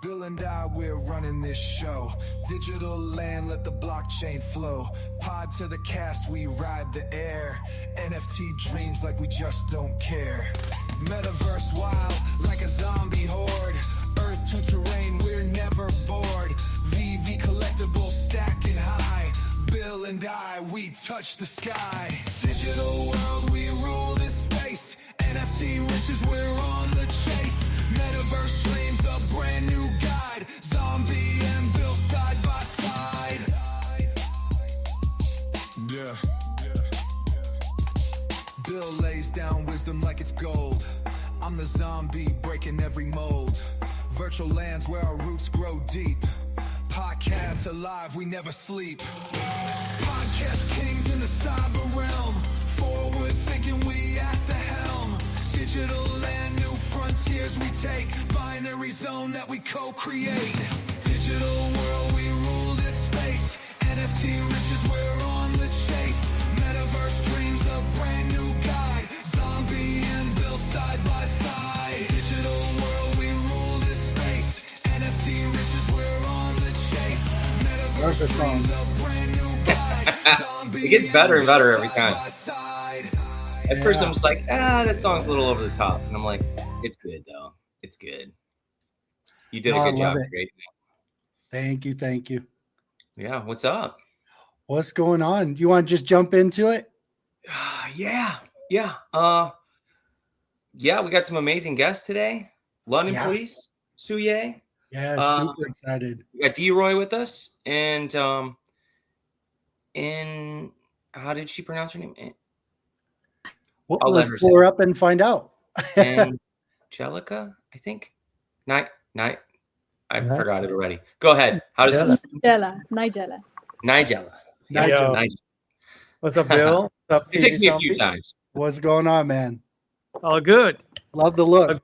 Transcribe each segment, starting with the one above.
Bill and I, we're running this show. Digital land, let the blockchain flow. Pod to the cast, we ride the air. NFT dreams like we just don't care. Metaverse wild, like a zombie horde. Earth to terrain, we're never bored. VV collectibles stacking high. Bill and I, we touch the sky. Digital world, we rule this space. NFT riches, we're on the chase. Metaverse dreams, a brand new guide. Zombie and Bill side by side. Yeah. Bill lays down wisdom like it's gold. I'm the zombie breaking every mold. Virtual lands where our roots grow deep. Podcasts alive, we never sleep. Podcast kings in the cyber realm. Forward thinking, we at the helm. Digital land, new frontiers we take. Binary zone that we co-create. Digital world, we rule this space. NFT riches, we're on the chase. Metaverse dreams, a brand new guide. Zombie and Bill side by side. Digital world, we rule this space. NFT riches, we're on the chase. Metaverse dreams, a brand new guide. It gets better and better every time. At first, I'm just like, that song's a little over the top. And I'm like, it's good, though. It's good. You did a good job. Great. Thank you. Yeah, what's up? What's going on? You want to just jump into it? Yeah. We got some amazing guests today. London Police, SUYE. Yeah, super excited. We got D-Roy with us. And how did she pronounce her name? Well, let's pull her up and find out. Angelica, I think. Night. I forgot it already. Go ahead. How does this? Nigella. What's up, Bill? What's up, it takes me a few times. What's going on, man? All good. Love the look.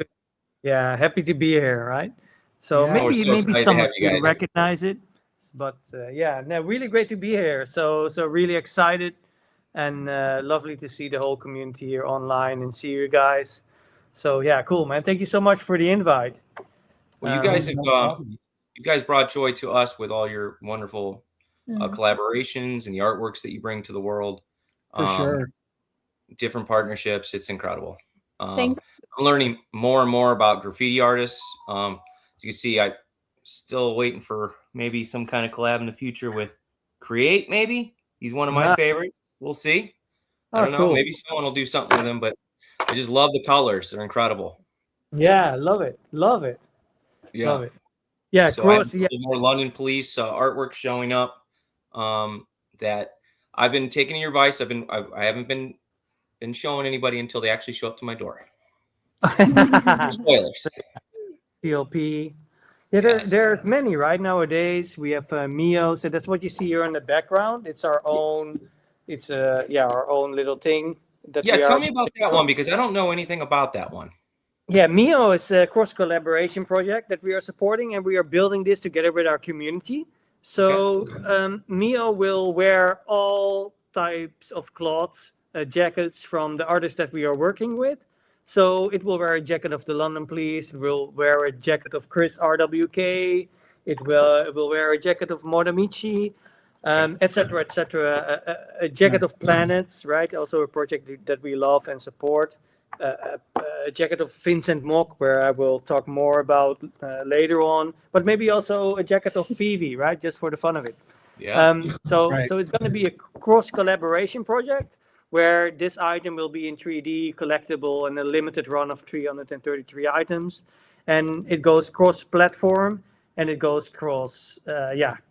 Yeah, happy to be here, right? So maybe some of you recognize it. But really great to be here. So really excited. And lovely to see the whole community here online and see you guys. So yeah, cool, man. Thank you so much for the invite. Well, you guys brought joy to us with all your wonderful collaborations and the artworks that you bring to the world. For sure. Different partnerships. It's incredible. I'm learning more and more about graffiti artists. As you can see, I'm still waiting for maybe some kind of collab in the future with Create, maybe. He's one of my favorites. We'll see. I don't know. Cool. Maybe someone will do something with them, but I just love the colors. They're incredible. Yeah, love it. Yeah. Love it. Yeah, so more London Police artwork showing up. That I've been taking your advice. I haven't been showing anybody until they actually show up to my door. Spoilers. PLP. Yeah, there's many right nowadays. We have Mio, so that's what you see here in the background. It's our own. It's our own little thing. Tell me about that one because I don't know anything about that one. Yeah, Mio is a cross collaboration project that we are supporting, and we are building this together with our community. So Mio will wear all types of cloths, jackets from the artists that we are working with. So it will wear a jacket of the London Police. It will wear a jacket of Chris RWK. It will wear a jacket of Modamichi. Etc. A jacket of planets, right? Also a project that we love and support. A jacket of Vincent Mock, where I will talk more about later on. But maybe also a jacket of Phoebe, right? Just for the fun of it. Yeah. So it's going to be a cross collaboration project where this item will be in 3D collectible and a limited run of 333 items, and it goes cross platform. And it goes across,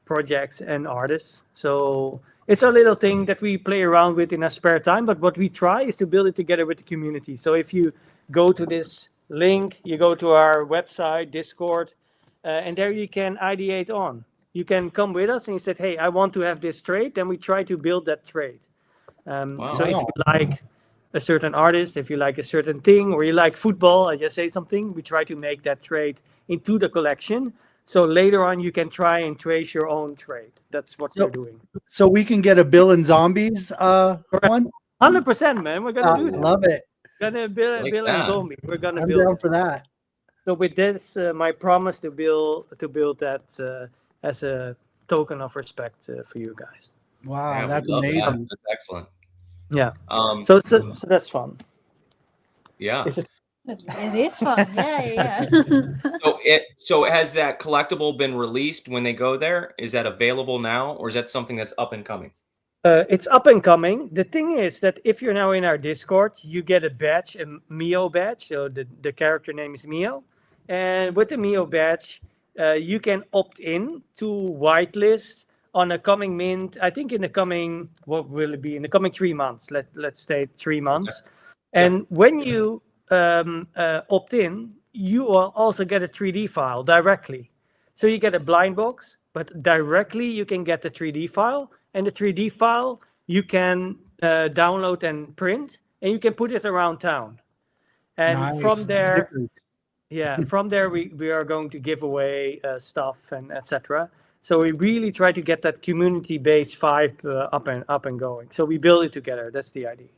projects and artists. So it's a little thing that we play around with in our spare time. But what we try is to build it together with the community. So if you go to this link, you go to our website, Discord, and there you can ideate on. You can come with us and you said, hey, I want to have this trade. Then we try to build that trade. So if you like a certain artist, if you like a certain thing, or you like football, I just say something, we try to make that trade into the collection. So later on, you can try and trace your own trade. That's what we're doing. So we can get a Bill and Zombies one? 100%, man. We're going to do that. Love it. We're going to Bill and Zombie. We're going to build down for that. So with this, my promise to build that as a token of respect for you guys. Wow, Yeah, that's we love that. amazing. That's excellent. Yeah. Um, So that's fun. yeah. Is it? It is fun. Yeah. So has that collectible been released when they go there? Is that available now, or is that something that's up and coming? It's up and coming. The thing is that if you're now in our Discord, you get a badge, a Mio badge. So the character name is Mio. And with the Mio badge, you can opt in to whitelist on a coming mint. I think in the coming, what will it be? In the coming 3 months. Let's say 3 months. And when you opt in, you will also get a 3D file directly. So you get a blind box, but directly you can get the 3D file. And the 3D file you can download and print, and you can put it around town. And Nice. from there, Different. from there we are going to give away stuff and etc. So we really try to get that community-based vibe up and going. So we build it together. That's the idea.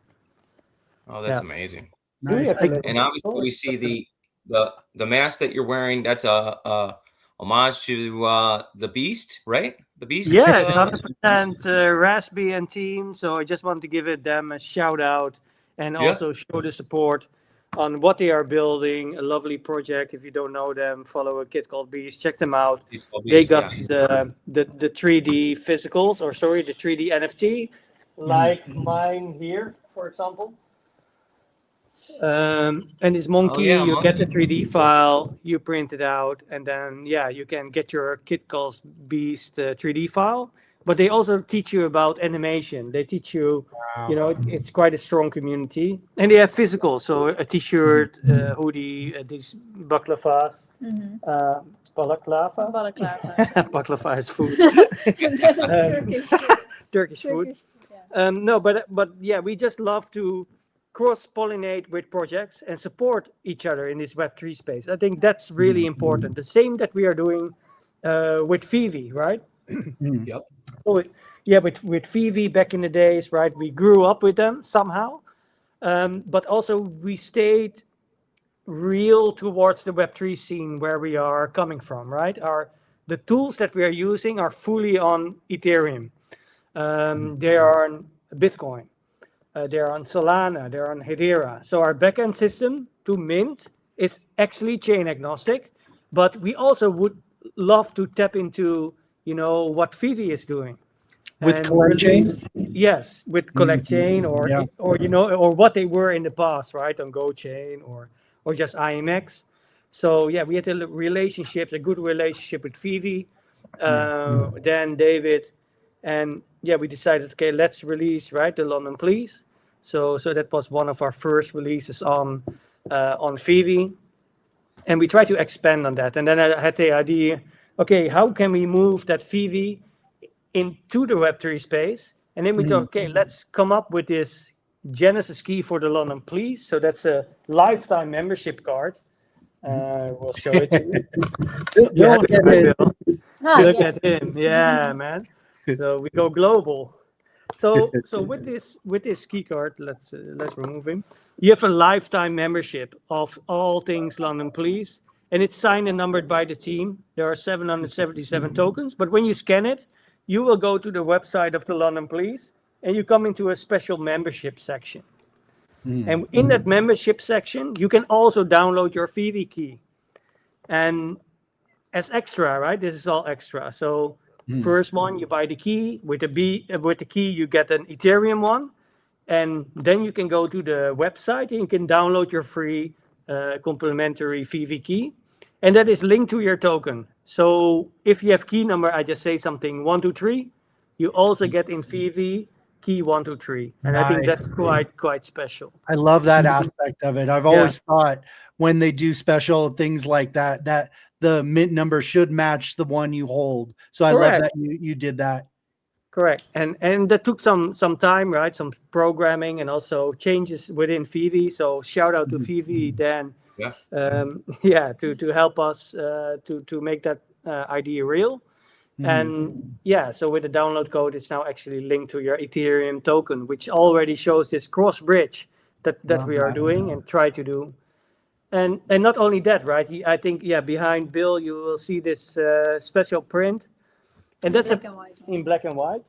Oh, that's amazing. Nice. And obviously we see the mask that you're wearing. That's a homage to the Beast, right? The Beast. Yeah, it's 100% Raspberry and team. So I just want to give them a shout out and also show the support on what they are building. A lovely project. If you don't know them, follow a kid called Beast. Check them out. They got the 3D physicals, or sorry, the 3D NFT, like mine here, for example. And this monkey, you get the 3D file, you print it out, and then you can get your Kid Calls Beast 3D file. But they also teach you about animation. They teach you, it's quite a strong community, and they have physical, so a T-shirt, hoodie, these baklavas. Balaclava. Baklava is food. Turkish food. No, but we just love to cross-pollinate with projects and support each other in this Web3 space. I think that's really important. The same that we are doing with Vivi, right? Yep. So with Vivi back in the days, right? We grew up with them somehow, but also we stayed real towards the Web3 scene where we are coming from, right? The tools that we are using are fully on Ethereum. They are on Bitcoin. They're on Solana, they're on Hedera. So our backend system to mint is actually chain agnostic, but we also would love to tap into, what Vivi is doing. With Collect Chain? Yes, with Collect Chain or what they were in the past, right? On Go Chain or just IMX. So we had a good relationship with Vivi, then David, and we decided, okay, let's release, right, the London Please. So that was one of our first releases on Vivi, and we tried to expand on that. And then I had the idea, okay, how can we move that Vivi into the Web3 space? And then we thought, okay, let's come up with this Genesis key for the London Please. So that's a lifetime membership card. We'll show it to you. Look at him. Yeah, man. So we go global. So with this key card, let's remove him. You have a lifetime membership of all things London Please, and it's signed and numbered by the team. There are 777 tokens, but when you scan it, you will go to the website of the London Please, and you come into a special membership section. And in that membership section, you can also download your Vivi key, and as extra, right? This is all extra. So. First one, you buy the key. With the key, you get an Ethereum one, and then you can go to the website and you can download your free complimentary Vivi key, and that is linked to your token. So if you have key number, I just say something 123, you also get in Vivi key 123, and I think that's quite special. I love that aspect of it. I've always thought when they do special things like that the mint number should match the one you hold. So I love that you did that. Correct. And that took some time, right? Some programming and also changes within Vivi. So shout out to Vivi, Dan. To help us to make that idea real. And so with the download code, it's now actually linked to your Ethereum token, which already shows this cross bridge that we are doing and try to do. And not only that, right? I think behind Bill you will see this special print, and that's Black and white. in black and white,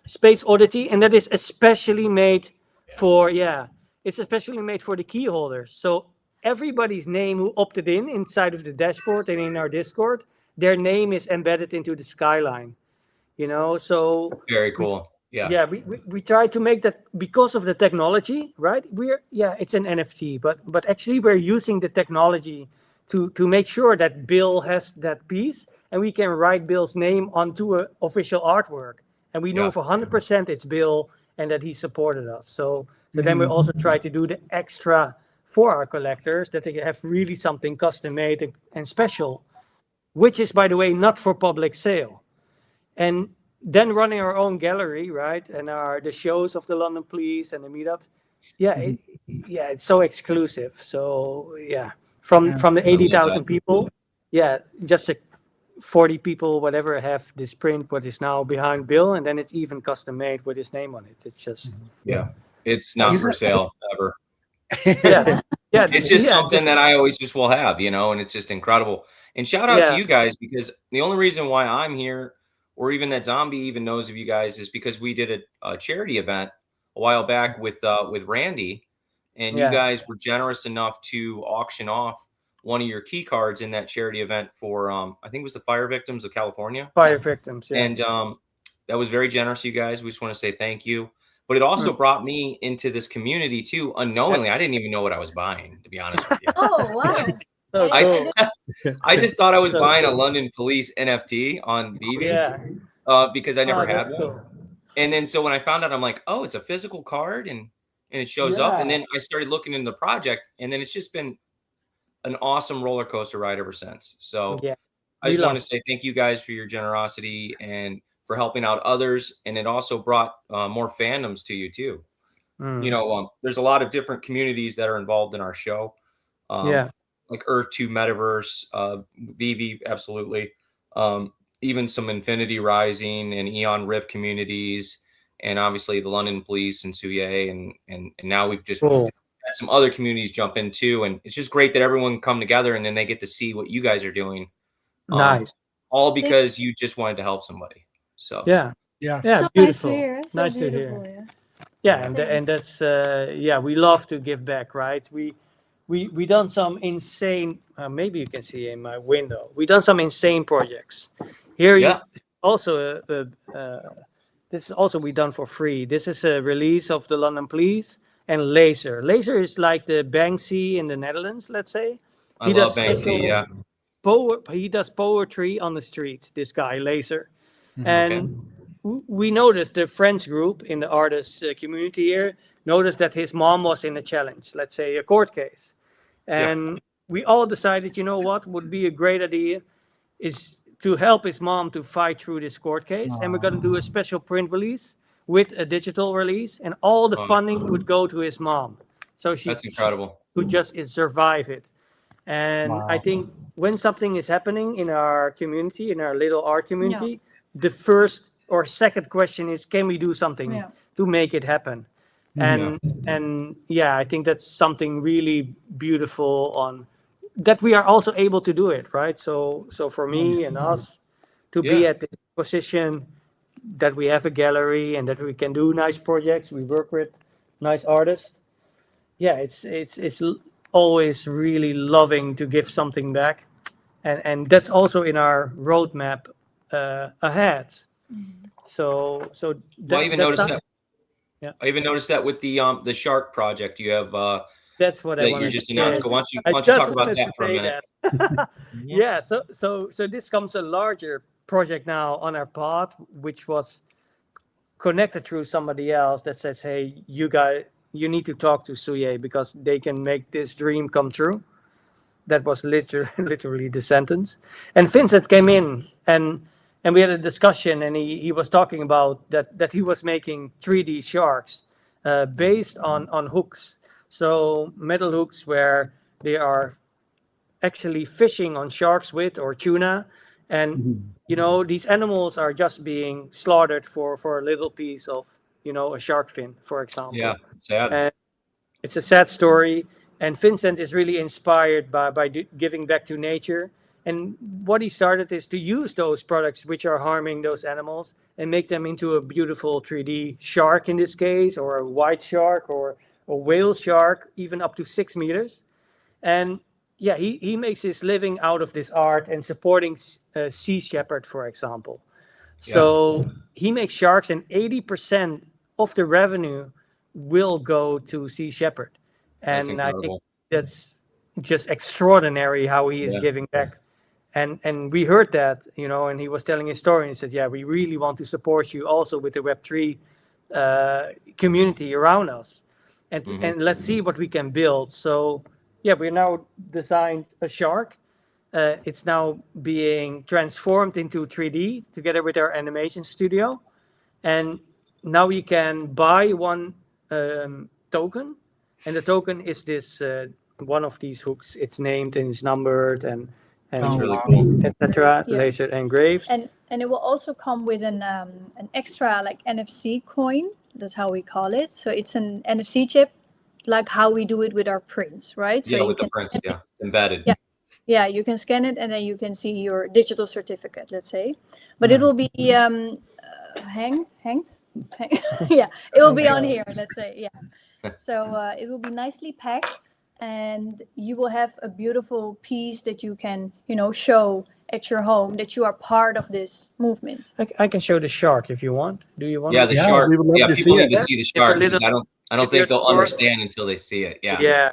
Space Oddity, and that is especially made for it's especially made for the key holders. So everybody's name who opted in inside of the dashboard and in our Discord, their name is embedded into the skyline. So Very cool. yeah, we try to make that because of the technology, right? It's an NFT, but actually we're using the technology to make sure that Bill has that piece, and we can write Bill's name onto an official artwork, and we know for 100% it's Bill and that he supported us. So then we also try to do the extra for our collectors, that they have really something custom made and special, which is, by the way, not for public sale. And then running our own gallery, right, and the shows of the London Police and the meetup, it's so exclusive. So from the 80,000 people, just 40 people, whatever, have this print what is now behind Bill, and then it's even custom made with his name on it. It's just it's not for sale ever. It's just something that I always just will have, and it's just incredible. And shout out to you guys, because the only reason why I'm here, or even that Zombie even knows of you guys, is because we did a charity event a while back with Randy, and you guys were generous enough to auction off one of your key cards in that charity event for I think it was the fire victims of California. Fire victims, and that was very generous of you guys. We just want to say thank you. But it also brought me into this community too, unknowingly. I didn't even know what I was buying, to be honest with you. Oh, wow. I just thought I was buying a London Police NFT on Vivi because I never had one. Cool. And then so when I found out, I'm like, oh, it's a physical card, and it shows up. And then I started looking into the project, and then it's just been an awesome roller coaster ride ever since. So I just want to say thank you guys for your generosity and for helping out others. And it also brought more fandoms to you too. There's a lot of different communities that are involved in our show. Like Earth 2 Metaverse, Vivi, absolutely. Even some Infinity Rising and Eon Rift communities, and obviously the London Police and SUYE, and now we've just had some other communities jump in too. And it's just great that everyone come together and then they get to see what you guys are doing. Nice. All because you just wanted to help somebody. So so beautiful. Nice to hear. And that's we love to give back, right? We done some insane, maybe you can see in my window, we done some insane projects here. Also this is also we done for free. This is a release of the London Police and Laser is like the Banksy in the Netherlands, let's say. I love Banksy. He does poetry on the streets, this guy Laser. And we noticed, the French group in the artist community here noticed that his mom was in a challenge, let's say a court case. And we all decided, you know what would be a great idea is to help his mom to fight through this court case. And we're going to do a special print release with a digital release, and all the funding would go to his mom. So that's incredible. She could just survive it. And I think when something is happening in our community, in our little art community, the first or second question is, can we do something to make it happen? And I think that's something really beautiful on that we are also able to do it, right? So for me and us to be at this position that we have a gallery and that we can do nice projects, we work with nice artists. It's always really loving to give something back, and that's also in our roadmap ahead. So I even noticed that. I even noticed that with the shark project you have. That's what I wanted you just to announced. Why don't you talk about that for a minute? So this comes a larger project now on our path, which was connected through somebody else that says, hey, you guys, you need to talk to SUYE because they can make this dream come true. That was literally the sentence. And Vincent came in and we had a discussion, and he was talking about that he was making 3D sharks based on hooks. So metal hooks where they are actually fishing on sharks with or tuna. And, these animals are just being slaughtered for a little piece of, a shark fin, for example. Yeah, sad. And it's a sad story. And Vincent is really inspired by giving back to nature. And what he started is to use those products which are harming those animals and make them into a beautiful 3D shark in this case, or a white shark, or a whale shark, even up to 6 meters. And yeah, he makes his living out of this art and supporting Sea Shepherd, for example. So he makes sharks, and 80% of the revenue will go to Sea Shepherd. And I think that's just extraordinary how he is giving back. And we heard that, and he was telling his story, and he said, yeah, we really want to support you also with the Web3 community around us. And let's see what we can build. So yeah, we're now designed a shark. It's now being transformed into 3D together with our animation studio. And now you can buy one token. And the token is this one of these hooks. It's named and it's numbered and really cool. etc. Laser engraved. And it will also come with an extra like NFC coin. That's how we call it. So it's an NFC chip, like how we do it with our prints, right? So yeah, with the prints, it's embedded. Yeah, you can scan it and then you can see your digital certificate, let's say. But it will be hanged. Yeah, it will be on here, let's say. Yeah. So it will be nicely packed, and you will have a beautiful piece that you can, show at your home that you are part of this movement. I can show the shark if you want. Do you want? Yeah, the shark. Yeah, people need to see the shark. Little, I don't think they'll understand until they see it. Yeah. Yeah.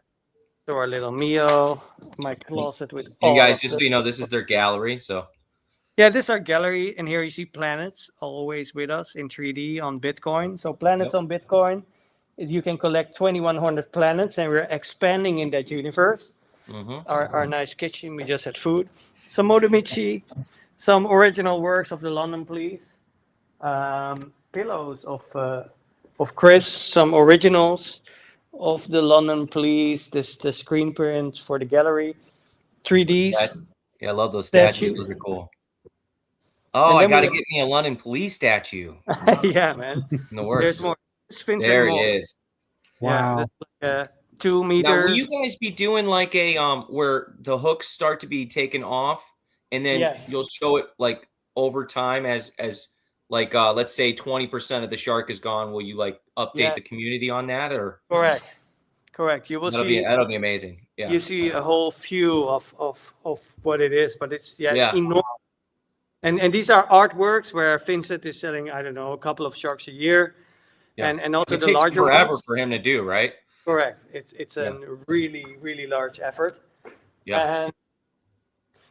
So our little Mio, my closet with. And guys, just so you know, this is their gallery. So. Yeah, this is our gallery, and here you see planets always with us in 3D on Bitcoin. So planets on Bitcoin, you can collect 2,100 planets, and we're expanding in that universe. Our nice kitchen, we just had food. Some Motomichi, some original works of the London Police, pillows of Chris, some originals of the London Police, the screen prints for the gallery, 3Ds. Yeah, I love those statues. Those are cool. Oh, I got to get me a London Police statue. Yeah, man. In the works. There's more. There it is. Wow. Yeah, like, 2 meters. Now, will you guys be doing like a where the hooks start to be taken off, and then you'll show it like over time as like let's say 20% of the shark is gone? Will you like update the community on that, or? Correct. You will that'll be amazing. Yeah. You see a whole view of what it is, but it's enormous. And these are artworks where Vincent is selling, I don't know, a couple of sharks a year. Yeah. And also the larger ones. It takes forever for him to do, right? Correct. It's a really, really large effort. Yeah.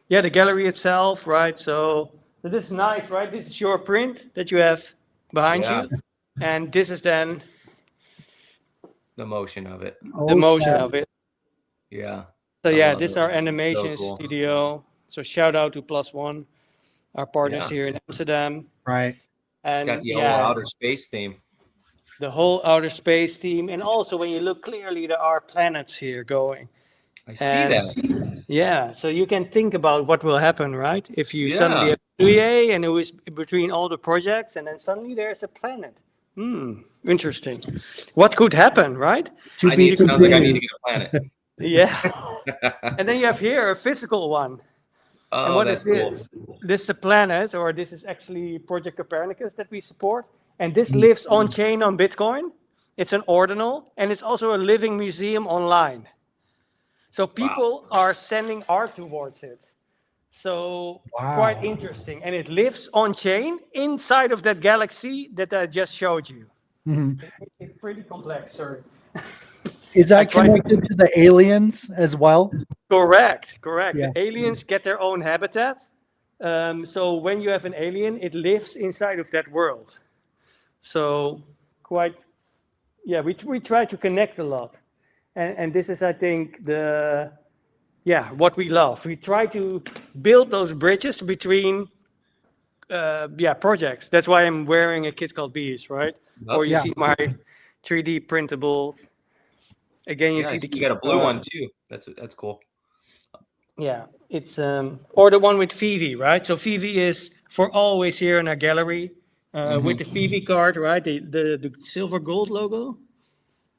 And the gallery itself, right? So this is nice, right? This is your print that you have behind you. And this is then the motion of it. Yeah. So this is our animation studio. So shout out to Plus One, our partners here in Amsterdam. Right. It's And got the whole outer space theme. The whole outer space theme. And also when you look clearly, there are planets here going. I see that. Yeah. So you can think about what will happen, right? If you suddenly have SUYE and it was between all the projects, and then suddenly there's a planet. Interesting. What could happen, right? Sounds like I need to get a planet. Yeah. And then you have here a physical one. Oh, and what that's is this? Cool. This is a planet, or this is actually Project Copernicus that we support. And this lives on chain on Bitcoin. It's an ordinal, and it's also a living museum online. So people are sending art towards it. So quite interesting. And it lives on chain inside of that galaxy that I just showed you. It's pretty complex, sorry. Is that connected to the aliens as well? Correct. Yeah. The aliens get their own habitat. So when you have an alien, it lives inside of that world. So we try to connect a lot. And this is, I think, what we love. We try to build those bridges between projects. That's why I'm wearing a kit called Bees, right? Or you see my 3D printables. Again, you see you got a blue one too. That's cool. Yeah, it's or the one with Vivi, right? So Vivi is for always here in our gallery with the Vivi card, right? The silver gold logo.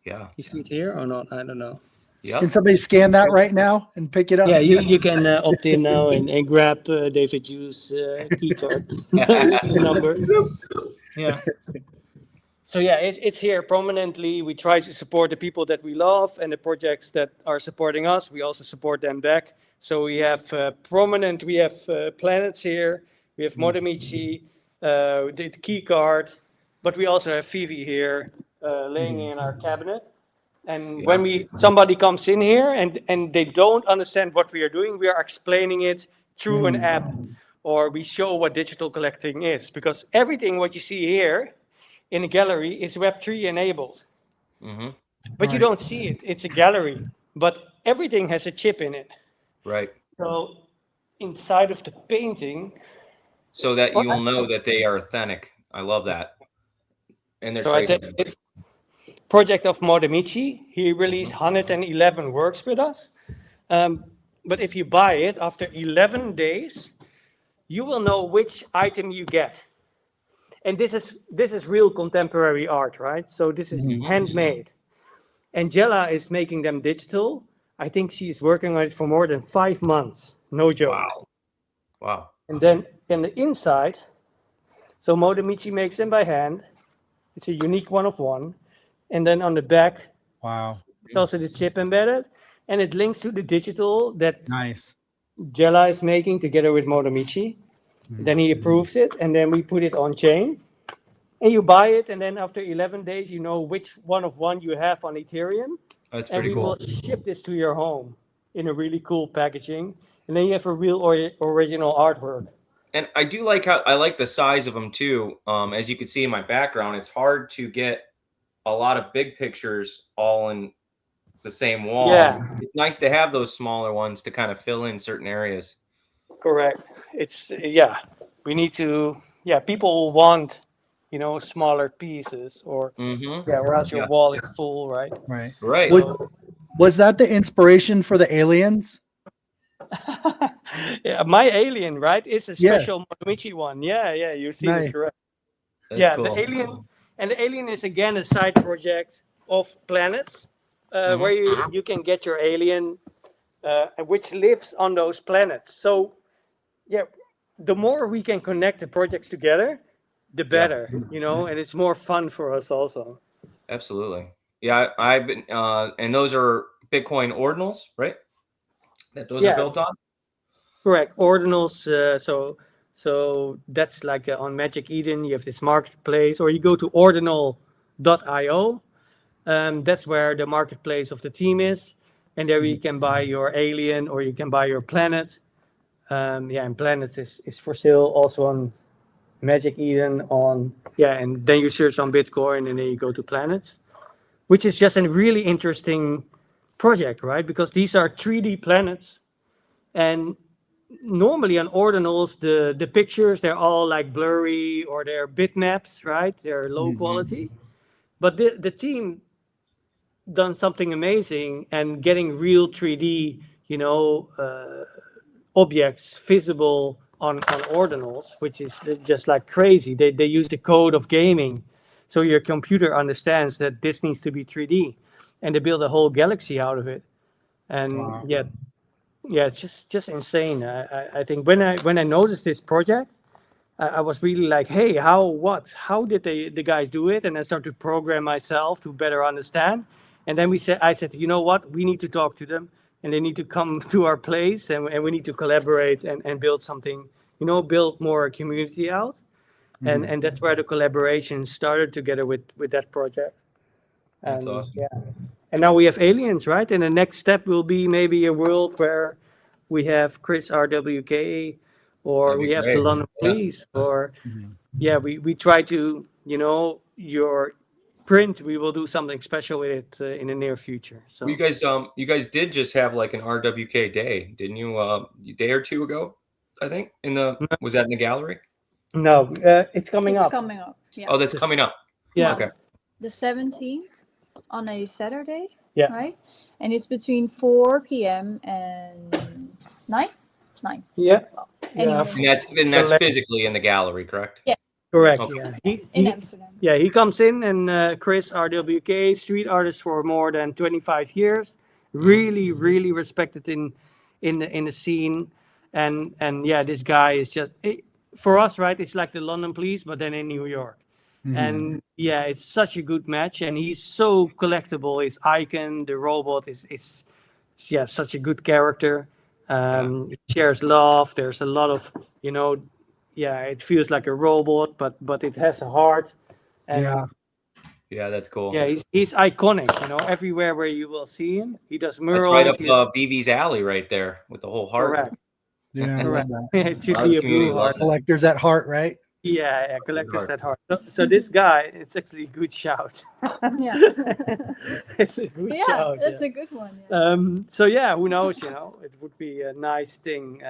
Yeah. You see it here or not? I don't know. Yeah. Can somebody scan that right now and pick it up? Yeah, you can opt in now and grab David Yu's key card number. Yeah. So yeah, it's here prominently. We try to support the people that we love and the projects that are supporting us. We also support them back. So we have we have planets here. We have Modemichi, the key card, but we also have Vivi here laying in our cabinet. And when somebody comes in here and they don't understand what we are doing, we are explaining it through an app, or we show what digital collecting is, because everything what you see here in a gallery is Web3 enabled. But you don't see it. It's a gallery, but everything has a chip in it. Right. So inside of the painting, so that you'll know that they are authentic. I love that. And they're traceable. Project of Modemichi, he released 111 works with us. But if you buy it after 11 days, you will know which item you get. And this is real contemporary art, right? So this is handmade. Angela is making them digital. I think she's working on it for more than 5 months. No joke. Wow. And then in the inside, so Modemichi makes them by hand. It's a unique one of one. And then on the back, it's also the chip embedded. And it links to the digital that Jella is making together with Modemichi. Then he approves it, and then we put it on chain. And you buy it, and then after 11 days, you know which one of one you have on Ethereum. That's pretty cool. And we will ship this to your home in a really cool packaging. And then you have a real original artwork. And I do like I like the size of them too. As you can see in my background, it's hard to get a lot of big pictures all in the same wall. Yeah. It's nice to have those smaller ones to kind of fill in certain areas. Correct. It's, we need to, people want, smaller pieces or, or else your wall is full, right? Right. Was that the inspiration for the aliens? Yeah, my alien, right, is a special Modemichi one. Yeah, you see it correct. That's cool. The alien is again a side project of planets, where you can get your alien, which lives on those planets. So, the more we can connect the projects together, the better, and it's more fun for us also. Absolutely. Yeah, I've been, and those are Bitcoin ordinals, right? That those are built on? Correct. Ordinals. So that's like on Magic Eden, you have this marketplace, or you go to ordinal.io. That's where the marketplace of the team is. And there you can buy your alien or you can buy your planet. And planets is for sale also on Magic Eden and then you search on Bitcoin and then you go to planets, which is just a really interesting project, right? Because these are 3D planets, and normally on ordinals, the pictures, they're all like blurry or they're bitmaps, right? They're low quality. But the team done something amazing and getting real 3D, objects visible on ordinals, which is just like crazy. They use the code of gaming. So your computer understands that this needs to be 3D. And they build a whole galaxy out of it. And it's just insane. I think when I noticed this project, I was really like, hey, how did the guys do it? And I started to program myself to better understand. And then I said, you know what? We need to talk to them, and they need to come to our place, and we need to collaborate and build something, build more community out. And that's where the collaboration started together with that project. That's awesome. Yeah. And now we have aliens, right? And the next step will be maybe a world where we have Chris RWK, or we have the London Police, or we try to, your print, we will do something special with it in the near future. So you guys did just have like an RWK day, didn't you? A day or two ago, I think. Was that in the gallery? No, it's coming up. It's coming up. Yeah. Oh, that's coming up. Yeah. Okay. The 17th on a Saturday. Yeah. Right. And it's between 4 p.m. and 9. 9. Yeah. Well, anyway. And that's physically in the gallery, correct? Yeah. Correct. Okay. Yeah. In Amsterdam. Yeah, he comes in, and Chris RWK, street artist for more than 25 years, really, really respected in the scene. And yeah, this guy is just for us, right? It's like the London Police, but then in New York. And yeah, it's such a good match, and he's so collectible. His icon, the robot, is yeah, such a good character. He shares love. There's a lot of, yeah, it feels like a robot, but it has a heart. And Yeah, that's cool. yeah, he's iconic. Everywhere where you will see him, he does murals. That's right up BV's alley, right there, with the whole heart. Correct. Yeah, Correct. It should be a blue heart. Collectors at heart, right? Yeah, collectors at heart. So this guy, it's actually a good shout. Yeah. It's a good Yeah, shout. that's a good one. Yeah. So yeah, who knows? It would be a nice thing.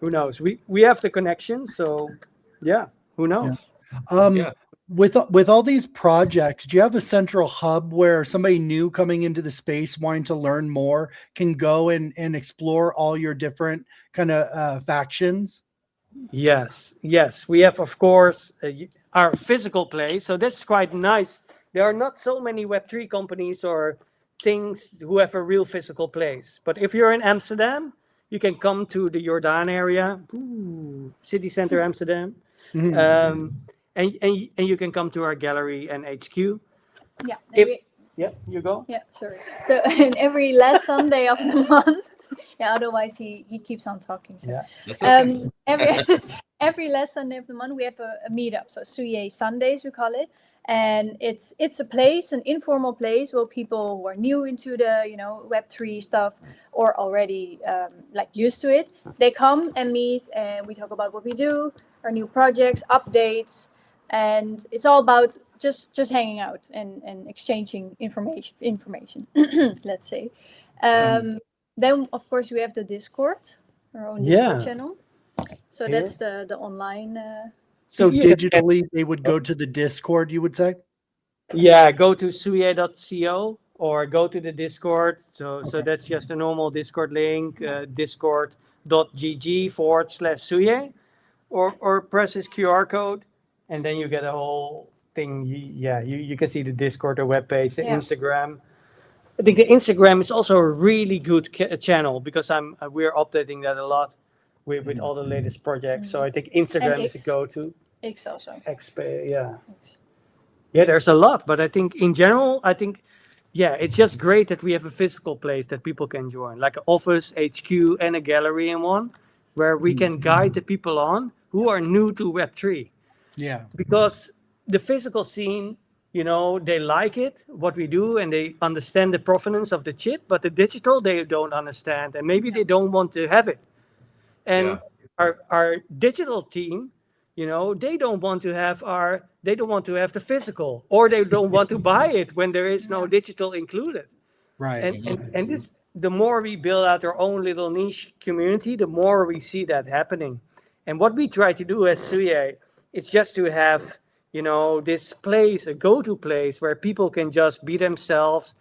Who knows? We have the connection, so yeah, who knows? With all these projects, do you have a central hub where somebody new coming into the space wanting to learn more can go and explore all your different kind of factions? Yes. We have, of course, our physical place, so that's quite nice. There are not so many Web3 companies or things who have a real physical place. But if you're in Amsterdam, you can come to the Jordaan area, city center Amsterdam. And you can come to our gallery and HQ. Yeah. You go. Yeah, sorry. So every last Sunday of the month. Yeah, otherwise he keeps on talking. So. Yeah. That's okay. every last Sunday of the month we have a meetup. So SUYE Sundays we call it, and it's a place, an informal place where people who are new into the Web3 stuff or already like used to it, they come and meet, and we talk about what we do, our new projects, updates, and it's all about just hanging out and exchanging information. Let's say. Then, of course, we have the Discord, our own Discord channel. So that's the online. So digitally, they would go to the Discord, you would say? Yeah, go to suye.co or go to the Discord. So that's just a normal Discord link, discord.gg/SUYE, or press this QR code, and then you get a whole thing. You can see the Discord, the webpage, the Instagram. I think the Instagram is also a really good channel because we're updating that a lot with all the latest projects. So I think Instagram is a go-to. X also. Yeah. Yeah, there's a lot, but I think in general, it's just great that we have a physical place that people can join, like an office, HQ, and a gallery in one, where we can guide the people on who are new to Web3. Yeah. Because the physical scene, they like it, what we do, and they understand the provenance of the chip, but the digital, they don't understand, and maybe they don't want to have it. And our digital team, they don't want to have the physical, or they don't want to buy it when there is no digital included. Right. And this, the more we build out our own little niche community, the more we see that happening. And what we try to do as SUYE, it's just to have this place, a go-to place where people can just be themselves,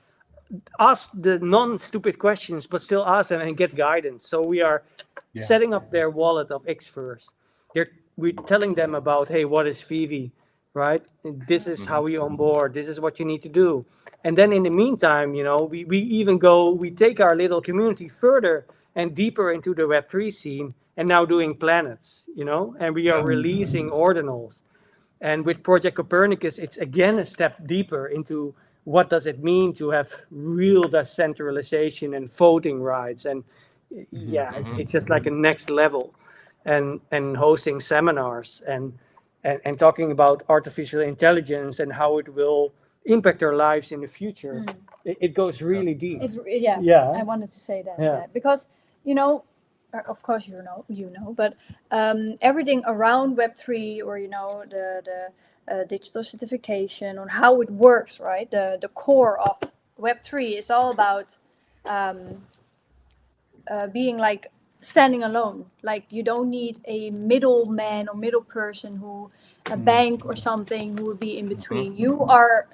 ask the non-stupid questions, but still ask them and get guidance. So we are setting up their wallet of Xverse. We're telling them about, hey, what is Vivi, right? And this is how we onboard. This is what you need to do. And then in the meantime, we take our little community further and deeper into the Web3 scene, and now doing planets, and we are releasing ordinals. And with Project Copernicus, it's again a step deeper into what does it mean to have real decentralization and voting rights. And it's just like a next level. And hosting seminars and talking about artificial intelligence and how it will impact our lives in the future. It goes really deep. I wanted to say that because of course but everything around Web3 or the digital certification on how it works, right? The core of Web3 is all about being like standing alone. Like you don't need a middleman or middle person a bank or something who would be in between. You are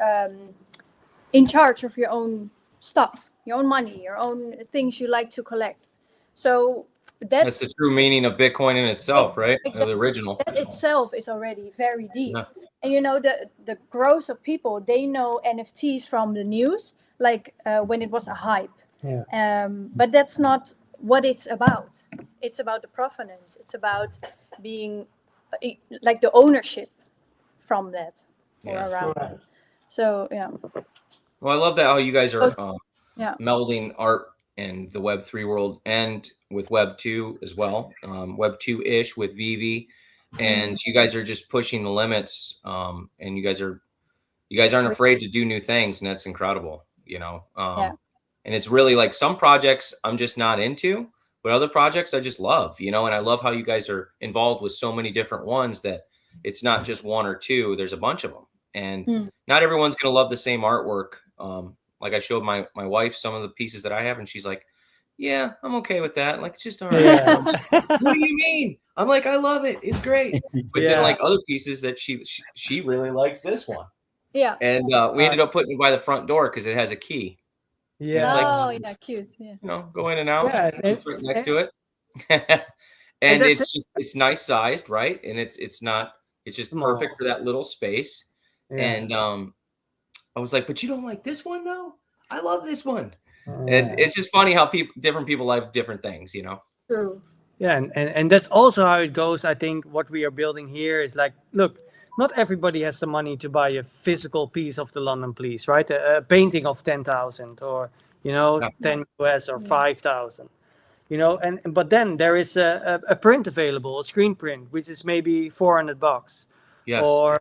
in charge of your own stuff, your own money, your own things you like to collect. So that's the true meaning of Bitcoin in itself, right? Exactly. The original. That itself is already very deep. And the growth of people, they know NFTs from the news, like when it was a hype. But that's not what it's about. It's about the provenance. It's about being like the ownership from that or around. Right. So yeah. Well, I love that how you guys are Yeah. melding art and the Web3 world and with Web2 as well, Web2-ish with Vivi, and you guys are just pushing the limits, and you guys aren't afraid to do new things, and that's incredible, you know. And it's really like some projects I'm just not into, but other projects I just love, you know, and I love how you guys are involved with so many different ones that it's not just one or two, there's a bunch of them. And not everyone's going to love the same artwork. Like I showed my wife some of the pieces that I have, and she's like, yeah, I'm okay with that. Like, it's just all right. What do you mean? I'm like, I love it. It's great. But then like other pieces that she really likes this one. Yeah. And we ended up putting it by the front door because it has a key. Yeah. It's yeah, cute. Yeah. You know, go in and out. Yeah, It's right next to it. And it's nice sized, right? And it's just perfect for that little space. Yeah. And I was like, but you don't like this one though? I love this one. And it's just funny how different people like different things, you know? True. Yeah, and that's also how it goes. I think what we are building here is like, look, not everybody has the money to buy a physical piece of the London Police, right? A painting of 10,000 or, you know, 10 US or 5,000, you know, but then there is a print available, a screen print, which is maybe $400. Yes.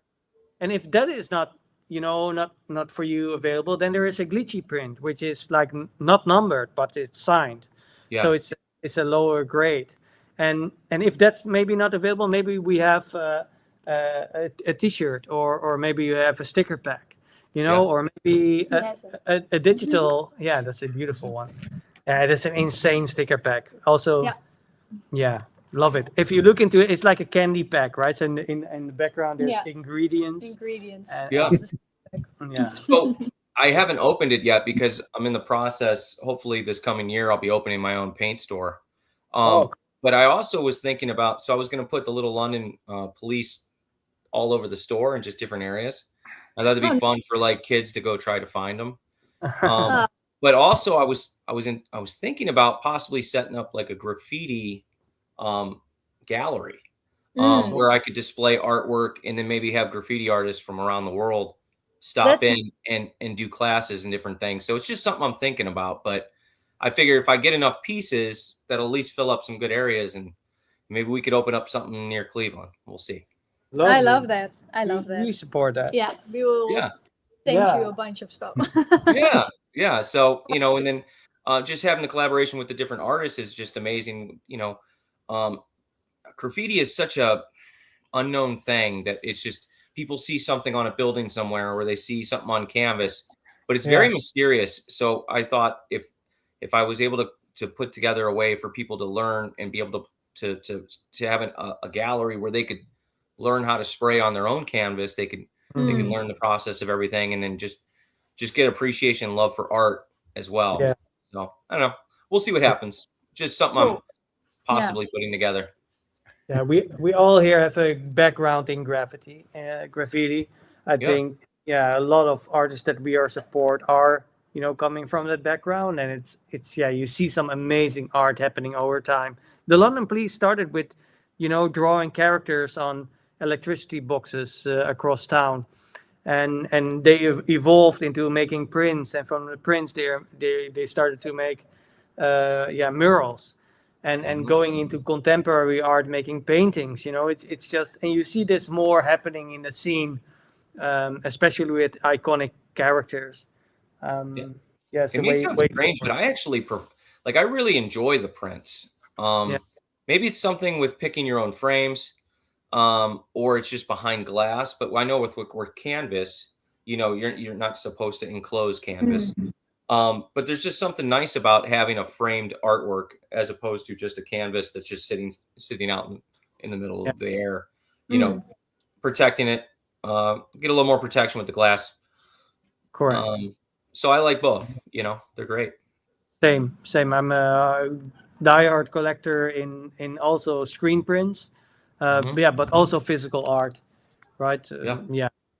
And if that is not, you know, not for you available, then there is a glitchy print, which is like not numbered, but it's signed. Yeah. So it's a lower grade. And if that's maybe not available, maybe we have a T-shirt or maybe you have a sticker pack, you know, or maybe a digital. Yeah, that's a beautiful one. That's an insane sticker pack. Also, yeah, love it. If you look into it, it's like a candy pack, right? So in the background, there's ingredients. Yeah. So I haven't opened it yet because I'm in the process. Hopefully this coming year, I'll be opening my own paint store. But I also was thinking about, so I was going to put the little London police all over the store in just different areas. I thought it'd be fun for like kids to go try to find them. But also I was thinking about possibly setting up like a graffiti gallery where I could display artwork and then maybe have graffiti artists from around the world stop in and do classes and different things. So it's just something I'm thinking about, but I figure if I get enough pieces, that'll at least fill up some good areas, and maybe we could open up something near Cleveland. We'll see. Lovely. I love that. I love that. We support that. Yeah, we will send you a bunch of stuff. Yeah. So, you know, and then just having the collaboration with the different artists is just amazing. You know, graffiti is such a unknown thing that it's just people see something on a building somewhere or they see something on canvas, but it's very mysterious. So I thought if I was able to put together a way for people to learn and be able to have a gallery where they could learn how to spray on their own canvas, they could learn the process of everything, and then just get appreciation and love for art as well. Yeah. So I don't know. We'll see what happens. Just something I'm possibly putting together. Yeah, we all here have a background in graffiti. I think a lot of artists that we are support are, you know, coming from that background, and it's you see some amazing art happening over time. The London Police started with, you know, drawing characters on electricity boxes across town, and they evolved into making prints, and from the prints they started to make murals, and going into contemporary art, making paintings. You know, it's just, and you see this more happening in the scene, especially with iconic characters. Yes, it may sound strange, but I actually I really enjoy the prints. Maybe it's something with picking your own frames, or it's just behind glass. But I know with canvas, you know, you're not supposed to enclose canvas. But there's just something nice about having a framed artwork as opposed to just a canvas that's just sitting out in the middle of the air. You know, protecting it, get a little more protection with the glass. Correct. So I like both, you know, they're great. Same. I'm a diehard collector in also screen prints, but also physical art, right?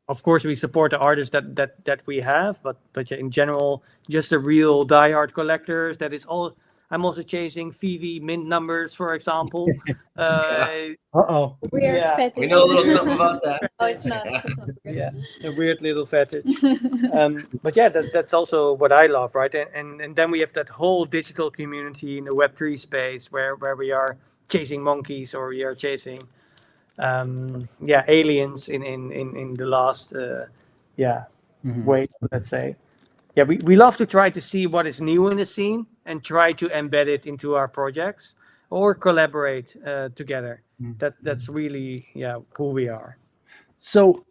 of course, we support the artists that we have, but in general, just the real diehard collectors. That is all. I'm also chasing Vivi mint numbers, for example. Uh-oh. Weird Yeah. fetish. We know a little something about that. Oh, it's not. It's not weird. Yeah, a weird little fetish. But yeah, that's also what I love, right? And then we have that whole digital community in the Web3 space where we are chasing monkeys, or we are chasing aliens in the last wait, let's say. Yeah, we love to try to see what is new in the scene and try to embed it into our projects or collaborate together. That's really who we are. So,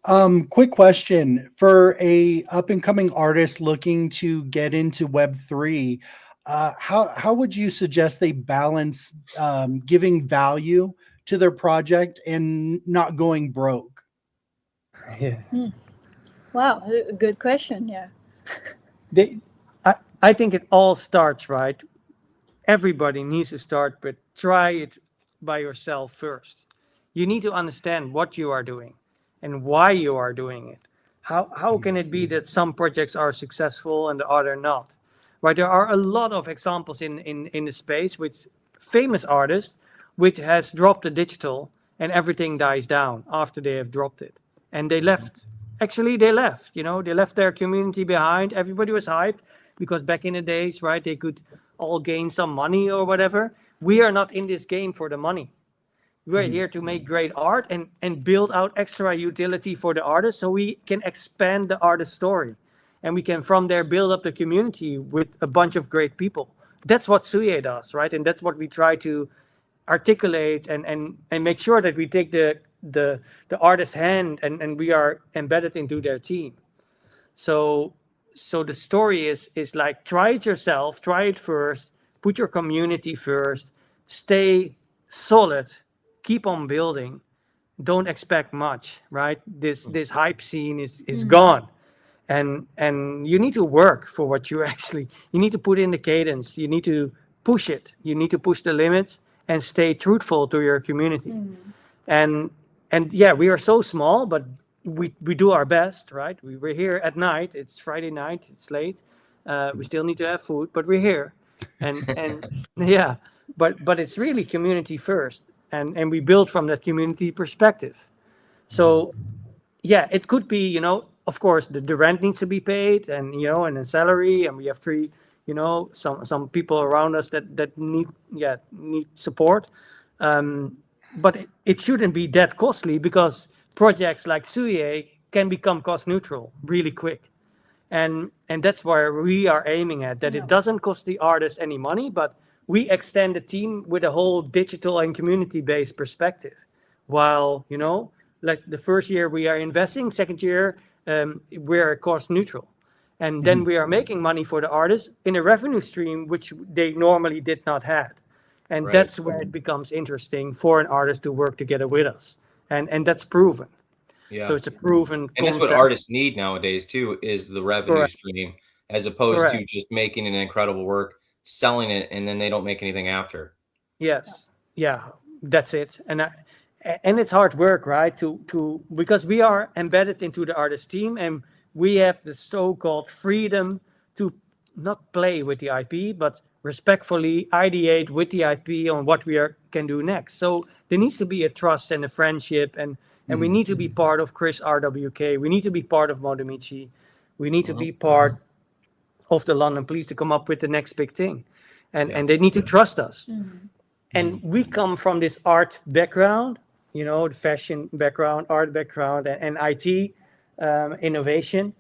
quick question for a up and coming artist looking to get into Web3. How would you suggest they balance giving value to their project and not going broke? Yeah. Wow, a good question. Yeah. I think it all starts, right? Everybody needs to start, but try it by yourself first. You need to understand what you are doing and why you are doing it. How can it be that some projects are successful and the other not? Right? There are a lot of examples in the space with famous artists which has dropped the digital and everything dies down after they have dropped it. And they left. Actually, they left. They left their community behind. Everybody was hyped because back in the days, right, they could all gain some money or whatever. We are not in this game for the money. We're here to make great art and build out extra utility for the artist so we can expand the artist story. And we can from there build up the community with a bunch of great people. That's what SUYE does, right? And that's what we try to articulate and make sure that we take the artist's hand and we are embedded into their team. So the story is like, try it yourself, try it first, put your community first, stay solid, keep on building, don't expect much, right? This hype scene is gone. And you need to work for what you need to put in the cadence, you need to push it, you need to push the limits and stay truthful to your community. And yeah, we are so small, but we do our best, right? We're here at night, it's Friday night, it's late, we still need to have food, but we're here. And yeah, but it's really community first, and we build from that community perspective. So yeah, it could be, of course, the rent needs to be paid, and and a salary, and we have three, some people around us that need support. But it shouldn't be that costly, because projects like SUYE can become cost neutral really quick. And that's where we are aiming at, that it doesn't cost the artist any money, but we extend the team with a whole digital and community-based perspective. While, like the first year we are investing, second year we're cost neutral. And then we are making money for the artists in a revenue stream which they normally did not have. And that's where it becomes interesting for an artist to work together with us. And that's proven. Yeah. So it's a proven And that's what artists need nowadays too, is the revenue stream, as opposed to just making an incredible work, selling it, and then they don't make anything after. Yes. Yeah, that's it. And it's hard work, right? Because we are embedded into the artist team, and we have the so-called freedom to not play with the IP, but respectfully ideate with the IP on what we can do next. So there needs to be a trust and a friendship, and we need to be part of Chris RWK. We need to be part of Modomichi. We need to be part of the London Police to come up with the next big thing. And they need to trust us. And we come from this art background, the fashion background, art background, and IT innovation.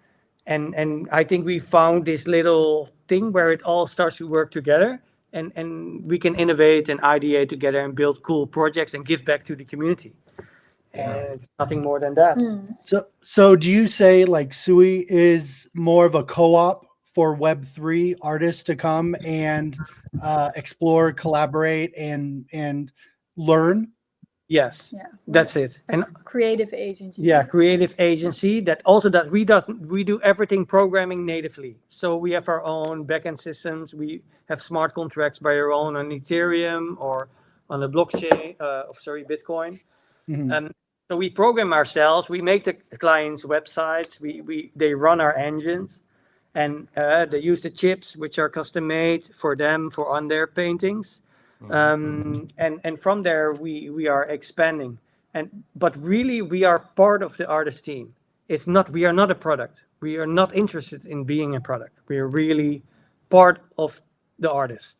And I think we found this little thing where it all starts to work together, and we can innovate and ideate together and build cool projects and give back to the community. And it's nothing more than that. So do you say like SUYE is more of a co-op for Web3 artists to come and explore, collaborate, and learn? Yes, that's it. And creative agency. Yeah, creative agency that we do everything programming natively. So we have our own backend systems. We have smart contracts by our own on Ethereum or on the blockchain, Bitcoin. So we program ourselves. We make the clients' websites. They run our engines, and they use the chips which are custom made for them on their paintings. And from there we are expanding. But really we are part of the artist team. We are not a product. We are not interested in being a product. We are really part of the artist.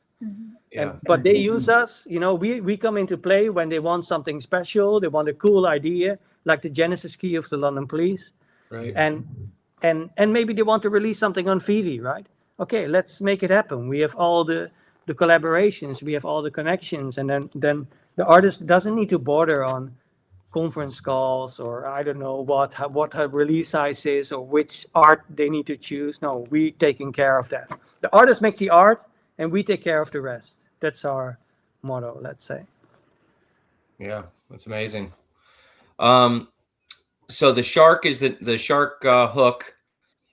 But they use us, we come into play when they want something special, they want a cool idea, like the Genesis key of the London Police. Right. And maybe they want to release something on Vivi, right? Okay, let's make it happen. We have all the collaborations, we have all the connections, and then the artist doesn't need to bother on conference calls or I don't know what her release size is or which art they need to choose. No, we taking care of that. The artist makes the art and we take care of the rest. That's our motto, let's say. Yeah, that's amazing. So the shark is the shark hook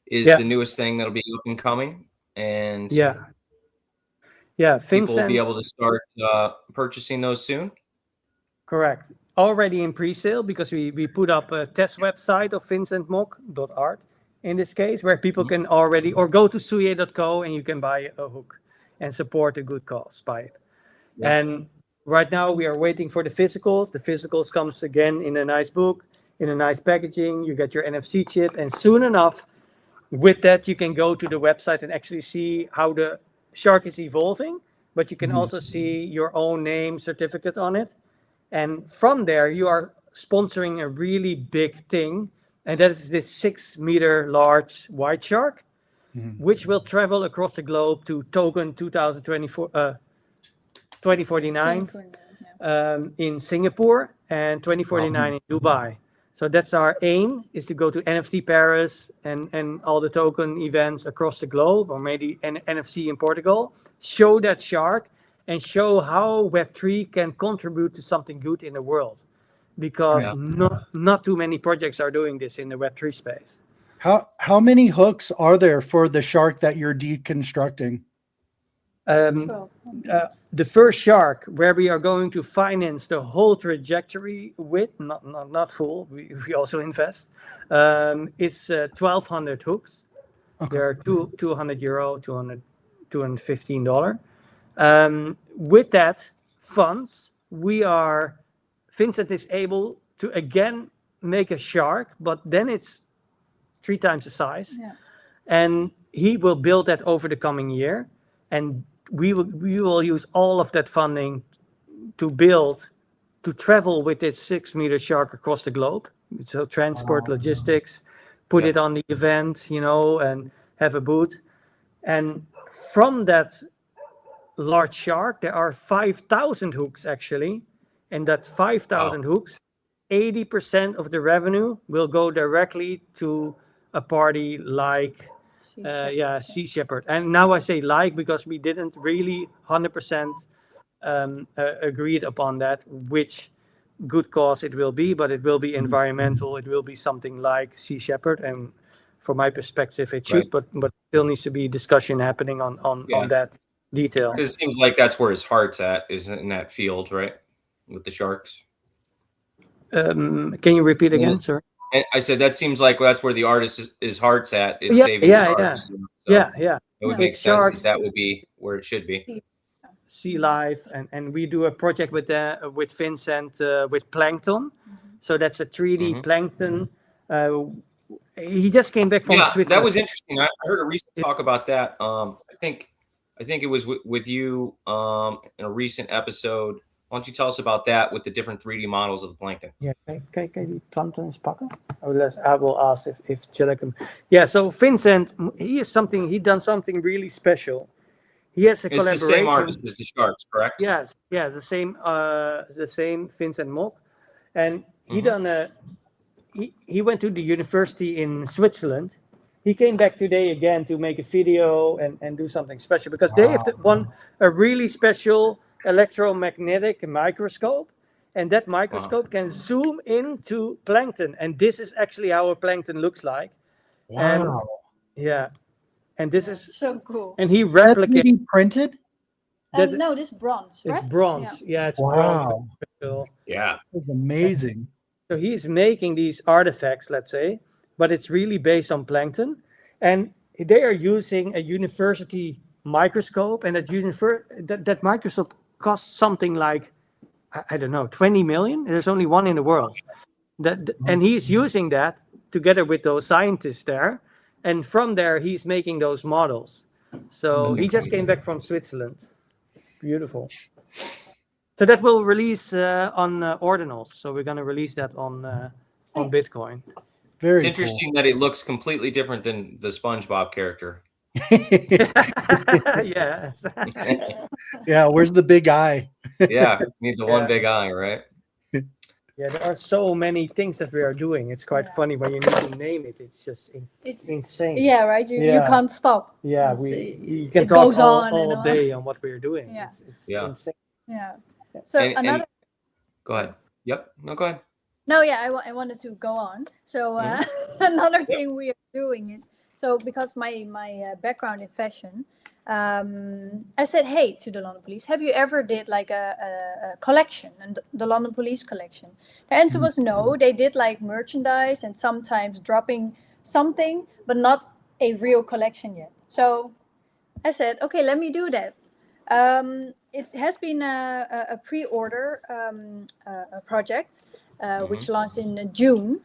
is the newest thing that'll be up and coming, and people will be able to start purchasing those soon. Correct. Already in pre-sale, because we put up a test website of vincentmock.art in this case, where people can already, or go to SUYE.co and you can buy a hook and support a good cause by it. And right now we are waiting for the physicals. The physicals comes again in a nice book, in a nice packaging. You get your NFC chip, and soon enough with that you can go to the website and actually see how the shark is evolving, but you can also see your own name certificate on it. And from there you are sponsoring a really big thing, and that is this 6 meter large white shark, which will travel across the globe to Token 2049 in Singapore and 2049 in Dubai. So that's our aim, is to go to NFT Paris and all the token events across the globe, or maybe NFC in Portugal, show that shark and show how Web3 can contribute to something good in the world, because not too many projects are doing this in the Web3 space. How many hooks are there for the shark that you're deconstructing? The first shark, where we are going to finance the whole trajectory with, not full, we also invest, is 1,200 hooks. Okay. They're €200, $215. With that funds, Vincent is able to again make a shark, but then it's 3 times the size. And he will build that over the coming year. And we will use all of that funding to travel with this 6 meter shark across the globe. So transport, logistics, put it on the event, and have a booth. And from that large shark, there are 5,000 hooks actually. And that 5,000 hooks, 80% of the revenue will go directly to a party like Sea Shepherd. And now I say because we didn't really 100% agreed upon that, which good cause it will be, but it will be environmental. It will be something like Sea Shepherd, and from my perspective it should, but still needs to be discussion happening on that detail. Because it seems like that's where his heart's at, is in that field, right, with the sharks. Can you repeat again, sir? And I said that seems like that's where the artist's heart's at, is saving sharks. It would make sense that would be where it should be. Sea life, and we do a project with Vincent with plankton. So that's a 3D plankton. He just came back from Switzerland. That was interesting. I heard a recent talk about that. I think it was with you in a recent episode. Why don't you tell us about that with the different 3D models of the plankton? Yeah, kan je die plankton eens pakken? I will ask if Chilla can. Yeah, so Vincent, he done something really special. He has a collaboration. It's the same artist as the sharks, correct? Yes, the same Vincent Mock, and he he went to the university in Switzerland. He came back today again to make a video and do something special, because they have a really special electromagnetic microscope, and that microscope can zoom into plankton, and this is actually how a plankton looks like. Wow. And this is so cool. And he replicated. 3D printed? No, this bronze, right? It's bronze. Yeah, it's wow. bronze. Yeah, That's amazing. So he's making these artifacts, let's say, but it's really based on plankton, and they are using a university microscope, and that microscope costs something like, I don't know, 20 million. There's only one in the world. And he's using that together with those scientists there, and from there he's making those models. So he just came back from Switzerland. Beautiful. So that will release on ordinals. So we're going to release that on Bitcoin. Very It's interesting that it looks completely different than the SpongeBob character. Yeah. Yeah, where's the big eye? Yeah, need the one big eye, right? Yeah, there are so many things that we are doing. It's quite funny when you need to name it. It's just It's insane. yeah, right. You can't stop. Yeah, you can it talk goes on and all on. day on what we're doing. Yeah. It's Yeah. insane. Yeah. So And go ahead. Yep. No, go ahead. No, yeah, I wanted to go on. So another thing we are doing is, so because my background in fashion, I said, hey, to the London Police, have you ever did like a collection, and the London Police collection? The answer was no. They did like merchandise and sometimes dropping something, but not a real collection yet. So I said, okay, let me do that. It has been a pre-order a project which launched in June.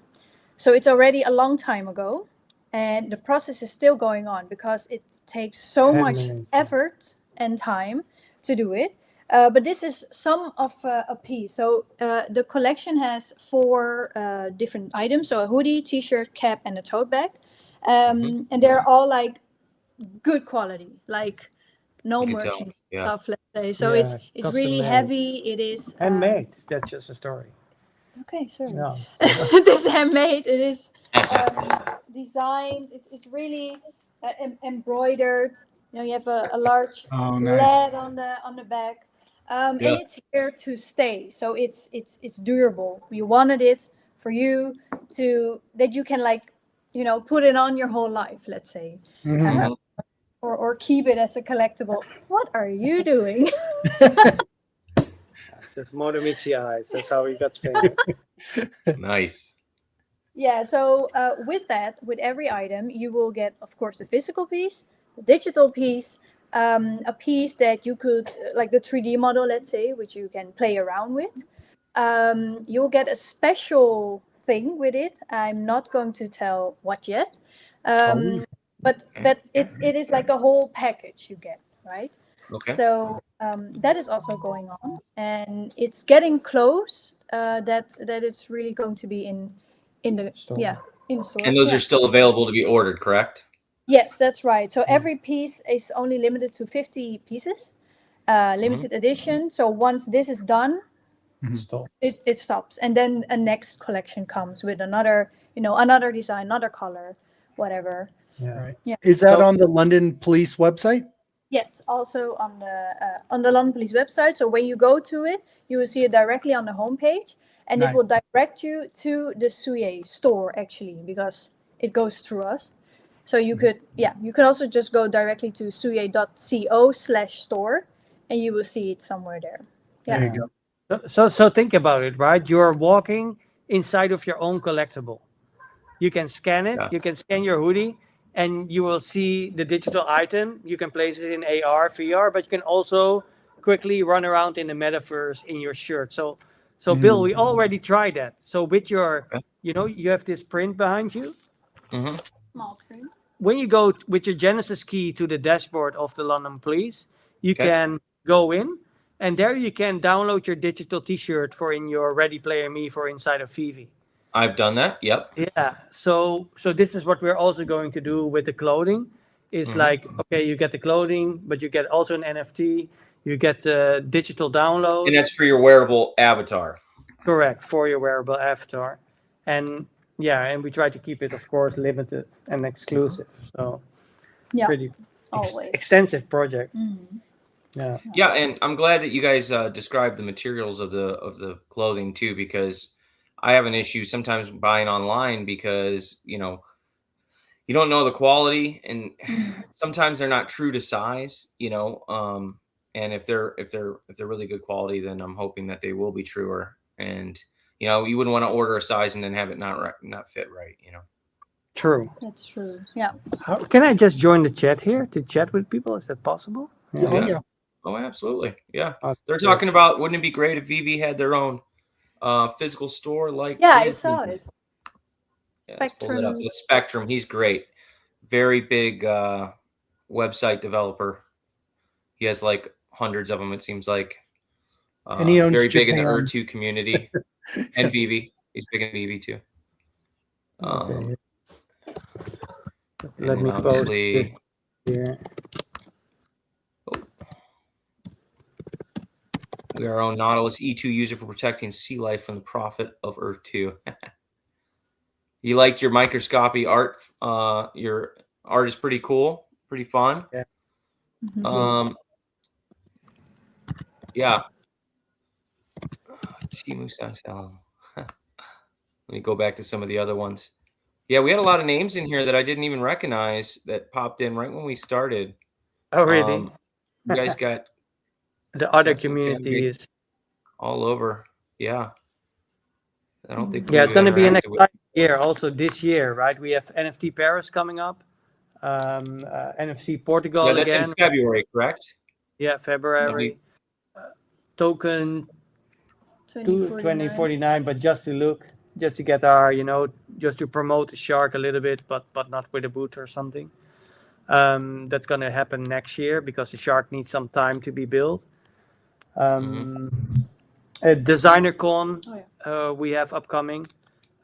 So it's already a long time ago. And the process is still going on because it takes so much effort and time to do it. But this is some of a piece. So the collection has 4 different items. So a hoodie, t-shirt, cap, and a tote bag. And they're all like good quality, like no merchant stuff, let's say. So it's really heavy. It is handmade. That's just a story. Okay, sorry. No. It is handmade. It is designed. It's really embroidered. You know, you have a large lead on the back, and it's here to stay. So it's durable. We wanted it for you that you can, like, you know, put it on your whole life, let's say, or keep it as a collectible. What are you doing? It's Motomichi eyes. That's how we got famous. Nice. Yeah, so with that, with every item, you will get, of course, a physical piece, a digital piece, a piece that you could, like the 3D model, let's say, which you can play around with. You'll get a special thing with it. I'm not going to tell what yet, but it is like a whole package you get, right? Okay. So that is also going on, and it's getting close. That it's really going to be in the store. Yeah, in the store. And those are still available to be ordered, correct? Yes, that's right. So every piece is only limited to 50 pieces, limited edition. So once this is done, it stops, and then a next collection comes with another design, another color, whatever. Yeah. Right. Yeah. Is that on the London Police website? Yes, also on the London Police website. So when you go to it, you will see it directly on the homepage, and it will direct you to the SUYE store, actually, because it goes through us. So you could also just go directly to suye.co/store, and you will see it somewhere there. Yeah. There you go. So think about it, right? You're walking inside of your own collectible. You can scan it. You can scan your hoodie, and you will see the digital item. You can place it in AR, VR, but you can also quickly run around in the Metaverse in your shirt. So Bill, we already tried that. So with your, you have this print behind you. Small print. When you go with your Genesis key to the dashboard of the London Police, you can go in, and there you can download your digital T-shirt for in your Ready Player Me for inside of Vivi. I've done that. Yep. Yeah. So this is what we're also going to do with the clothing. Is like, okay, you get the clothing, but you get also an NFT. You get the digital download. And that's for your wearable avatar. Correct, for your wearable avatar. And we try to keep it, of course, limited and exclusive. So pretty extensive project. Yeah, and I'm glad that you guys described the materials of the clothing too, because I have an issue sometimes buying online because you don't know the quality, and sometimes they're not true to size. And if they're really good quality, then I'm hoping that they will be truer. And you know, you wouldn't want to order a size and then have it not fit right, you know. True. That's true. Yeah. Can I just join the chat here to chat with people? Is that possible? Yeah. Oh, yeah. Oh, absolutely. Yeah. Okay. They're talking about, wouldn't it be great if VV had their own physical store like Yeah, I Disney? saw it. Yeah, let's pull it up. Spectrum. It's Spectrum. He's great. Very big website developer. He has like hundreds of them, it seems like. And he owns very big in the Japan. Ur2 community. And VV. He's big in VV too. Okay. And Let me post it obviously, here. we are our own Nautilus E2 user for protecting sea life from the profit of Earth 2. You liked your microscopy art. Your art is pretty cool, pretty fun. Yeah. Yeah. Timu Sasal. Let me go back to some of the other ones. Yeah, we had a lot of names in here that I didn't even recognize that popped in right when we started. Oh, really? You guys got The other got some community fan is. all over. Yeah. I don't think. Yeah, it's going to be an interacted with- exciting year. Also this year, right? We have NFT Paris coming up. NFC Portugal Yeah, that's again. in February, correct? Yeah, February. Token 2049, but just to look, just to get our, just to promote the shark a little bit, but not with a boot or something. That's going to happen next year because the shark needs some time to be built. Designer Con, we have upcoming.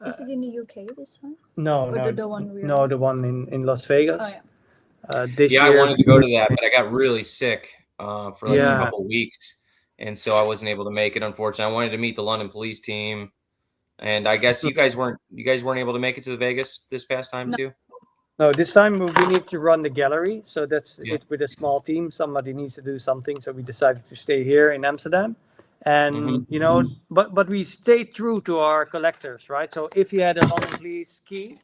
Is it in the UK this time? No, Or the one the one in Las Vegas. Oh, yeah. This Yeah, year, I wanted to go to that, but I got really sick for like Yeah. a couple weeks, and so I wasn't able to make it. Unfortunately, I wanted to meet the London police team, and I guess you guys weren't able to make it to the Vegas this past time too. No, this time we need to run the gallery, so that's Yeah. it with a small team. Somebody needs to do something, so we decided to stay here in Amsterdam, and but we stayed true to our collectors, right? So if you had a London Police key,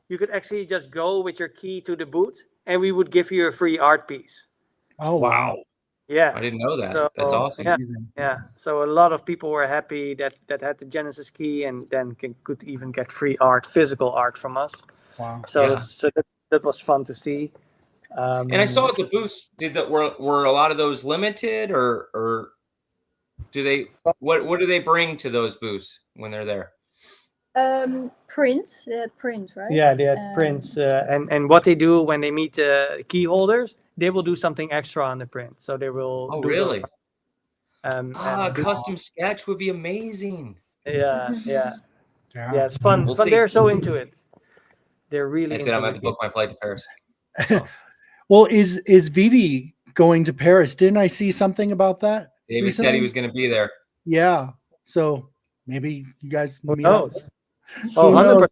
you could actually just go with your key to the booth, and we would give you a free art piece. Oh, wow. Yeah, I didn't know that. So, That's awesome. yeah. So a lot of people were happy that had the Genesis key, and then could even get free art, physical art from us. Wow. So, Yeah. so that was fun to see. And I saw at the booths, were a lot of those limited, or do they what do they bring to those booths when they're there? Prints. They had prints, right? Yeah, they had prints, and what they do when they meet key holders, they will do something extra on the print. So they will. Oh, do really? and Custom sketch would be amazing. yeah. Yeah. It's fun. We'll But see. they're so into it. They're really That's into it. I'm going it. to book my flight to Paris. Well, is Vivi going to Paris? Didn't I see something about that? David said recently? he was going to be there. Yeah. So maybe you guys Who meet up. knows? Oh, Who knows?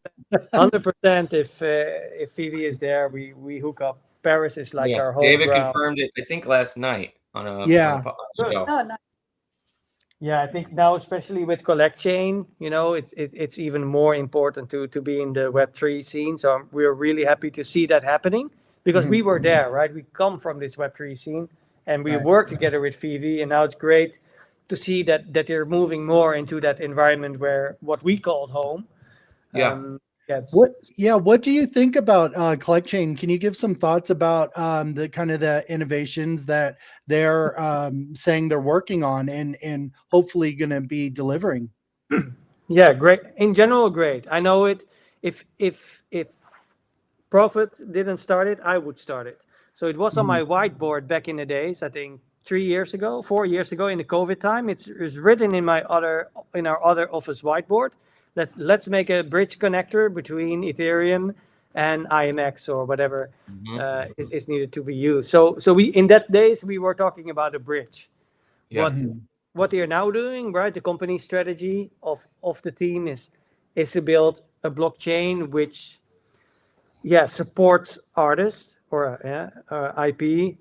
100%. If Vivi is there, we hook up. Paris is like our home David ground. confirmed it, I think, last night on a Yeah. show. Oh, nice. Yeah, I think now, especially with Collect Chain, it's even more important to be in the Web3 scene. So we're really happy to see that happening because we were there, right? We come from this Web3 scene and we Right. work together with Vivi, and now it's great to see that they're moving more into that environment where what we called home. Yeah. What do you think about Collect Chain? Can you give some thoughts about the kind of the innovations that they're saying they're working on and hopefully going to be delivering? Yeah, great. In general, great. I know it. If Profit didn't start it, I would start it. So it was on my whiteboard back in the days. I think 4 years ago in the COVID time. It's written in our other office whiteboard. Let's make a bridge connector between Ethereum and IMX or whatever is needed to be used. So we in that days we were talking about a bridge. Yeah. What they are now doing, right? The company strategy of the team is to build a blockchain which supports artists or IP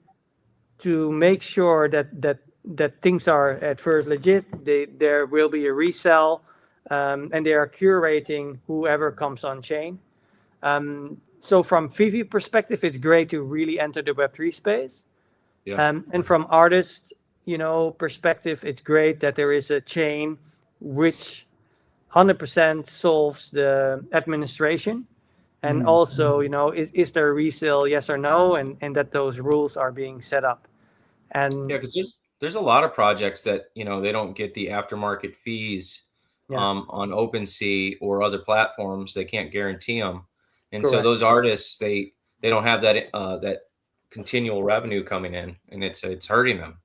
to make sure that things are at first legit. There will be a resell. And they are curating whoever comes on chain. So from Vivi perspective, it's great to really enter the Web3 space. Yeah. And from artist, perspective, it's great that there is a chain which 100% solves the administration. And also, you know, is there a resale, yes or no, and that those rules are being set up. And Yeah, because there's a lot of projects that, you know, they don't get the aftermarket fees on OpenSea or other platforms. They can't guarantee them, and so Correct. those artists they don't have that continual revenue coming in, and it's hurting them.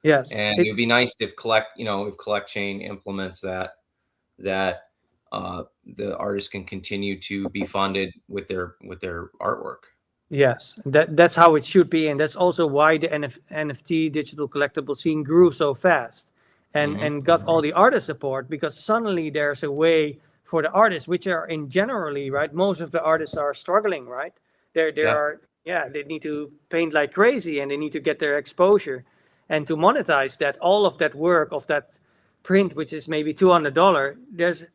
Yes, And it would be nice if CollectChain implements that the artists can continue to be funded with their artwork. Yes, that's how it should be, and that's also why the NFT digital collectible scene grew so fast, and got all the artist support, because suddenly there's a way for the artists, which are in generally, right, most of the artists are struggling, right? They need to paint like crazy, and they need to get their exposure, and to monetize that, all of that work of that print, which is maybe $200, there's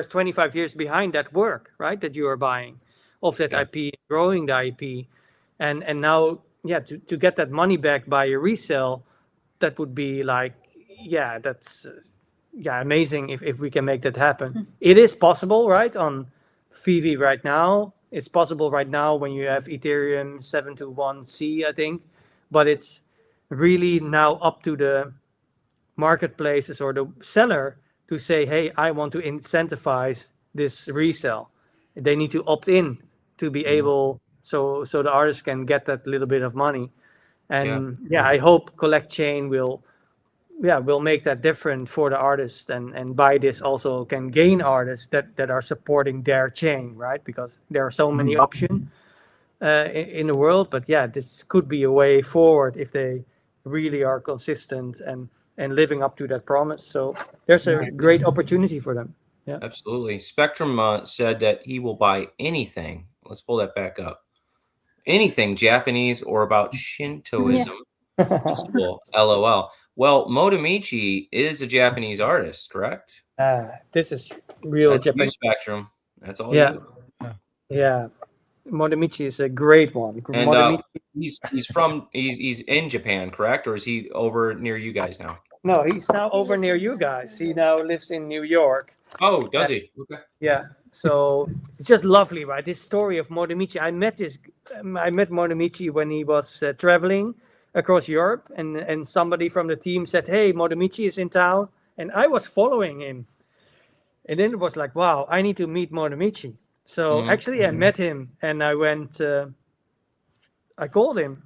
25 years behind that work, right, that you are buying of that IP, growing the IP, and now to get that money back by a resale, that would be like that's amazing if we can make that happen. It is possible, right, on Vivi right now. It's possible right now when you have Ethereum 721C, I think, but it's really now up to the marketplaces or the seller to say, hey, I want to incentivize this resale. They need to opt in to be able, so the artist can get that little bit of money. And I hope CollectChain will make that different for the artist, and by this also can gain artists that are supporting their chain, right? Because there are so many options in the world, but this could be a way forward if they really are consistent and living up to that promise. So there's a great opportunity for them. Yeah, absolutely. Spectrum said that he will buy anything. Let's pull that back up. Anything Japanese or about Shintoism. Cool. LOL. Well, Motamichi is a Japanese artist, correct? This is real That's Japanese. Spectrum. That's all Yeah. you. Yeah. Motamichi is a great one. And he's in Japan, correct? Or is he over near you guys now? No, he's now over near you guys. He now lives in New York. Oh, does he? Okay. Yeah. So it's just lovely, right? This story of Motamichi. I met Motamichi when he was traveling across Europe, and somebody from the team said, hey, Motamichi is in town, and I was following him. And then it was like, wow, I need to meet Motamichi. So actually I met him, and I went, I called him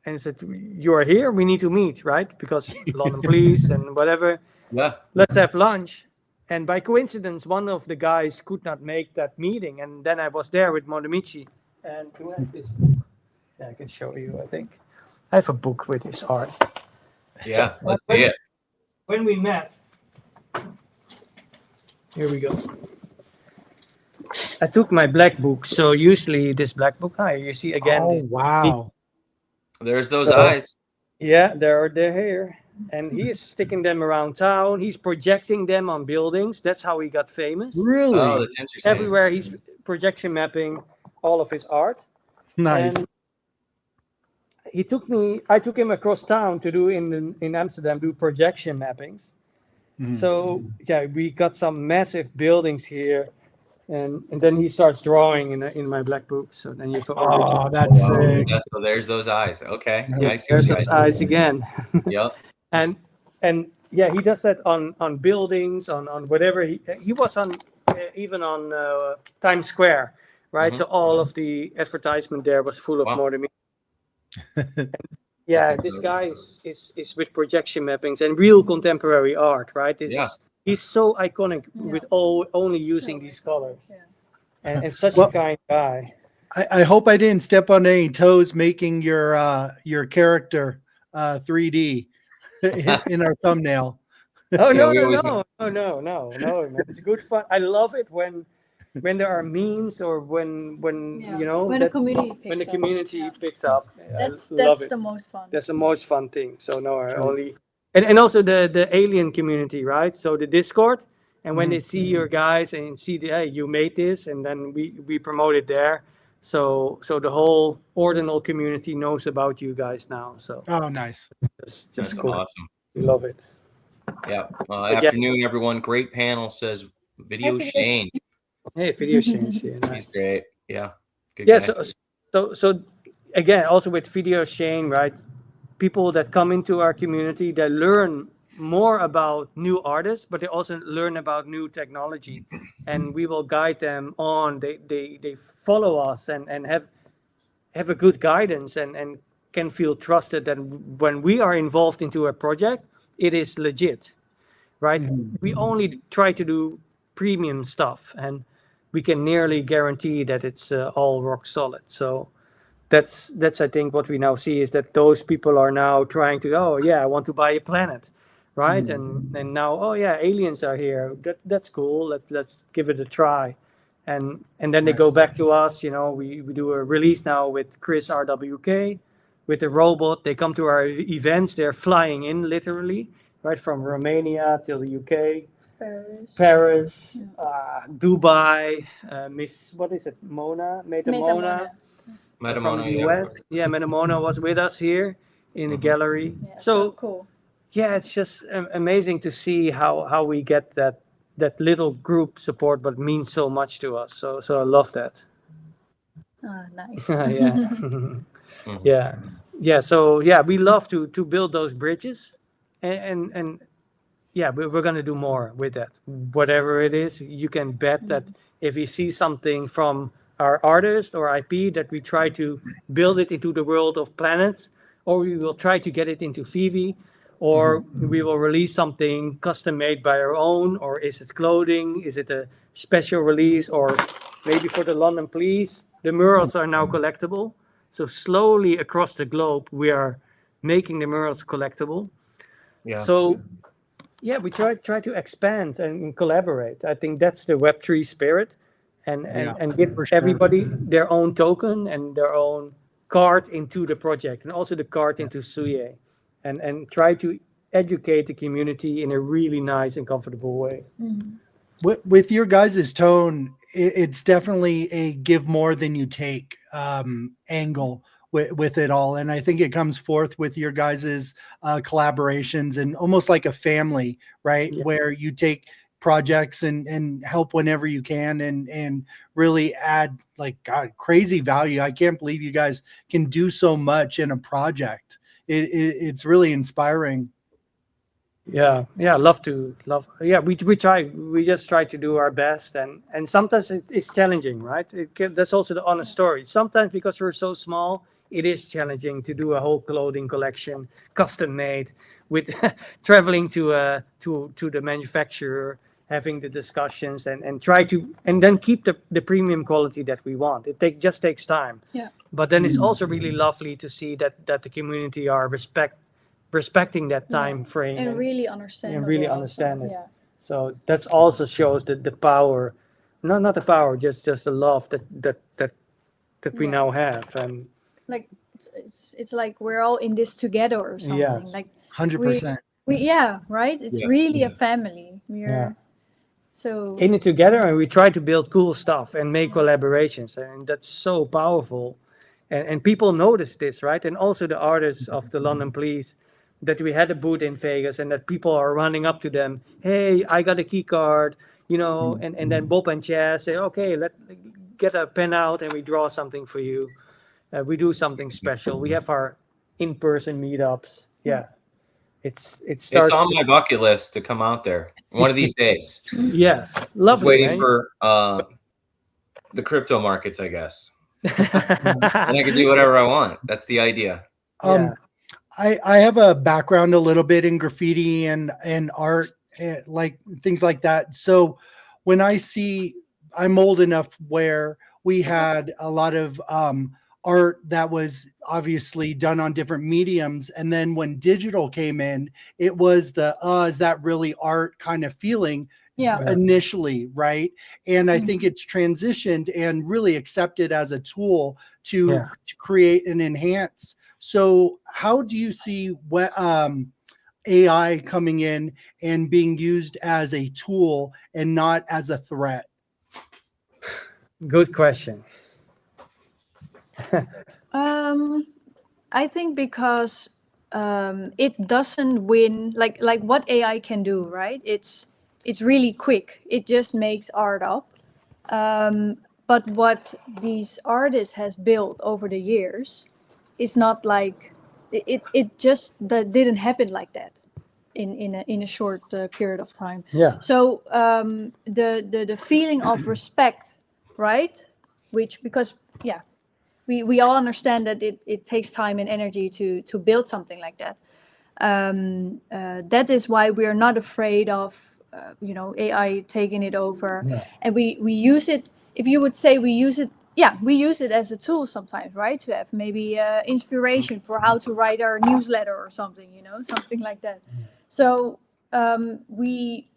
and said, you are here, we need to meet, right? Because London police and whatever. Yeah. Let's have lunch. And by coincidence, one of the guys could not make that meeting. And then I was there with Motamichi. And who has this book? Yeah, I can show you, I think. I have a book with his art. Yeah, let's see it. When we met, here we go. I took my black book. So usually this black book, you see again. Oh, wow. There's those eyes. Yeah, they're here. And he is sticking them around town. He's projecting them on buildings. That's how he got famous. Really? Oh, that's interesting. Everywhere he's projection mapping all of his art. Nice. And I took him across town to do in Amsterdam, do projection mappings. So we got some massive buildings here. And then he starts drawing in my black book. So then you thought, oh, that's sick. So there's those eyes. Okay. Yeah, I see there's those eyes again. Yep. And he does that on buildings, on whatever. He was on even on Times Square, right? So all of the advertisement there was full of Motamichi. This guy is with projection mappings and real contemporary art, right? He's so iconic with only using these colors. And such a kind guy. I hope I didn't step on any toes making your character 3D in our thumbnail. Oh no! It's good fun. I love it when there are memes or when the community picks up. That's the most fun. That's the most fun thing. So only and also the alien community, right? So the Discord, and when they see your guys and see you made this, and then we promote it there. So the whole ordinal community knows about you guys now. So nice. Just cool. Awesome. We love it. Yeah. yeah. Afternoon, everyone. Great panel, says Video Video Shane. Hey, video change here. Nice. He's great. Yeah. Good Yeah. guy. So again, also with video Shane, right? People that come into our community, they learn more about new artists, but they also learn about new technology, and we will guide them on. They follow us and have a good guidance and can feel trusted that when we are involved into a project, it is legit, right? We only try to do premium stuff, and we can nearly guarantee that it's all rock solid. So that's I think what we now see is that those people are now trying to, oh yeah, I want to buy a planet, right? And now, oh yeah, aliens are here. That's cool. Let's give it a try. And then they go back to us. We do a release now with Chris RWK, with the robot. They come to our events. They're flying in literally, right, from Romania till the UK, Paris, Dubai, Miss, what is it, Metamona from the Metamona, US. Yeah, Metamona was with us here in the gallery. Yeah, So cool. yeah, it's just amazing to see how we get that little group support, but means so much to us. So I love that. Nice. Yeah. Yeah. So yeah, we love to build those bridges, and yeah, we're gonna do more with that. Whatever it is, you can bet that if we see something from our artist or IP, that we try to build it into the world of planets, or we will try to get it into Vivi, or we will release something custom made by our own, or is it clothing? Is it a special release, or maybe for the London Police? The murals are now collectible. So slowly across the globe, we are making the murals collectible. Yeah. So yeah, we try to expand and collaborate. I think that's the Web3 spirit, and give for sure. everybody their own token and their own card into the project, and also the card into SUYE, and try to educate the community in a really nice and comfortable way. With your guys' tone, it's definitely a give more than you take angle with it all, and I think it comes forth with your guys' collaborations and almost like a family, right? Yeah. Where you take projects and help whenever you can, and really add, like, God, crazy value. I can't believe you guys can do so much in a project. It's really inspiring. Yeah, we just try to do our best, and sometimes it's challenging, right? That's also the honest story. Sometimes because we're so small, it is challenging to do a whole clothing collection custom made, with traveling to the manufacturer, having the discussions, and try to, and then keep the premium quality that we want. It just takes time. Yeah. But then it's also really lovely to see that the community are respecting that time frame And really understand. and really understand it. Yeah. So that's also shows the power, not the power, just the love that we Yeah. now have. And Like it's like we're all in this together or something. Yes. Like 100%. yeah, right. It's Yeah. really a family. We're so in it together, and we try to build cool stuff and make collaborations, and that's so powerful. And people notice this, right? And also the artists of the London Police, that we had a booth in Vegas, and that people are running up to them, hey, I got a key card, and then Bob and Chaz say, okay, let get a pen out and we draw something for you. We do something special. We have our in-person meetups. Yeah. It starts. It's on my bucket list to come out there one of these days. Yes. Just Lovely. waiting for the crypto markets, I guess. And I can do whatever I want. That's the idea. Yeah. I have a background a little bit in graffiti and art, like things like that. So when I'm old enough where we had a lot of art that was obviously done on different mediums. And then when digital came in, it was is that really art kind of feeling initially, right? And I think it's transitioned and really accepted as a tool to create and enhance. So how do you see what AI coming in and being used as a tool and not as a threat? Good question. I think because it doesn't win like what AI can do, right? It's really quick. It just makes art up. But what these artists has built over the years is not like it just that didn't happen like that in a short period of time. Yeah. So the feeling of respect, right? Which because we all understand that it takes time and energy to build something like that. That is why we are not afraid of AI taking it over, and we use it. If you would say we use it, we use it as a tool sometimes, right? To have maybe inspiration for how to write our newsletter or something, something like that. So we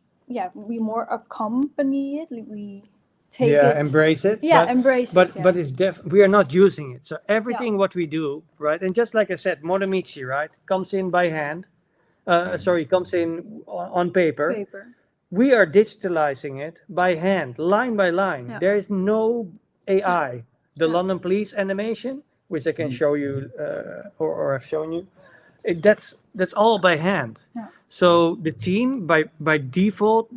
more accompany it. We take it. Embrace it. Embrace but, it. Yeah. But it's we are not using it. So everything what we do, right? And just like I said, Monomichi, right, comes in by hand. Comes in on paper. We are digitalizing it by hand, line by line. Yeah. There is no AI. The London Police animation, which I can show you, or I've shown you, that's all by hand. Yeah. So the team, by default,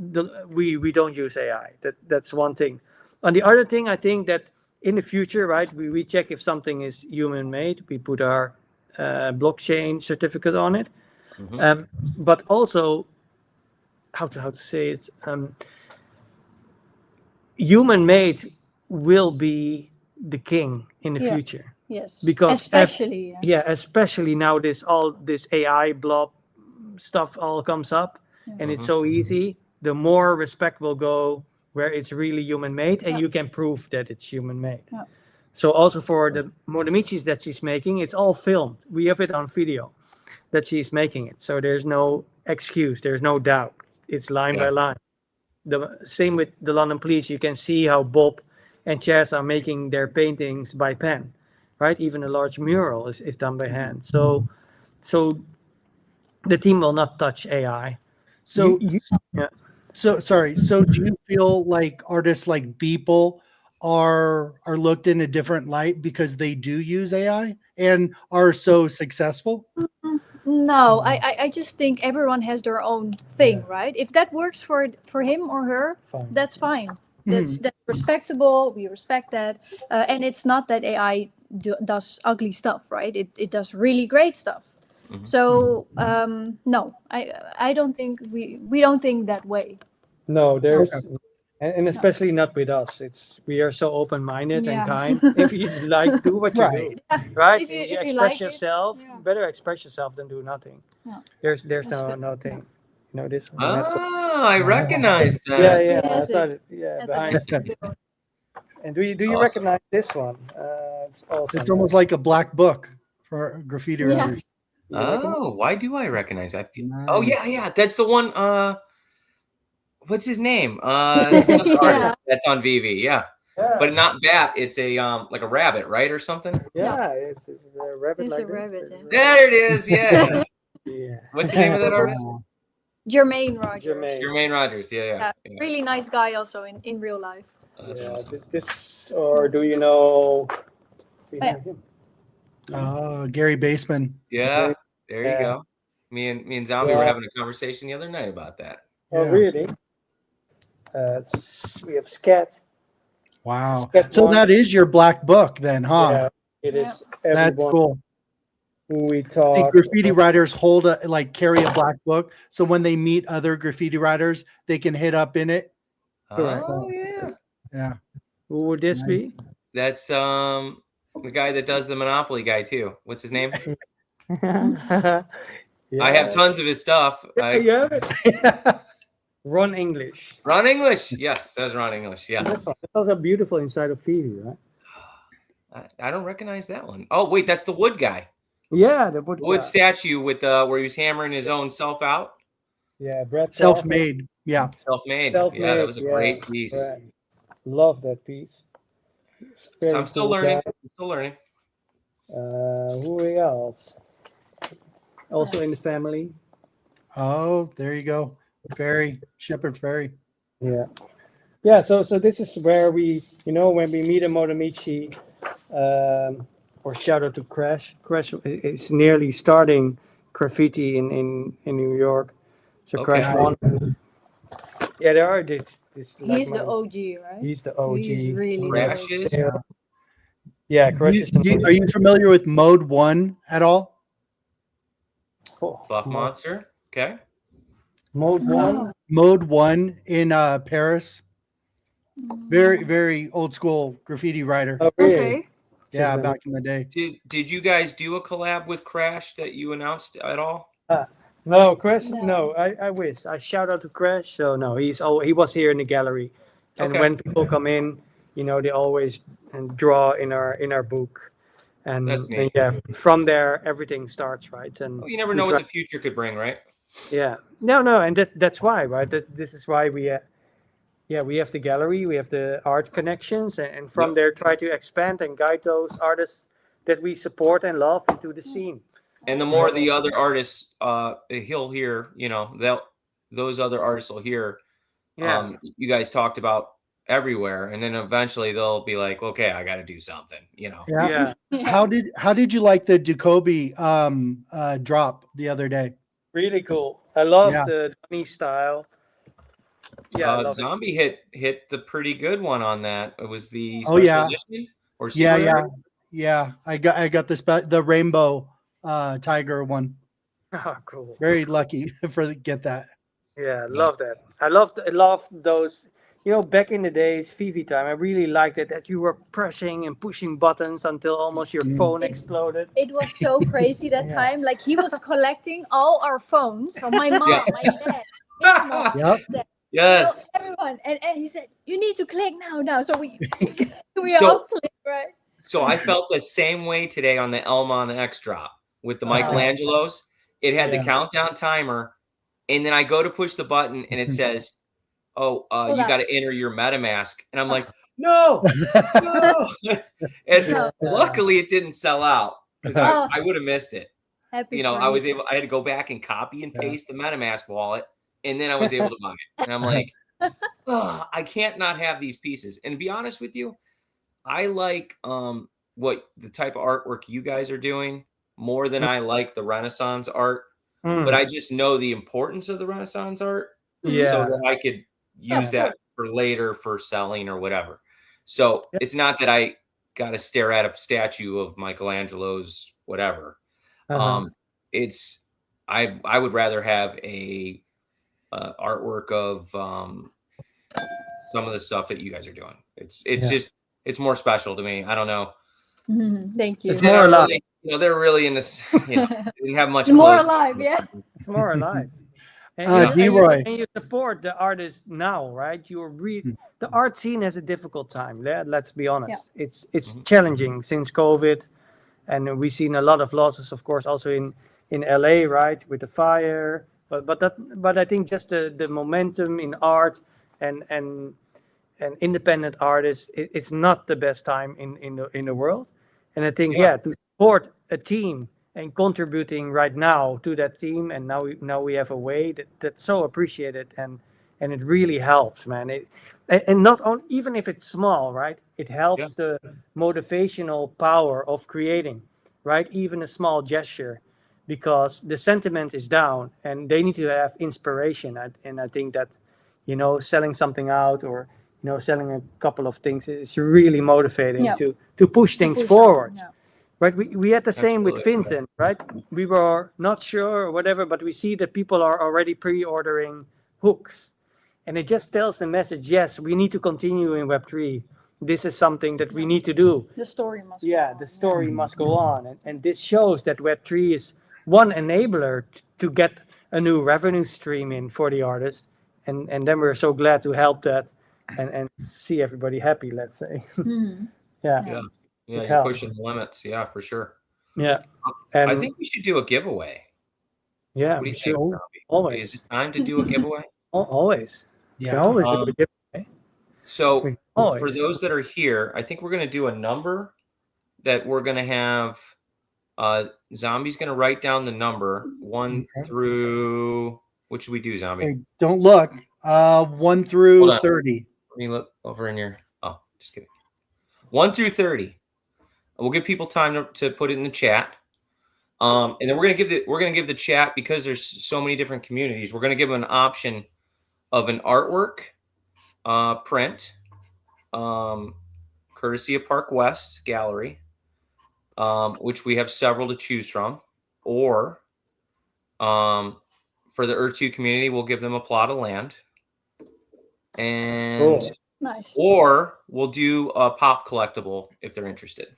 we don't use AI. That's one thing. And the other thing, I think that in the future, right, we check if something is human made. We put our blockchain certificate on it. But also, how to say it, human made will be the king in the future. Yes, because especially especially now this AI blob stuff all comes up, and it's so easy. The more respect will go where it's really human made, and you can prove that it's human made. So also for the Monomichis that she's making, it's all filmed. We have it on video that she's making it, so there's no excuse, there's no doubt. It's line by line. The same with the London Police. You can see how Bob and Chaz are making their paintings by pen, right? Even a large mural is done by hand. So the team will not touch AI. So sorry. So do you feel like artists like Beeple are looked in a different light because they do use AI and are so successful? No, I just think everyone has their own thing, right? If that works for him or her, that's fine. That's respectable. We respect that, and it's not that AI does ugly stuff, right? It does really great stuff. So no, I don't think we don't think that way. No, there's and especially not with us. We are so open-minded and kind. If you like, do what you do, right? If you express yourself, better express yourself than do nothing. There's no thing. You know this one? I recognize that. I thought it, And do you recognize this one? It's awesome. It's almost like a black book for graffiti writers. Oh, why do I recognize? I feel. Nice. Oh yeah, that's the one. What's his name? That's on VV. Yeah, but not bat. It's a like a rabbit, right, or something. Yeah, it's a rabbit. It's a rabbit. Yeah. There it is. Yeah. What's the name of that artist? Jermaine Rogers. Jermaine Rogers. Yeah. Really nice guy, also in real life. Awesome. This, or do you know? Gary Baseman. Yeah, there you go. Me and Zombie were having a conversation the other night about that. Oh, really? We have Scat. Wow. So that is your black book then, huh? Yeah, it is. That's cool. We talk. I think graffiti writers carry a black book, so when they meet other graffiti writers, they can hit up in it. Oh yeah. Who would this be? That's the guy that does the Monopoly guy too. What's his name? I have tons of his stuff. Ron English. Ron English. Yes, that's Ron English. Yeah. That's also beautiful inside of Phoebe, right? I don't recognize that one. Oh wait, that's the wood guy. Yeah, the wood statue with where he was hammering his own self out. Yeah, Brett. Self-made. Yeah. Self-made. Yeah, that was a great piece. Brett. Love that piece. So I'm still learning. Who else? Also in the family. Oh, there you go. Shepherd Ferry. Yeah. So this is where we, when we meet a Monomichi, or shout out to Crash. Crash is nearly starting graffiti in New York. So Okay. Crash one. Yeah, there are this like He's the OG, right? he's the OG. He's really Crash the OG. is? Yeah, Crash is the Are you familiar with Mode 1 at all? Buff Monster. Okay. Mode one. Mode 1 in Paris. Very, very old school graffiti writer. Oh, really? Okay. Yeah, back in the day. Did you guys do a collab with Crash that you announced at all? No, Crash. No. No, I wish. I shout out to Crash. So no, he was here in the gallery, and Okay. when people come in, they always draw in our book, and, That's and neat. yeah, from there everything starts, right? And Well, you never we know what try- the future could bring, right? Yeah, no, and that's why, right? This is why we have the gallery, we have the art connections, and from Yep. there try to expand and guide those artists that we support and love into the scene. And the more the other artists he'll hear, those other artists will hear Yeah. you guys talked about everywhere, and then eventually they'll be like, okay, I got to do something, Yeah. Yeah, How did you like the Jacoby drop the other day? really cool. I love Yeah. the Donny style. Yeah, I love it. Zombie hit the pretty good one on that. It was the Oh, special yeah. edition or Yeah, secret yeah, edition? yeah. I got the rainbow tiger one. Oh, cool. Very lucky for get that. Yeah, I love that. I love those. Back in the days, Vivi time, I really liked it that you were pressing and pushing buttons until almost your phone exploded. It was so crazy that Yeah. time. Like he was collecting all our phones. So my mom, Yeah. my dad, his mom, Yep. dad, Yes. everyone. And he said, you need to click now. So we So- all click, right? So I felt the same way today on the Elma on the X drop with the Michelangelos. It had Yeah. the countdown timer, and then I go to push the button, and it says, "Oh, Hold you on. got to enter your MetaMask," and I'm like, "No, no!" And No. luckily, it didn't sell out because Oh. I would have missed it. Happy I for was you. I had to go back and copy and paste the MetaMask wallet, and then I was able to buy it. And I'm like, I can't not have these pieces. And to be honest with you, I like what the type of artwork you guys are doing more than I like the Renaissance art. But I just know the importance of the Renaissance art, Yeah. so that I could use of that for later for selling or whatever. So it's not that I got to stare at a statue of Michelangelo's whatever. It's I would rather have a artwork of some of the stuff that you guys are doing. It's just it's more special to me. I don't know. Thank you. It's more alive. They're really in this. They didn't have much. More clothes. alive, yeah. It's more alive. And D-Roy. you support the artists now, right? The art scene has a difficult time. Let's be honest. It's challenging since COVID, and we've seen a lot of losses, of course, also in LA, right, with the fire. But I think just the momentum in art and independent artists, it's not the best time in the world. And I think to support a team and contributing right now to that team, and now we have a way that's so appreciated, and it really helps, man. And not on, even if it's small, right? It helps the motivational power of creating, right? Even a small gesture, because the sentiment is down, and they need to have inspiration. And I think that, selling something out or selling a couple of things is really motivating to push things forward. Yeah. Right, we had the same with Absolutely. Vincent, right? We were not sure or whatever, but we see that people are already pre-ordering hooks, and it just tells the message: yes, we need to continue in Web3. This is something that we need to do. The story must Yeah, go on. the story must go on, and this shows that Web3 is one enabler to get a new revenue stream in for the artist, and then we're so glad to help that and see everybody happy. Let's say, yeah. Yeah, It you're helps. pushing the limits. Yeah, for sure. Yeah, I think we should do a giveaway. yeah, What do we you should think, Robbie? always. Is it time to do a giveaway? Always. Yeah. We always do Um, a giveaway. So We for always. those that are here, I think we're going to do a number that we're going to have. Zombie's going to write down the number 1 Okay. through. What should we do, Zombie? Hey, don't look. 1 Hold through on. 30. Let me look over in your. Oh, just kidding. 1 through 30. We'll give people time to put it in the chat. And then we're gonna give the chat, because there's so many different communities. We're gonna give them an option of an artwork print, courtesy of Park West Gallery, which we have several to choose from, or for the Ur2 community, we'll give them a plot of land, and Nice. or we'll do a pop collectible if they're interested.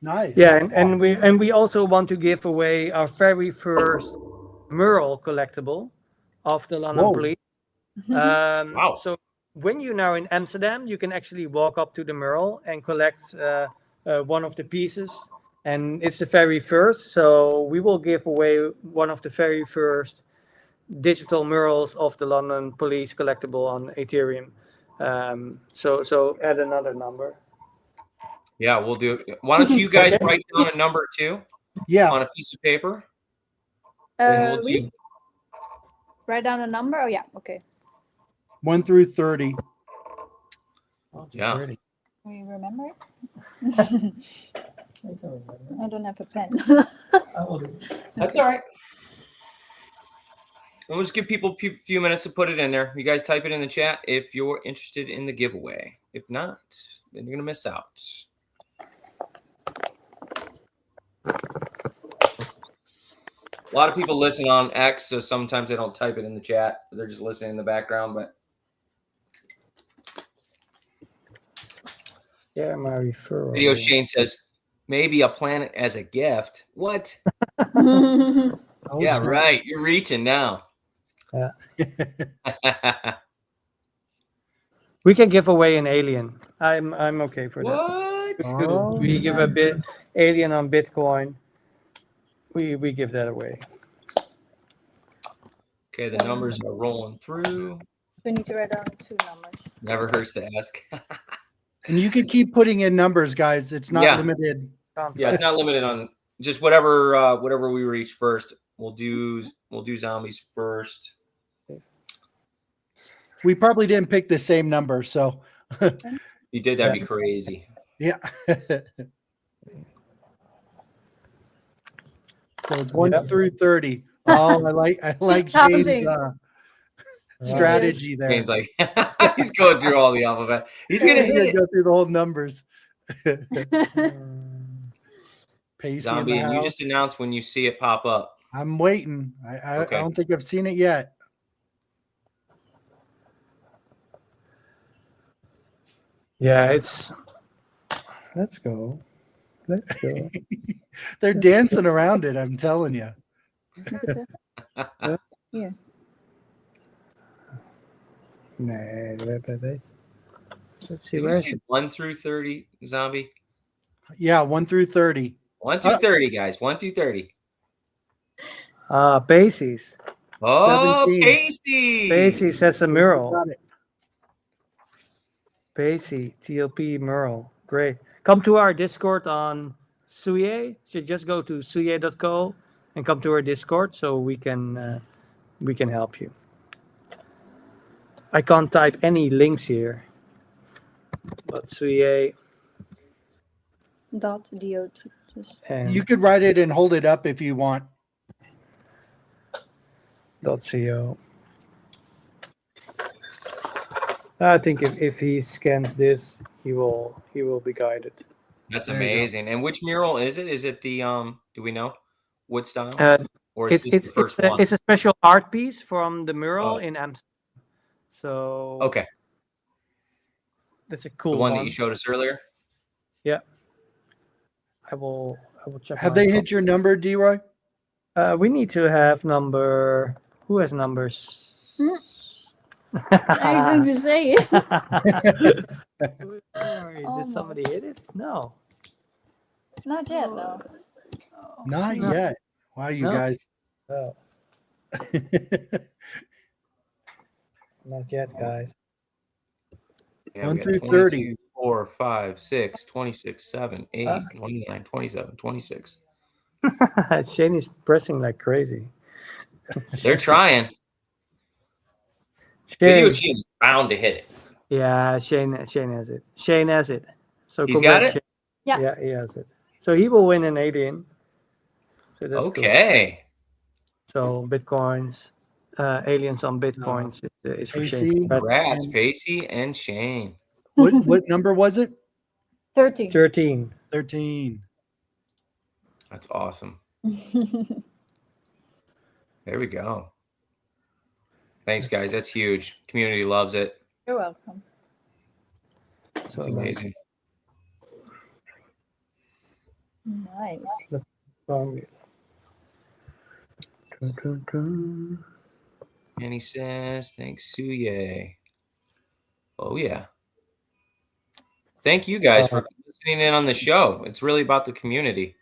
Nice. Yeah, and we also want to give away our very first mural collectible of the London Whoa. Police. Wow. So when you're now in Amsterdam, you can actually walk up to the mural and collect one of the pieces. And it's the very first. So we will give away one of the very first digital murals of the London Police collectible on Ethereum. So add another number. Yeah, we'll do it. Why don't you guys write down a number too Yeah. on a piece of paper? And we'll do. Write down a number. Oh yeah. Okay. 1 through 30. Yeah. We remember it. I don't have a pen. That's all right. We'll just give people a few minutes to put it in there. You guys type it in the chat if you're interested in the giveaway. If not, then you're gonna miss out. A lot of people listen on X, so sometimes they don't type it in the chat. They're just listening in the background. But Yeah, my referral. Video Shane says maybe a planet as a gift. What? Oh, Yeah, snap. right. You're reaching now. Yeah. We can give away an alien. I'm okay for that. What? Oh, We give a bit alien on Bitcoin. We give that away. Okay, the numbers are rolling through. We need to write down 2 numbers. Never hurts to ask. And you can keep putting in numbers, guys. It's not Yeah. limited. Yeah, it's not limited on just whatever we reach first. We'll do zombies first. We probably didn't pick the same number, so You did, that'd be crazy. yeah. So it's 1 through 30. Oh, I like counting. Shane's strategy there. Shane's like he's going through all the alphabet. He's gonna hit it. go through the whole numbers. Pacey in Zombie, the and you house. just announce when you see it pop up. I'm waiting. I Okay. don't think I've seen it yet. Yeah, let's go. Let's go. They're dancing around it. I'm telling you. Yeah. Let's see, Did where you is say it? 1 through 30, Zombie? Yeah, 1 through 30. 1 through 30, guys. 1 through 30. Pacey's. Oh, 17. Pacey. Pacey says a mural. Got it. Pacey, TLP mural. Great. Come to our Discord on SUYE. So just go to suye.co and come to our Discord so we can help you. I can't type any links here. But SUYE .dot. and You could write it and hold it up if you want. .co. I think if he scans this, he will be guided. That's There you go. amazing. And which mural is it? Is it the do we know wood style? Or is It's this the first one? it's a special art piece from the mural Oh. in Amsterdam. So Okay. that's a cool The one that you showed us earlier? Yeah. I will check. Have my they phone. hit your number, D-Roy? We need to have number. Who has numbers? I'm going to say it. Sorry, did somebody hit it? No. Not yet, no. Not No. yet. Wow, you No. guys. Oh, not yet, guys. Yeah, 1 we got through 22, 30. 4, 5, 6, 26, 7, 8, Huh? 29, 27, 26. Shane is pressing like crazy. They're trying. Video Shane, Shane is bound to hit it. yeah, Shane has it. Shane has it. So He's got it? Shane. Yeah. Yeah, he has it. So he will win an alien. So that's cool. Okay. So Bitcoins, aliens on Bitcoins is for Pacey. Shane. Congrats, And- Pacey and Shane. What number was it? 13. 13. 13. That's awesome. There we go. Thanks, guys. That's huge. Community loves it. You're welcome. It's So amazing. Nice. And he says, thanks, SUYE. Oh, yeah. Thank you guys for listening in on the show. It's really about the community.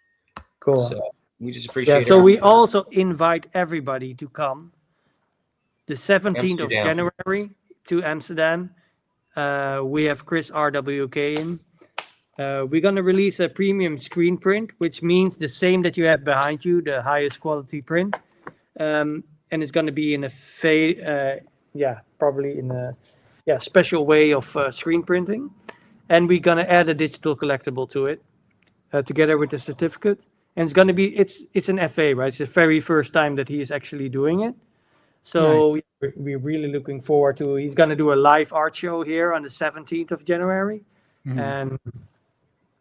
Cool. So we just appreciate Yeah, it. so we also invite everybody to come the 17th of Amsterdam. January to Amsterdam. We have Chris RWK in. We're going to release a premium screen print, which means the same that you have behind you, the highest quality print. And it's going to be in a probably in a special way of screen printing. And we're going to add a digital collectible to it together with the certificate. And it's going to be, it's an FA, right? It's the very first time that he is actually doing it. So we're really looking forward to, he's going to do a live art show here on the 17th of January. Mhm. And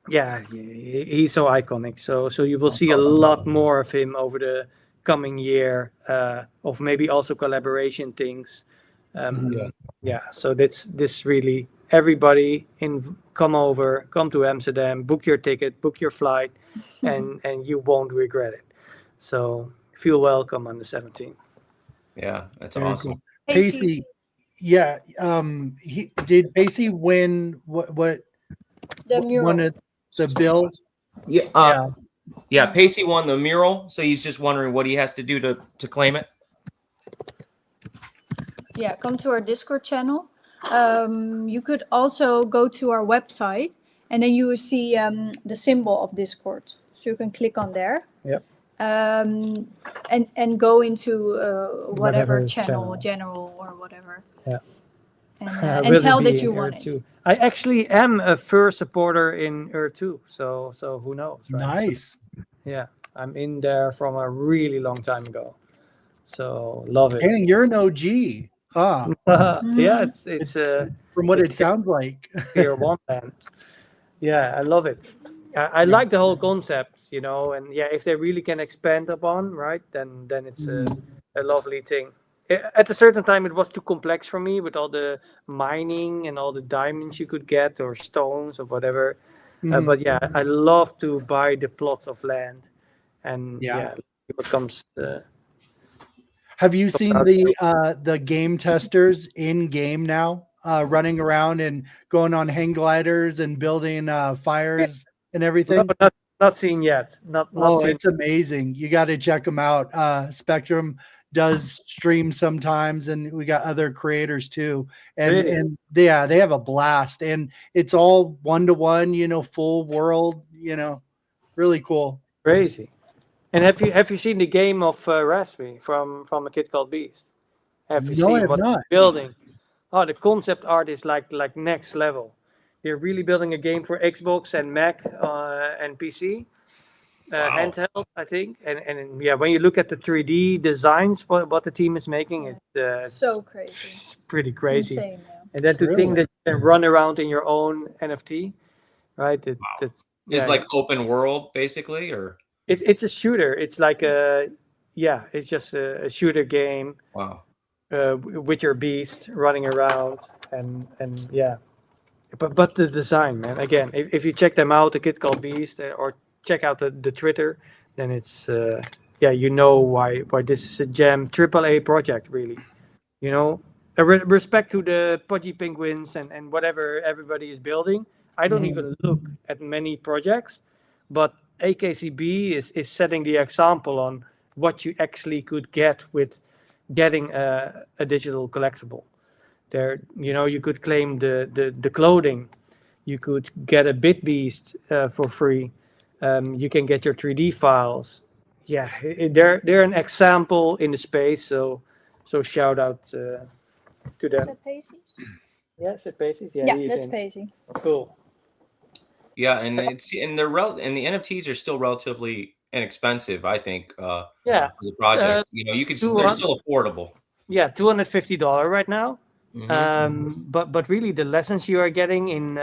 yeah, he's so iconic. So you will see a lot more of him over the coming year, of maybe also collaboration things. So this really, everybody come to Amsterdam, book your ticket, book your flight, and you won't regret it. So feel welcome on the 17th. Yeah, that's Very awesome. cool. Pacey. Pacey, yeah. Did Pacey win what The mural. one of the bills? Yeah, Pacey won the mural, so he's just wondering what he has to do to claim it. Yeah, come to our Discord channel. You could also go to our website, and then you will see the symbol of Discord. So you can click on there. Yep. And go into whatever channel, channel. general or whatever. Yeah. And Will tell it that be you in want Earth it. 2? I actually am a first supporter in Earth 2, so who knows, right? Nice. So, yeah, I'm in there from a really long time ago, so love it. Dang, you're an OG, huh? Yeah, it's From what it's it sounds like. Tier 1 land. Yeah, I love it. I like the whole concept, and yeah, if they really can expand upon, right, then it's a lovely thing. At a certain time, it was too complex for me with all the mining and all the diamonds you could get or stones or whatever. But yeah, I love to buy the plots of land, and what comes. Have you seen the game testers in game now, running around and going on hang gliders and building fires and everything? No, not seen yet. Not seen. It's amazing. You got to check them out. Spectrum does stream sometimes, and we got other creators too. And Really? and they have a blast, and it's all 1-to-1, full world, really cool. Crazy. And have you seen the game of Raspberry from a kid called Beast? Have you No, I seen have what not. they're building? Oh, the concept art is like next level. They're really building a game for Xbox and Mac and PC, handheld, I think. And yeah, when you look at the 3D designs, what the team is making, it's So crazy. it's pretty crazy. Insane, yeah. And then to think Really? that you can run around in your own NFT, right? That's It's like open world, basically, or it's a shooter. It's like it's just a shooter game. wow. With your beast running around and yeah, but the design, man. Again, if you check them out, the kid called Beast, or check out the Twitter, then it's why this is a gem AAA project, really. Respect to the Pudgy Penguins and whatever everybody is building. I don't even look at many projects, but AKCB is setting the example on what you actually could get with getting a digital collectible. There, you could claim the clothing, you could get a bit beast for free, you can get your 3D files. Yeah, they're an example in the space, so shout out to Is them. that Pacey's? Yeah, is it Pacey's? Yeah, he's that's in. Pacey. Cool. Yeah, and the NFTs are still relatively inexpensive, I think, Yeah. for the project. You know, you could they're still affordable. Yeah, $250 right now. Mhm. But really the lessons you are getting in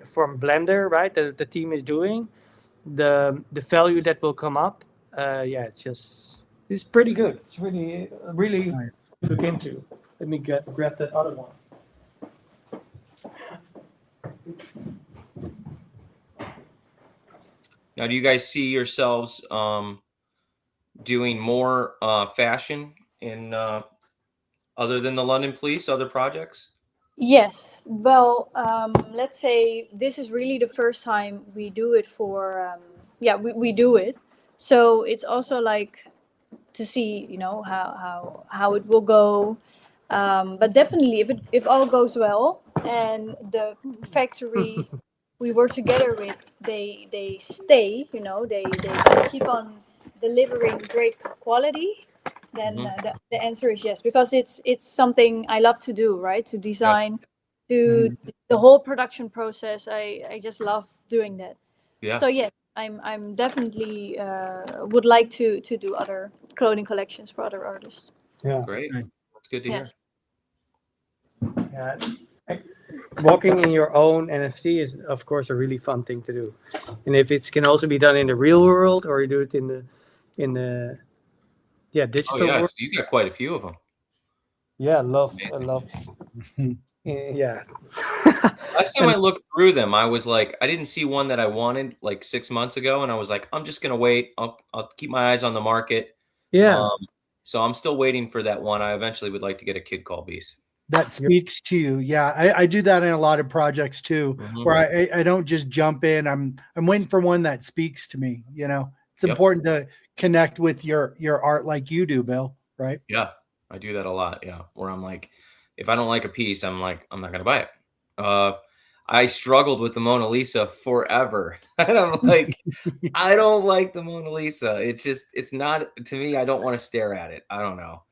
from Blender, right? The team is doing the value that will come up. Yeah, it's pretty good. It's really Nice. to look into. Let me grab that other one. Now, do you guys see yourselves doing more fashion in other than the London Police, other projects? Yes. Well, let's say this is really the first time we do it for. Yeah, we do it. So it's also like to see, how it will go. But definitely, if all goes well and the factory we work together with, they stay, they keep on delivering great quality, then the answer is yes, because it's something I love to do, right? To design, to the whole production process. I just love doing that. Yeah. So yes, I'm definitely would like to do other clothing collections for other artists. Yeah. Great. Nice. That's good to hear. Yeah. Walking in your own NFT is, of course, a really fun thing to do, and if it can also be done in the real world, or you do it in the Oh digital yeah, world. so you got quite a few of them. Yeah, I love. Yeah. Last time I looked through them, I was like, I didn't see one that I wanted like 6 months ago, and I was like, I'm just gonna wait. I'll keep my eyes on the market. Yeah. So I'm still waiting for that one. I eventually would like to get a Kid Call Beast. That speaks to you. Yeah, I do that in a lot of projects too, where I don't just jump in. I'm waiting for one that speaks to me. You know, it's important to connect with your art like you do, Bill. Right? Yeah, I do that a lot. Yeah, where I'm like, if I don't like a piece, I'm like, I'm not gonna buy it. I struggled with the Mona Lisa forever. And I'm like, I don't like the Mona Lisa. It's not, to me, I don't want to stare at it. I don't know.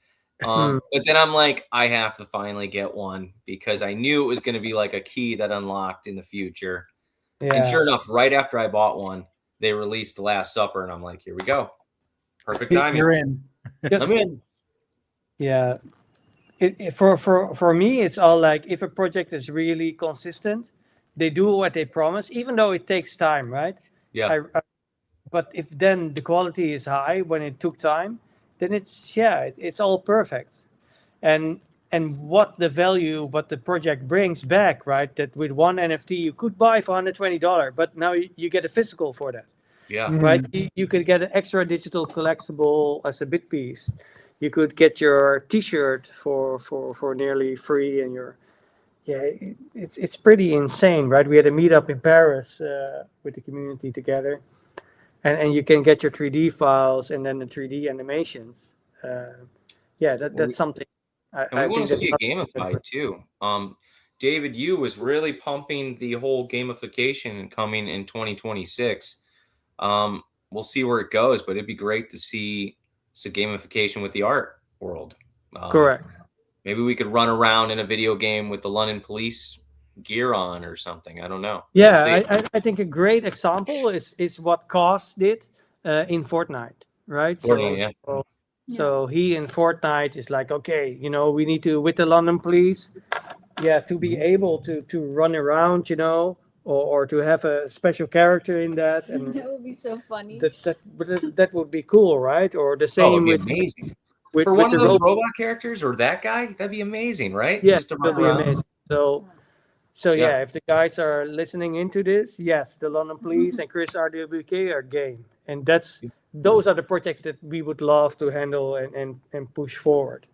But then I'm like, I have to finally get one because I knew it was going to be like a key that unlocked in the future. Yeah. And sure enough, right after I bought one, they released The Last Supper, and I'm like, here we go. Perfect timing. You're in. I'm in. Yeah. For me, it's all like, if a project is really consistent, they do what they promise, even though it takes time, right? Yeah. But if then the quality is high when it took time, then it's all perfect. And what the project brings back, right? That with one NFT you could buy for $120, but now you get a physical for that. Yeah. Right? You could get an extra digital collectible as a bit piece. You could get your T-shirt for nearly free, and it's pretty insane, right? We had a meetup in Paris with the community together, and you can get your 3D files and then the 3D animations. That's something. And we want to see it gamified too. David Yu was really pumping the whole gamification coming in 2026. We'll see where it goes, but it'd be great to see some gamification with the art world. Correct. Maybe we could run around in a video game with the London Police gear on or something. I don't know. Yeah, I think a great example is what Cos did in Fortnite, right? Fortnite, So he in Fortnite is like, okay, we need to, with the London Police, to be able to run around, or to have a special character in that, and That would be so funny. that would be cool, right? Or the same with amazing. For one of those robot characters or that guy, that'd be amazing, right? Yeah, just to run that'd be around. amazing. So if the guys are listening into this, yes, the London Police and Chris RWK are game, and those are the projects that we would love to handle and push forward.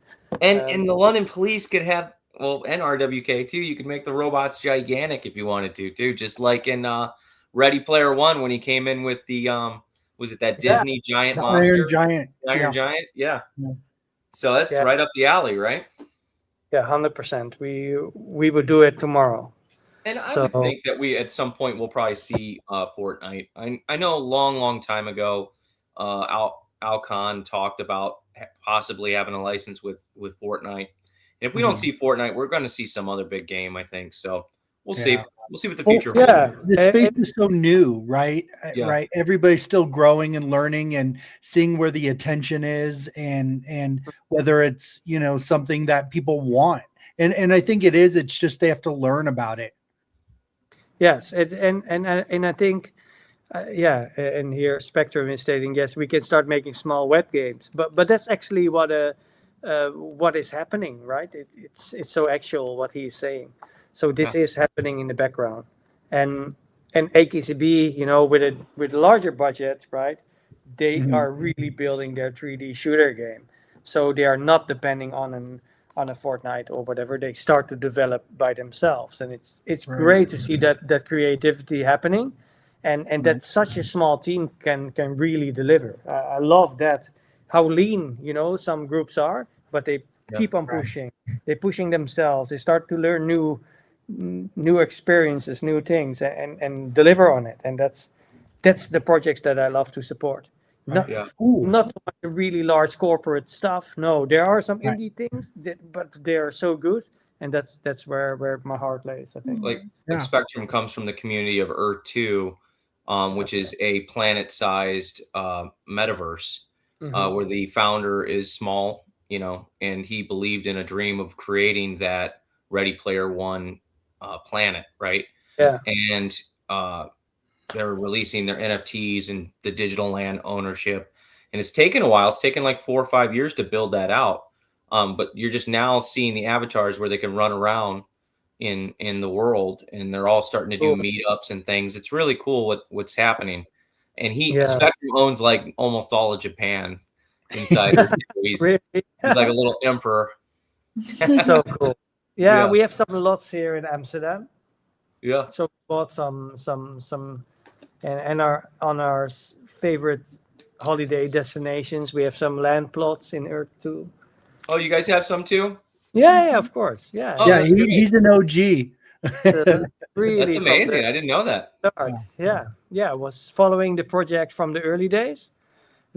And the London Police could have, and RWK too. You could make the robots gigantic if you wanted to, too. Just like in Ready Player One when he came in with the was it that Disney giant monster? Iron Giant. Yeah. So that's right up the alley, right? Yeah, 100%. We would do it tomorrow. And I would think that we at some point we'll probably see Fortnite. I know a long time ago, Alcon talked about possibly having a license with Fortnite. And if we don't see Fortnite, we're going to see some other big game, I think. So we'll see. we'll see what the future holds. Yeah, The space is so new, right? Yeah. Right. Everybody's still growing and learning and seeing where the attention is, and whether it's, you know, something that people want. And I think it is. It's just they have to learn about it. yes, and I think, yeah, and here Spectrum is stating, yes, we can start making small web games, but that's actually what is happening, right? It's so actual what he's saying. So this is happening in the background, and AKCB, you know, with a larger budget, right? They are really building their 3D shooter game, so they are not depending on a Fortnite or whatever. They start to develop by themselves, and it's great to see that creativity happening, and that such a small team can really deliver. I love that how lean, you know, some groups are, but they keep on pushing. They're pushing themselves. They start to learn new experiences, new things, and deliver on it. And that's the projects that I love to support. Not so much the really large corporate stuff. No, there are some indie things, but they are so good, and that's where my heart lays, I think. Like Spectrum comes from the community of Earth 2, which is a planet-sized metaverse where the founder is small, you know, and he believed in a dream of creating that Ready Player One planet, right? Yeah. And they're releasing their NFTs and the digital land ownership, and it's taken a while. It's taken like 4 or 5 years to build that out. But you're just now seeing the avatars where they can run around in the world, and they're all starting to do meetups and things. It's really cool what's happening. And Spectrum owns like almost all of Japan inside. He's like a little emperor. So cool. Yeah, we have some lots here in Amsterdam. Yeah. So we bought some and on our favorite holiday destinations, we have some land plots in Earth 2. Oh, you guys have some too? Yeah, of course. Yeah. Oh, yeah, he's an OG. Really, that's amazing. I didn't know that. Yeah. Was following the project from the early days,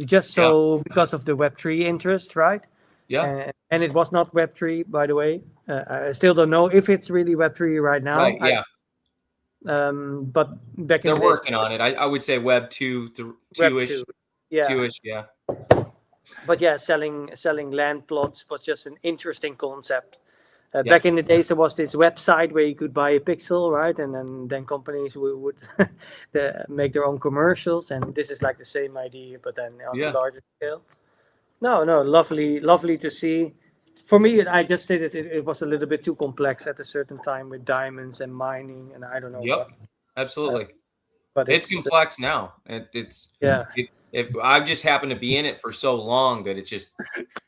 just because of the Web3 interest, right? Yeah. And it was not Web3, by the way. I still don't know if it's really Web3 right now. Right. Yeah. But back in they're working on it. I would say Web 2-ish. Yeah. 2-ish. Yeah. But yeah, selling land plots was just an interesting concept. Back in the days, there was this website where you could buy a pixel, right? And then companies would make their own commercials. And this is like the same idea, but then on a larger scale. No, lovely to see. For me, I just stated it was a little bit too complex at a certain time with diamonds and mining, and I don't know. Yep, absolutely. But it's complex now. I've just happened to be in it for so long that it's just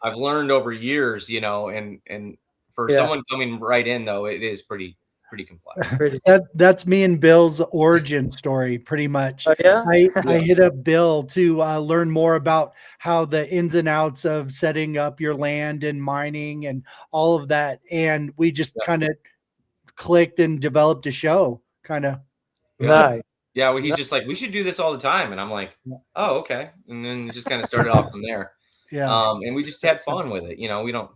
I've learned over years, you know, and for someone coming right in though, it is pretty complex. That's me and Bill's origin story, pretty much. I hit up Bill to learn more about how the ins and outs of setting up your land and mining and all of that, and we just kind of clicked and developed a show, kind of. Yeah, well, he's just like, we should do this all the time, and I'm like, oh, okay, and then just kind of started off from there. And we just had fun with it, you know.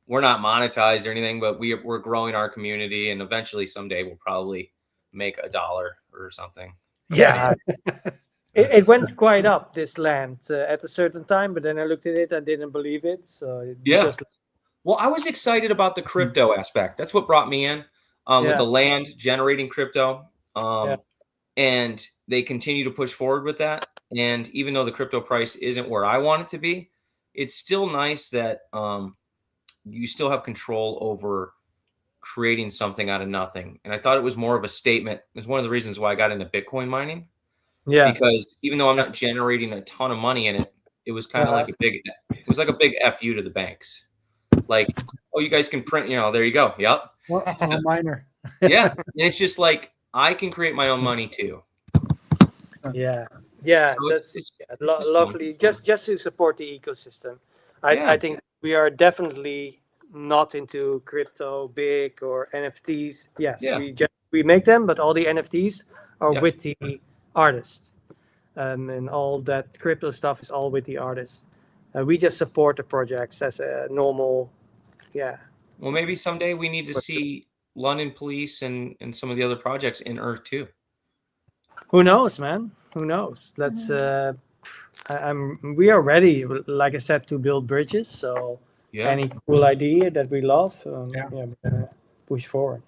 We're not monetized or anything, but we're growing our community, and eventually someday we'll probably make $1 or something. Yeah. It went quite up, this land, at a certain time, but then I looked at it, I didn't believe it. So well, I was excited about the crypto aspect. That's what brought me in with the land generating crypto. And they continue to push forward with that. And even though the crypto price isn't where I want it to be, it's still nice that you still have control over creating something out of nothing. And I thought it was more of a statement. It's one of the reasons why I got into Bitcoin mining. Yeah. Because even though I'm not generating a ton of money in it, it was kind of like a big FU to the banks. Like, oh, you guys can print, you know, there you go. Yep. Well, I'm a miner. Yeah. And it's just like, I can create my own money too. Yeah. So that's lovely. Just to support the ecosystem. I think we are definitely not into crypto big or NFTs. Yes, we make them, but all the NFTs are with the artists. And all that crypto stuff is all with the artists. We just support the projects as a normal, Well, maybe someday we need to see London Police and some of the other projects in Earth 2. Who knows, man? Who knows? Let's. We are ready, like I said, to build bridges. So Yeah. any cool idea that we love, Yeah. we're gonna push forward.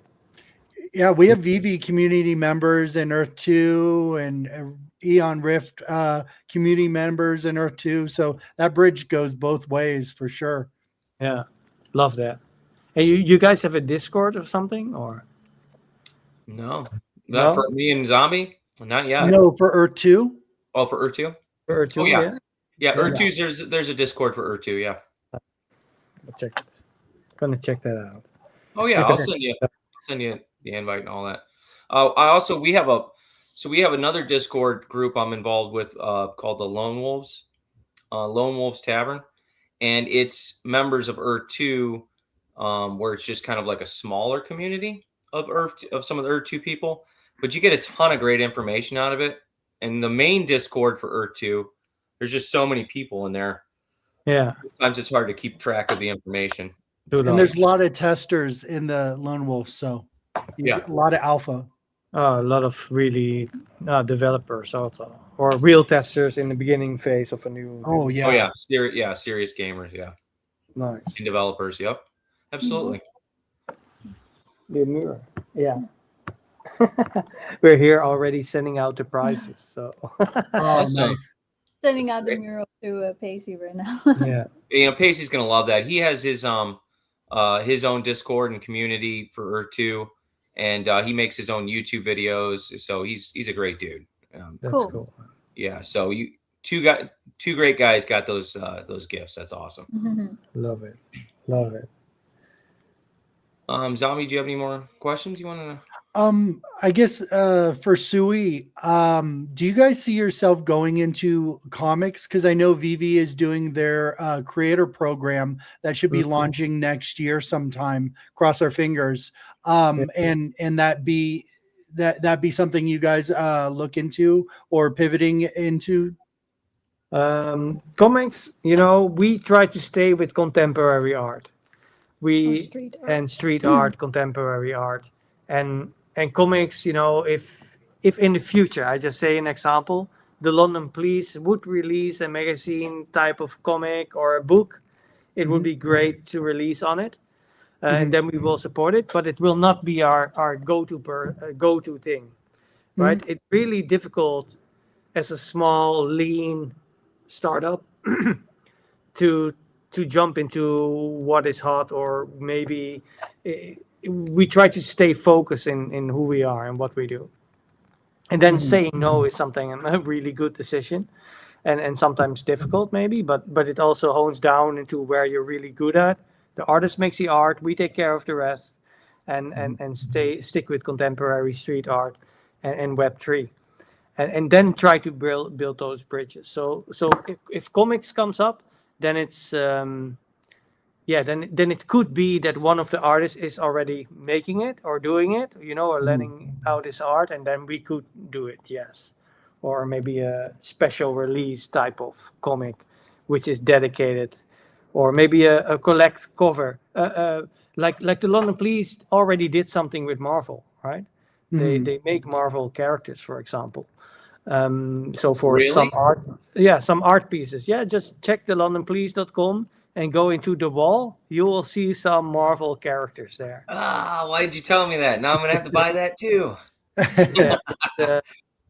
Yeah, we have VV community members in Earth 2 and Eon Rift community members in Earth 2. So that bridge goes both ways for sure. Yeah, love that. And you guys have a Discord or something, or No, No? not for me and Zombie. Not yet. No, for Earth 2. Oh, for Earth 2? or two? Oh, yeah. Yeah, Earth Yeah. 2's there's a Discord for Earth 2, yeah. Check it. Gonna check that out. Oh yeah, I'll send you the invite and all that. We have another Discord group I'm involved with called the Lone Wolves Tavern, and it's members of Earth 2, where it's just kind of like a smaller community of some of the Earth 2 people, but you get a ton of great information out of it. And the main Discord for Earth 2, there's just so many people in there. Yeah. Sometimes it's hard to keep track of the information. And there's a lot of testers in the Lone Wolf, so you Yeah. get a lot of alpha. A lot of really developers also, or real testers in the beginning phase of a new. Oh yeah. Oh yeah, serious gamers, yeah, Nice. and developers. Yep, absolutely. The mirror. Yeah. We're here already sending out the prizes. So Oh, Awesome. nice. Sending That's out the great. mural to Pacey right now. yeah. You know, Pacey's gonna love that. He has his own Discord and community for Earth 2, and he makes his own YouTube videos. So he's a great dude. That's Cool. cool. Yeah. So you two great guys got those gifts. That's awesome. Love it. Love it. Zombie, do you have any more questions you want to? I guess for SUYE, do you guys see yourself going into comics? Because I know VV is doing their creator program that should be launching next year sometime. Cross our fingers. And that be something you guys look into or pivoting into? Comics, we try to stay with contemporary art. Street art, contemporary art, and comics. If in the future, I just say an example, the London Police would release a magazine type of comic or a book, it would be great to release on it, and then we will support it. But it will not be our go-to thing, right? It's really difficult as a small, lean startup to jump into what is hot, or maybe we try to stay focused in who we are and what we do. And then saying no is something a really good decision and sometimes difficult maybe, but it also hones down into where you're really good at. The artist makes the art, we take care of the rest, and stick with contemporary street art and Web3. And then try to build those bridges. So if comics comes up, then it's then it could be that one of the artists is already making it or doing it, or letting out his art, and then we could do it, yes. Or maybe a special release type of comic, which is dedicated, or maybe a collect cover, like the London Police already did something with Marvel, right? They make Marvel characters, for example. So for Really? some art pieces, just check the londonpolice.com and go into the wall. You will see some Marvel characters there. Why did you tell me that? Now I'm gonna have to buy that too. Yeah,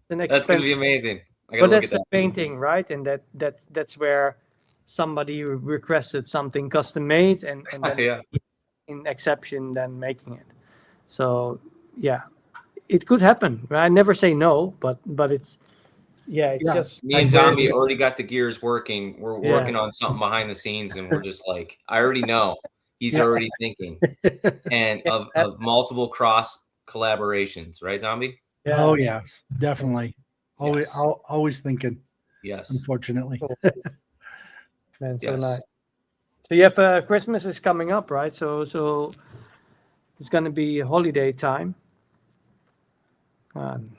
That's gonna be amazing. I But gotta look that's at a that. painting, right? And that's where somebody requested something custom made, and then Yeah. in exception then making it. So it could happen. I never say no, but it's just Me and Zombie already got the gears working. We're Yeah. working on something behind the scenes, and we're just like, I already know. He's already thinking, and of multiple cross collaborations, right, Zombie? Yeah. Oh yes, definitely. Always, Yes. always thinking. Yes. Unfortunately. Man, so Yes. nice. So you have Christmas is coming up, right? So it's gonna be holiday time.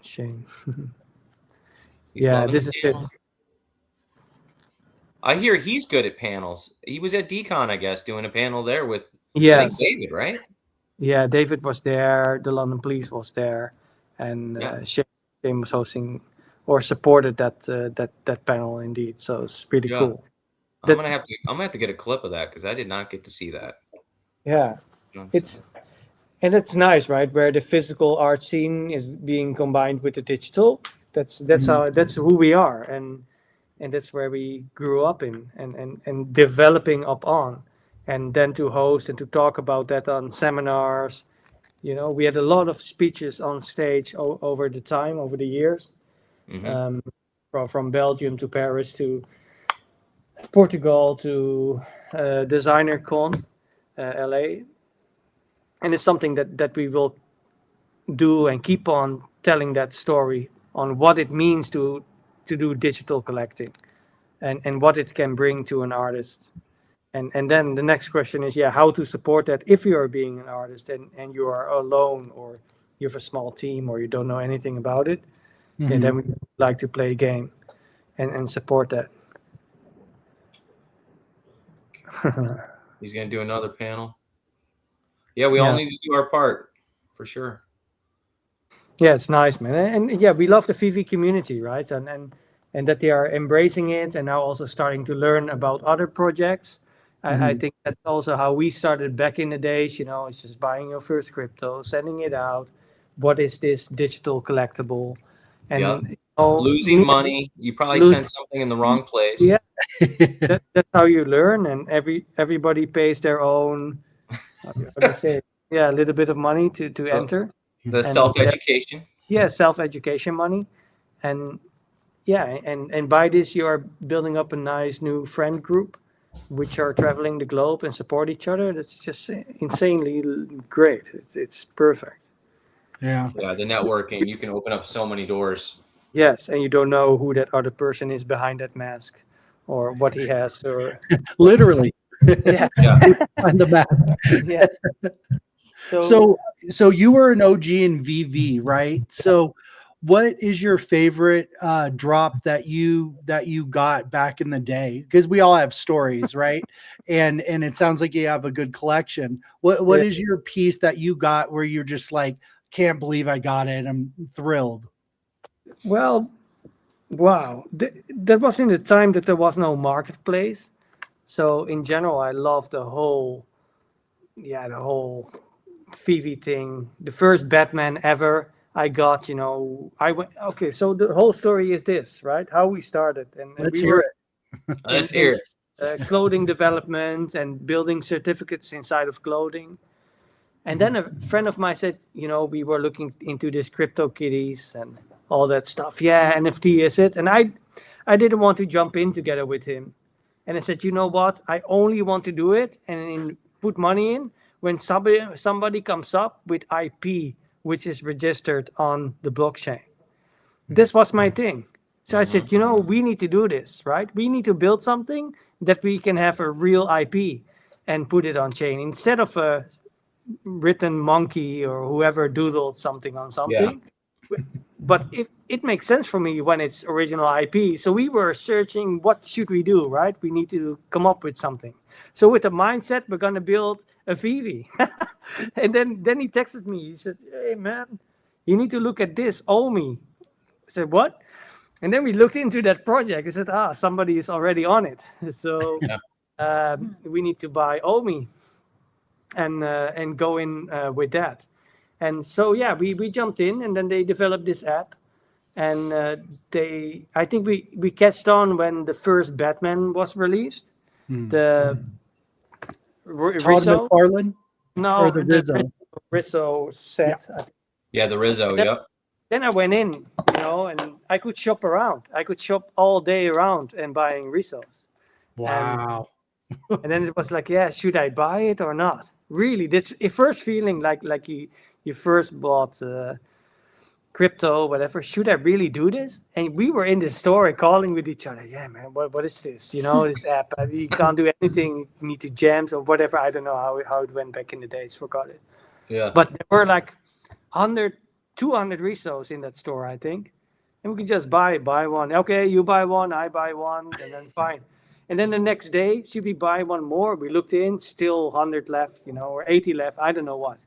Shame. He's Yeah, loving this the is it. panels. I hear he's good at panels. He was at Decon, I guess, doing a panel there with I think Yes, David, right? Yeah, David was there. The London Police was there, and Shane was hosting or supported that panel indeed. So it's pretty cool. I'm gonna have to get a clip of that because I did not get to see that. Yeah, it's nice, right? Where the physical art scene is being combined with the digital. That's who we are, and that's where we grew up in, and developing up on, and then to host and to talk about that on seminars. We had a lot of speeches on stage over the years, from Belgium to Paris to Portugal to Designer Con, LA. And it's something that we will do and keep on telling that story on what it means to do digital collecting and what it can bring to an artist. And then the next question is, how to support that if you are being an artist and you are alone, or you have a small team, or you don't know anything about it. And then we like to play a game and support that. He's going to do another panel. Yeah, we all need to do our part, for sure. Yeah, it's nice, man. And we love the VV community, right? And that they are embracing it and now also starting to learn about other projects. I think that's also how we started back in the days. It's just buying your first crypto, sending it out. What is this digital collectible? And losing money. You probably sent something in the wrong place. Yeah, that's how you learn. And everybody pays their own. A little bit of money to enter. The self-education. Self-education money, and by this you are building up a nice new friend group, which are traveling the globe and support each other. That's just insanely great. It's perfect. Yeah, the networking, you can open up so many doors. Yes, and you don't know who that other person is behind that mask, or what he has, or literally. Behind the mask. Yeah. So you were an OG in VV, right? So what is your favorite drop that you got back in the day? Because we all have stories, right? and it sounds like you have a good collection. What is your piece that you got where you're just like, can't believe I got it, I'm thrilled? Well, wow, that was in the time that there was no marketplace. So in general, I love the whole VV thing. The first Batman ever I got, I went, okay, so the whole story is this, right? How we started. And Let's hear it. Let's hear it. Clothing development and building certificates inside of clothing. And then a friend of mine said, we were looking into this crypto kitties and all that stuff. Yeah, NFT is it? And I didn't want to jump in together with him. And I said, you know what? I only want to do it and put money in when somebody comes up with IP, which is registered on the blockchain. This was my thing. So I said, we need to do this, right? We need to build something that we can have a real IP and put it on chain instead of a written monkey or whoever doodled something on something. Yeah. But it makes sense for me when it's original IP. So we were searching, what should we do, right? We need to come up with something. So with the mindset, we're going to build a VV. And then he texted me. He said, hey, man, you need to look at this, OMI. I said, what? And then we looked into that project. I said, somebody is already on it. So we need to buy OMI and go in with that. And so, we jumped in, and then they developed this app. And I think we catched on when the first Batman was released. The Rizzo? McFarlane? No, or the Rizzo set. Yeah, the Rizzo, Then I went in, and I could shop around. I could shop all day around and buying Rizzos. Wow. And then it was like, should I buy it or not? Really, this first feeling like you first bought crypto, whatever. Should I really do this? And we were in the store calling with each other. Yeah, man, what is this? This app. You can't do anything. You need to jam or whatever. I don't know how it went back in the days. Forgot it. Yeah. But there were like 100, 200 Rizos in that store, I think. And we could just buy one. Okay, you buy one, I buy one, and then fine. And then the next day, should we buy one more? We looked in, still 100 left, or 80 left. I don't know what.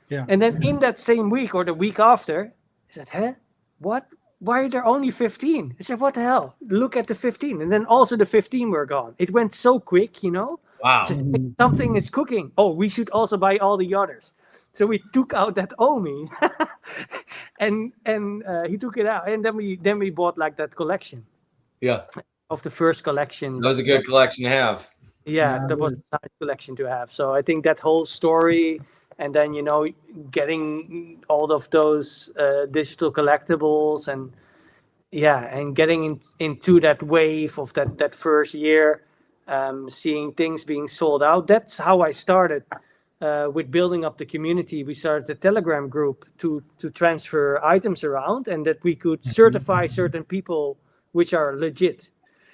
Yeah. And then in that same week or the week after, I said, huh? What? Why are there only 15? I said, what the hell? Look at the 15. And then also the 15 were gone. It went so quick, you know? I Wow. said, hey, something is cooking. Oh, we should also buy all the others. So we took out that Omi, and he took it out, and then we bought like that collection Yeah. of the first collection. That was a good collection to have. Yeah, Yeah, that it was is. a nice collection to have. So I think that whole story, and then getting all of those digital collectibles, and getting into that wave of that first year, seeing things being sold out. That's how I started with building up the community. We started a Telegram group to transfer items around, and that we could certify certain people which are legit.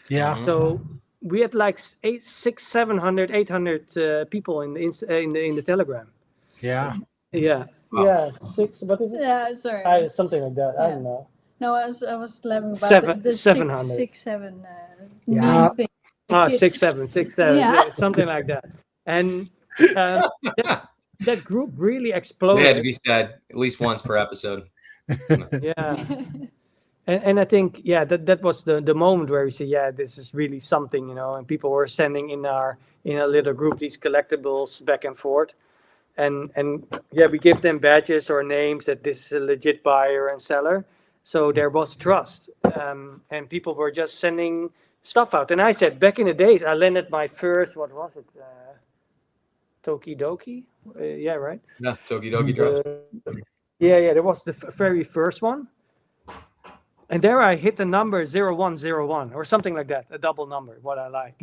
Yeah. So we had like 700, 800 people in the Telegram. Yeah. Yeah, Wow. yeah, 6. What is it? Yeah, sorry. Something like that. I Yeah. don't know. No, I was laughing about the 700. 6, 7 Yeah. meme thing. The Ah, kids. 6, 7, 6, 7, Yeah. something like that. And that group really It had to exploded. be said at least once per episode. Yeah. And I think, that was the moment where we said, this is really something, and people were sending in a little group these collectibles back and forth. And we give them badges or names that this is a legit buyer and seller. So there was trust. And people were just sending stuff out. And I said, back in the days, I landed my first, what was it? Tokidoki? Yeah, right? Yeah, Tokidoki drops. There was the very first one. And there I hit the number 0101 or something like that, a double number, what I like.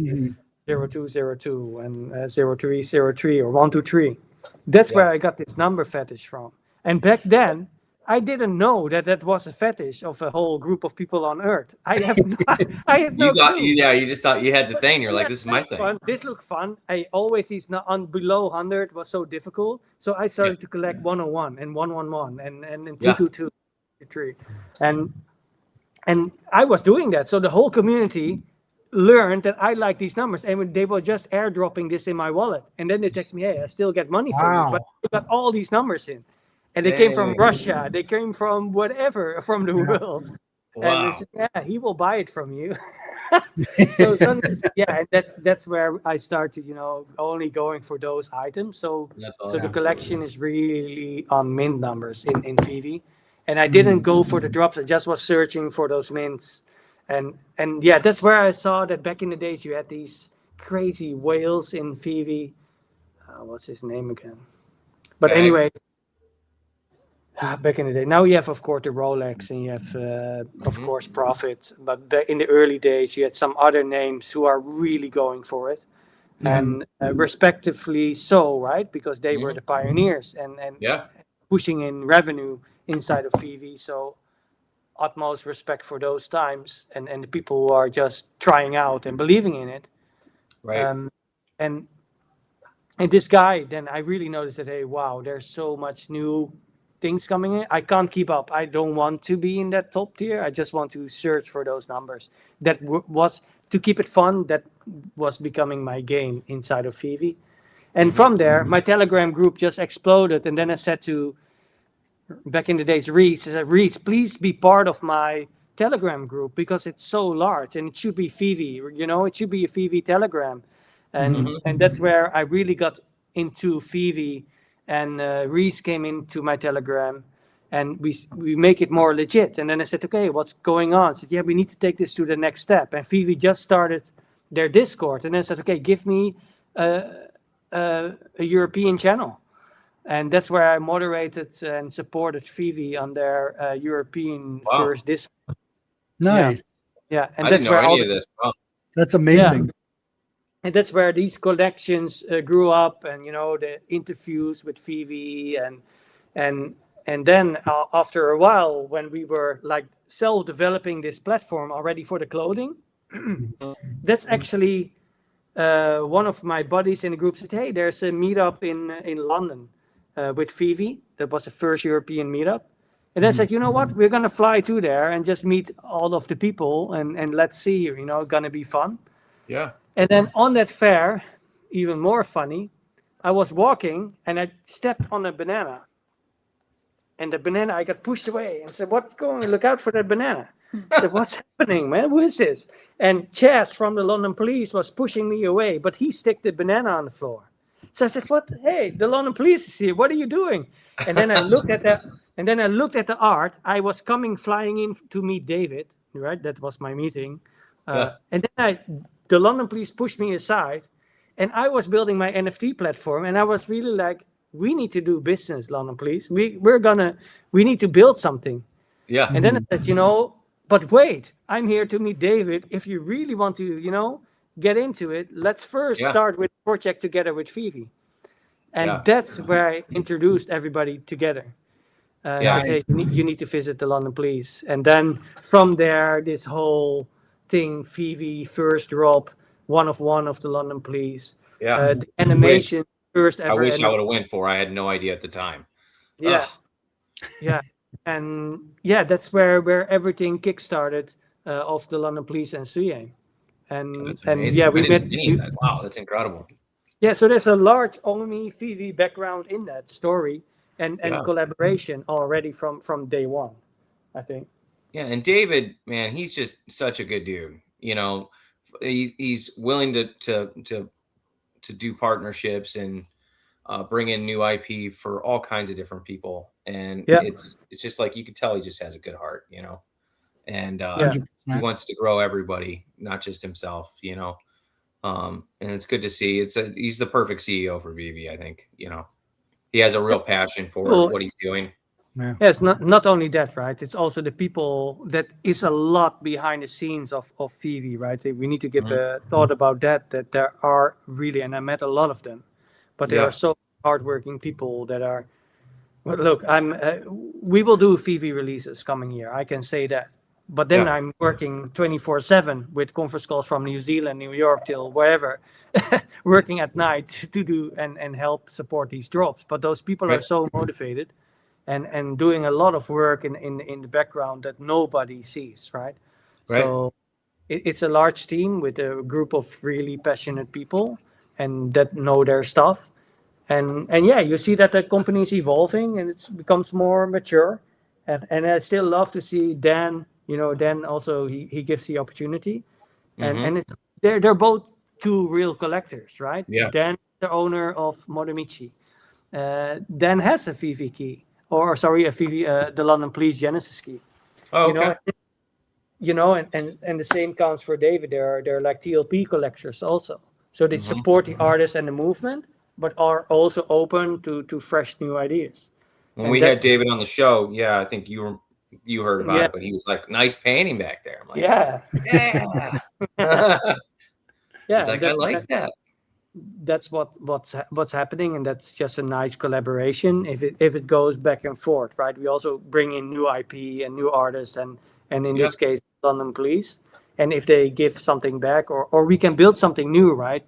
0202 and 0303 or 123. That's where I got this number fetish from. And back then, I didn't know that was a fetish of a whole group of people on Earth. I had no clue. You just thought you had the thing. You're like, this is my thing. Fun. This looked fun. I always below 100 was so difficult. So I started to collect 101 and 111 and 222, 3. And I was doing that. So the whole community learned that I like these numbers, and they were just airdropping this in my wallet. And then they text me, hey, I still get money from you, but I got all these numbers in. And they came from Russia. They came from whatever from the world. Wow. And they said, he will buy it from you. So that's where I started, only going for those items. So the collection is really on mint numbers in Vivi. And I didn't go for the drops. I just was searching for those mints. And that's where I saw that back in the days you had these crazy whales in Vivi. What's his name again? But anyway, back in the day. Now you have, of course, the Rolex, and you have, of course, Profit. But back in the early days, you had some other names who are really going for it. And respectively so, right? Because they were the pioneers and pushing in revenue inside of Vivi. So utmost respect for those times and the people who are just trying out and believing in it. Right. And this guy, then I really noticed that, hey, wow, there's so much new things coming in. I can't keep up. I don't want to be in that top tier. I just want to search for those numbers. That was to keep it fun. That was becoming my game inside of Vivi. And from there, my Telegram group just exploded. And then I said to, back in the days, Reese, I said, Reese, please be part of my Telegram group because it's so large and it should be Vivi, it should be a Vivi Telegram. And that's where I really got into Vivi, and Reese came into my Telegram, and we make it more legit. And then I said, okay, what's going on? I said, we need to take this to the next step. And Vivi just started their Discord. And then I said, okay, give me a European channel. And that's where I moderated and supported Vivi on their European first Discord. Nice. Yeah. And I that's didn't know where any of this. Wow. That's amazing. Yeah. And that's where these collections grew up, and the interviews with Vivi, and then after a while, when we were like self-developing this platform already for the clothing, that's actually one of my buddies in the group said, hey, there's a meetup in London with Vivi. That was the first European meetup. And I said, you know what, we're gonna fly to there and just meet all of the people and let's see, gonna be fun. Yeah. And then on that fair, even more funny, I was walking and I stepped on a banana. And the banana, I got pushed away and said, "What's going on? Look out for that banana." I said, "What's happening, man? Who is this?" And Chas from the London police was pushing me away, but he sticked the banana on the floor. So I said, "What? Hey, the London police is here. What are you doing?" And then I looked at the art. I was flying in to meet David, right? That was my meeting. And then the London police pushed me aside, and I was building my NFT platform, and I was really like, we need to do business, London police. We need to build something. Yeah. And then I said, but wait, I'm here to meet David. If you really want to, get into it, let's first start with a project together with Vivi. And that's where I introduced everybody together. Said, hey, you need to visit the London police. And then from there, this whole thing, Vivi, first drop, one of the London police. Yeah. The animation, first ever. I wish I would have went for. I had no idea at the time. Yeah. Ugh. Yeah. And that's where everything kickstarted of the London police and SUYE. And we met. Wow, that's incredible. Yeah, so there's a large Omi Vivi background in that story and collaboration already from day one, I think. Yeah, and David, man, he's just such a good dude. He's willing to do partnerships and bring in new IP for all kinds of different people. And it's just like you could tell he just has a good heart, and he wants to grow everybody, not just himself, and it's good to see. He's the perfect CEO for Vivi, I think. He has a real passion for what he's doing. Yeah, it's not only that, right? It's also the people that is a lot behind the scenes of Vivi, right? We need to give a thought about that there are really, and I met a lot of them, but there are so hardworking people that are. Well, look, we will do Vivi releases coming year. I can say that. But then I'm working 24/7 with conference calls from New Zealand, New York, till wherever, working at night to do and help support these drops. But those people are so motivated and doing a lot of work in the background that nobody sees, right? So it's a large team with a group of really passionate people and that know their stuff. And you see that the company is evolving and it becomes more mature. And I still love to see Dan. Dan also he gives the opportunity, and it's they're both two real collectors, right? Yeah. Dan, the owner of Modomichi, Dan has a Vivi key, a Vivi, the London Police Genesis key. Oh, okay. And the same counts for David. They're like TLP collectors also, so they support the artist and the movement, but are also open to fresh new ideas. When we had David on the show, I think you heard about it, but he was like, "Nice painting back there." I'm like, yeah. He's like, I like that. That's what's happening, and that's just a nice collaboration. If it goes back and forth, right? We also bring in new IP and new artists, and in this case, London Police. And if they give something back, or we can build something new, right?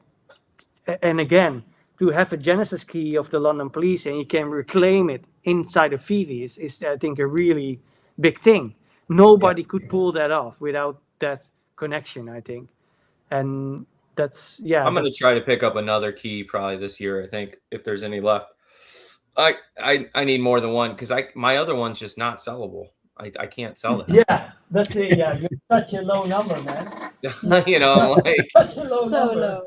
And again, to have a Genesis key of the London Police and you can reclaim it inside of Vivi is I think a really big thing. Nobody could pull that off without that connection, I think. And that's I'm going to try to pick up another key probably this year, I think, if there's any left. I need more than one because my other one's just not sellable. I can't sell it. Yeah, that's it. Yeah, you're such a low number, man. I'm like such a low number. Low.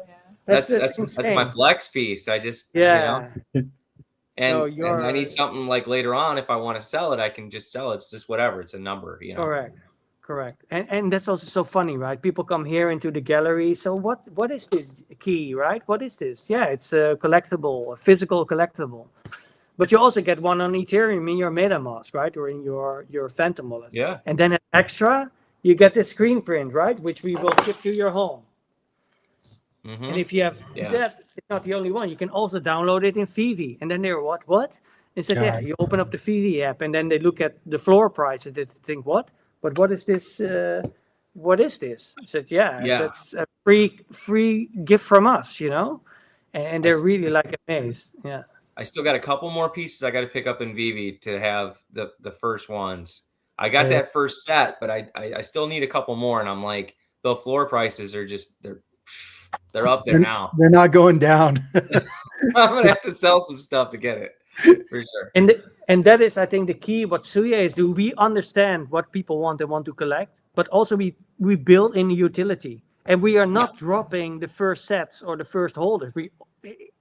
That's my flex piece. I just and I need something like later on if I want to sell it, I can just sell it. It's just whatever. It's a number, Correct. And that's also so funny, right? People come here into the gallery. So what is this key, right? What is this? Yeah, it's a collectible, a physical collectible. But you also get one on Ethereum in your MetaMask, right? Or in your Phantom wallet. Yeah. And then extra, you get the screen print, right? Which we will ship to your home. Mm-hmm. And if you have that, it's not the only one. You can also download it in Vivi. And then they're what? They said, you open up the Vivi app and then they look at the floor price and they think, what? But what is this? What is this? I said, that's a free gift from us, And they're really like amazed. Yeah. I still got a couple more pieces I got to pick up in Vivi to have the first ones. I got that first set, but I still need a couple more. And I'm like, the floor prices are just they're up there now. They're not going down. I'm gonna have to sell some stuff to get it. For sure. And that is, I think, the key. What SUYE is, do we understand what people want and want to collect, but also we build in utility, and we are not dropping the first sets or the first holders.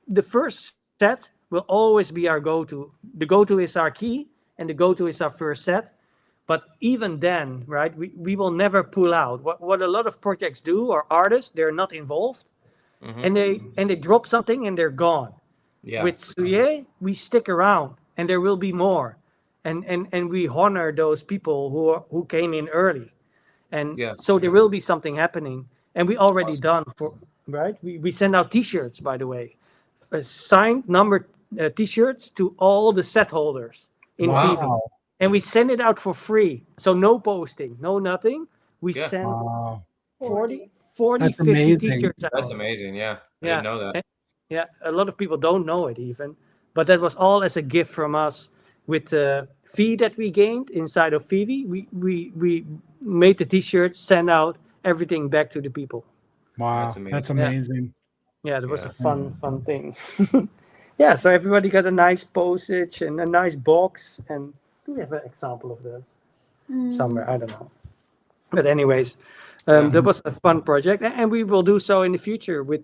The first set will always be our go-to. The go-to is our key, and the go-to is our first set. But even then, right, we will never pull out. What a lot of projects do, or artists, they're not involved, and they drop something and they're gone. Yeah. With SUYE, we stick around, and there will be more, and we honor those people who came in early, and so there will be something happening. And we already done for right. We send out T-shirts, by the way, signed numbered T-shirts to all the set holders in Vivi. And we send it out for free. So no posting, no nothing. We send 40, 50 amazing. T-shirts out. That's amazing. Yeah. I didn't know that. Yeah, a lot of people don't know it even. But that was all as a gift from us with the fee that we gained inside of Vivi. We made the T-shirts, send out everything back to the people. Wow, that's amazing. Yeah, that was a fun thing. Yeah, so everybody got a nice postage and a nice box. And do we have an example of that somewhere? I don't know. But anyways, that was a fun project, and we will do so in the future with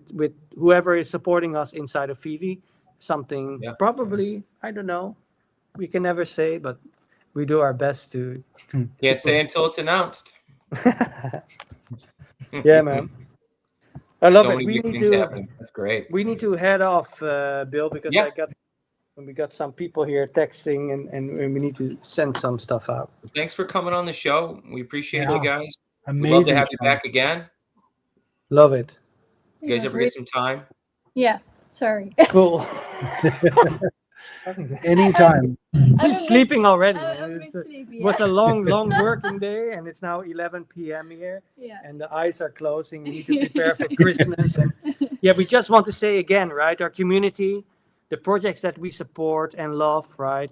whoever is supporting us inside of Vivi. Something probably, I don't know. We can never say, but we do our best to. Can't say until it's announced. Yeah, man. I love so it. Many we good need things to. happening. That's great. We need to head off, Bill, because we got some people here texting, and we need to send some stuff out. Thanks for coming on the show. We appreciate you guys. Amazing. We'd love to have you back again. Love it. You guys ever get some time? Yeah. Sorry. Cool. Anytime. She's sleeping already. It was a long working day, and it's now 11 p.m. here. Yeah. And the eyes are closing. We need to prepare for Christmas. And we just want to say again, right? Our community, the projects that we support and love, right?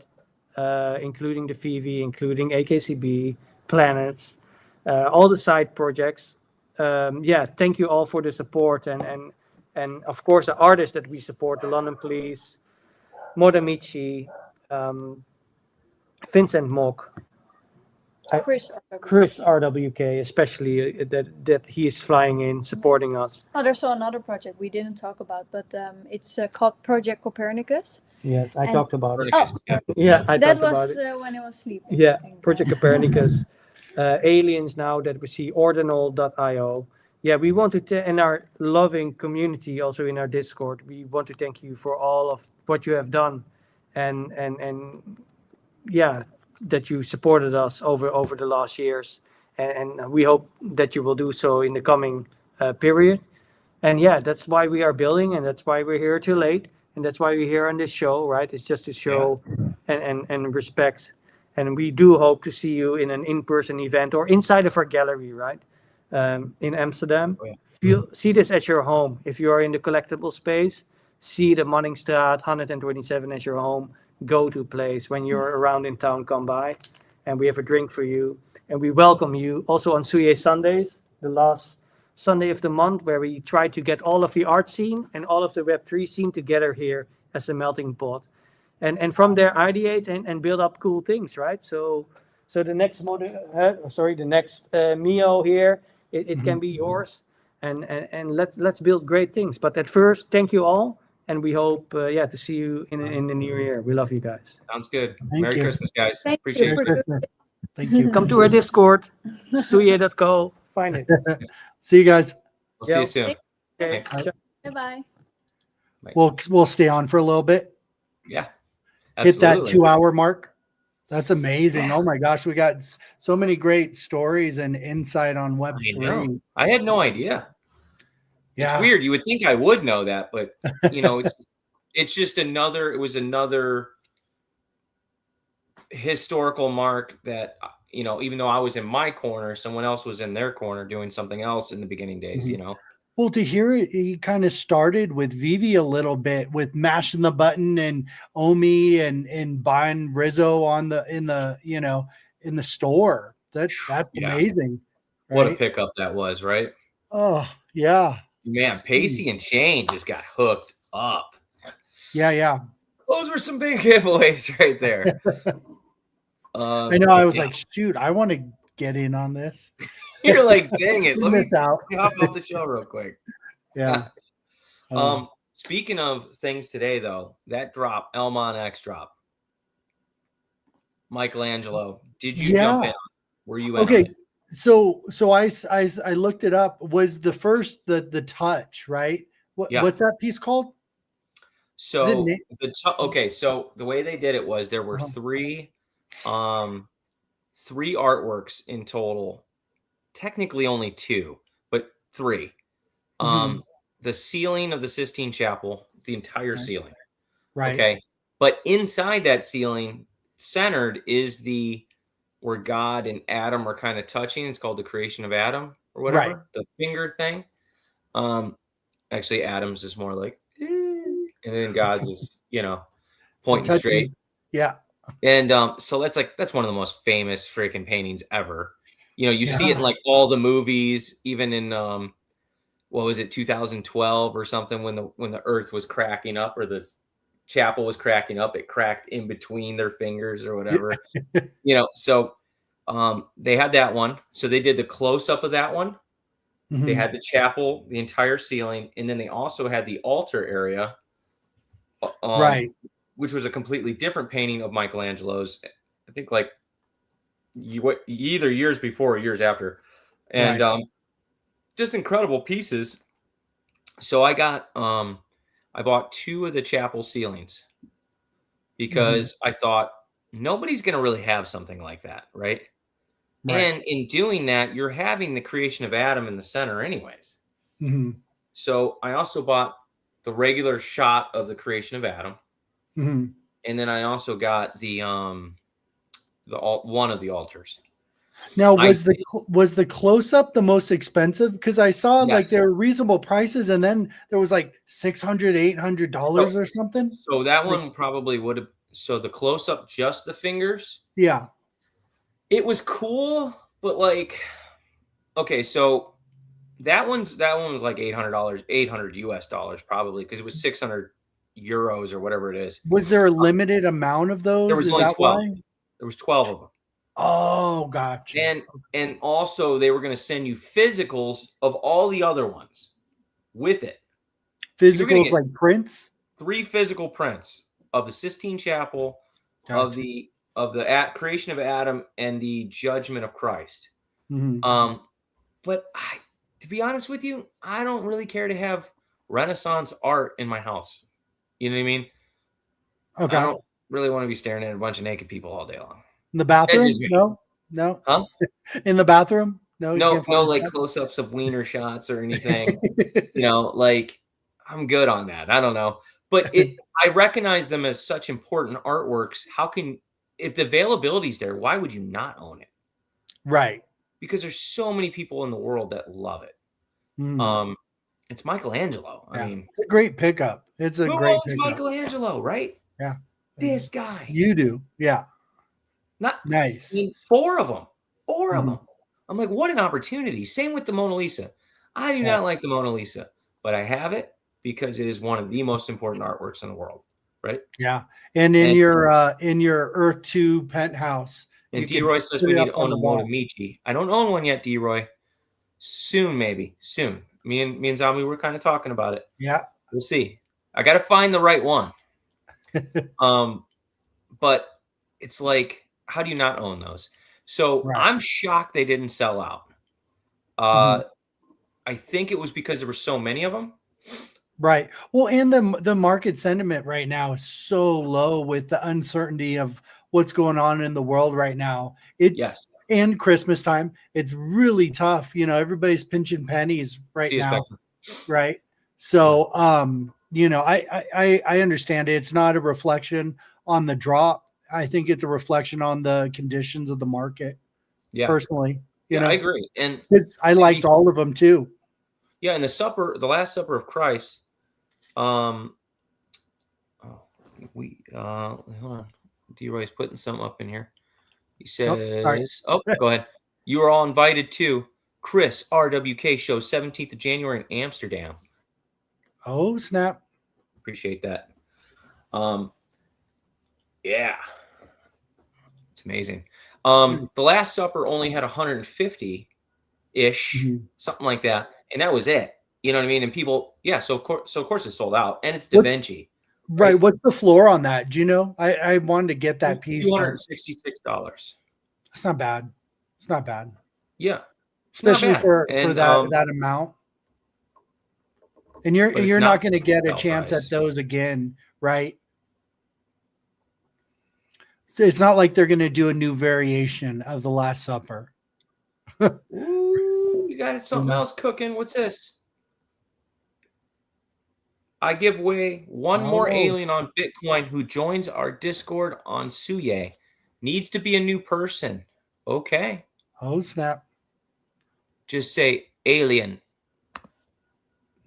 Including the Vivi, including AKCB, Planets, all the side projects. Thank you all for the support, and of course the artists that we support, the London Police, Modamichi, Vincent Mock, Chris RWK, especially that he is flying in, supporting us. Oh, there's another project we didn't talk about, but it's called Project Copernicus. Yes, I talked about it. Oh, yeah, I that talked was about it. when I was sleeping. Yeah, Project Copernicus. Aliens now that we see, ordinal.io. Yeah, we want to, in our loving community, also in our Discord, we want to thank you for all of what you have done, and that you supported us over the last years, and we hope that you will do so in the coming period. And that's why we are building, and that's why we're here till late, and that's why we're here on this show, right? It's just to show and respect. And we do hope to see you in an in-person event or inside of our gallery, right? In Amsterdam. See this as your home. If you are in the collectible space, see the Manningstraat 127 as your home. Go-to place. When you're around in town, come by, and we have a drink for you. And we welcome you also on SUYE Sundays, the last Sunday of the month, where we try to get all of the art scene and all of the Web3 scene together here as a melting pot. And from there ideate and build up cool things, right? So the next the next Mio here, it can be yours, and let's build great things. But at first, thank you all, and we hope to see you in the new year. We love you guys. Sounds good. Thank Merry you. Christmas, guys. Thank Appreciate you. it. Thank you. Come to our Discord, suye.co. Find it. See you guys. We'll see you soon. Okay. Thanks. Bye-bye. We'll stay on for a little bit. Yeah. Hit that Absolutely. 2-hour mark. That's amazing. Oh my gosh, we got so many great stories and insight on I Web3. know. I had no idea. Yeah. It's weird. You would think I would know that, but it's just another historical mark that, even though I was in my corner, someone else was in their corner doing something else in the beginning days, Well, to hear it, he kind of started with Vivi a little bit with mashing the button and Omi and buying Rizzo in the store. That's amazing. Right? What a pickup that was, right? Oh yeah. Man, Pacey and Shane just got hooked up. Yeah. Those were some big giveaways right there. I know. I was like, shoot, I want to get in on this. You're like, dang it. Let me Miss out. hop off the show real quick. Yeah. Speaking of things today, though, that drop, Elmon X drop, Michelangelo, did you jump in? Were you in on it? So I looked it up. Was the first the touch, right? What's that piece called? So so the way they did it was there were three artworks in total. Technically only two, but three. The ceiling of the Sistine Chapel, the entire ceiling. Right. Okay. But inside that ceiling, centered is where God and Adam are kind of touching. It's called the creation of Adam or whatever. Right. The finger thing. Actually, Adam's is more like, and then God's is, pointing straight. Yeah. And so that's one of the most famous freaking paintings ever. You see it in like all the movies, even in what was it, 2012 or something, when the earth was cracking up or the chapel was cracking up, it cracked in between their fingers or whatever. So they had that one. So they did the close up of that one. They had the chapel, the entire ceiling, and then they also had the altar area, right, which was a completely different painting of Michelangelo's. I think like either years before or years after, and just incredible pieces. So I bought two of the chapel ceilings because I thought nobody's going to really have something like that, right? And in doing that, you're having the creation of Adam in the center anyways. So I also bought the regular shot of the creation of Adam. And then I also got the one of the altars. Now, was the close-up the most expensive? Because I saw like there were reasonable prices, and then there was like $600, $800 or something. So that one probably would have. So the close-up, just the fingers. Yeah. It was cool, but like, okay, so that one was like $800, $800 US dollars probably, because it was 600 euros or whatever it is. Was there a limited amount of those? There was only 12. There was 12 of them. Oh, gotcha. And also they were going to send you physicals of all the other ones with it. Physicals like prints? 3 physical prints of the Sistine Chapel, of the creation of Adam, and the judgment of Christ. But to be honest with you, I don't really care to have Renaissance art in my house. You know what I mean? Okay. I don't really want to be staring at a bunch of naked people all day long. In the bathroom? No. Huh? In the bathroom? No, like close-ups of wiener shots or anything. Like I'm good on that. I don't know. But I recognize them as such important artworks. If the availability is there, why would you not own it? Right. Because there's so many people in the world that love it. It's Michelangelo. I mean, it's a great pickup. It's a great pickup. Michelangelo, right? Yeah. This guy. You do. Yeah. Not nice. I mean, 4 of them. 4 of them. I'm like, what an opportunity. Same with the Mona Lisa. I do not like the Mona Lisa, but I have it because it is one of the most important artworks in the world, right? Yeah. And in your Earth 2 penthouse. And D-Roy says we need to own a Mona Michi. I don't own one yet, D-Roy. Soon, maybe. Soon. Me and Zombie were kind of talking about it. Yeah. We'll see. I got to find the right one. But it's like, how do you not own those? So I'm shocked they didn't sell out. I think it was because there were so many of them. Right. Well, and the market sentiment right now is so low with the uncertainty of what's going on in the world right now. And Christmas time, it's really tough. Everybody's pinching pennies right now. Right. So, I understand it. It's not a reflection on the drop. I think it's a reflection on the conditions of the market. Yeah. Personally, I agree. And I liked all of them too. Yeah. And the Last Supper of Christ. Hold on. D-Roy's putting something up in here. He says, go ahead. You are all invited to Chris RWK show 17th of January in Amsterdam. Oh, snap. Appreciate that. Yeah. It's amazing. The Last Supper only had 150-ish, something like that. And that was it. You know what I mean? And people, yeah, so of course it's sold out. And it's Da Vinci. Right. What's the floor on that? Do you know? I wanted to get that piece. $266. It's not bad. It's not bad. Yeah. Especially for that amount. And you're not going to get a chance at those again, right? So it's not like they're going to do a new variation of the Last Supper. Ooh, you got something else cooking. What's this? I give away one more alien on Bitcoin who joins our Discord on SUYE. Needs to be a new person. Okay. Oh, snap. Just say alien.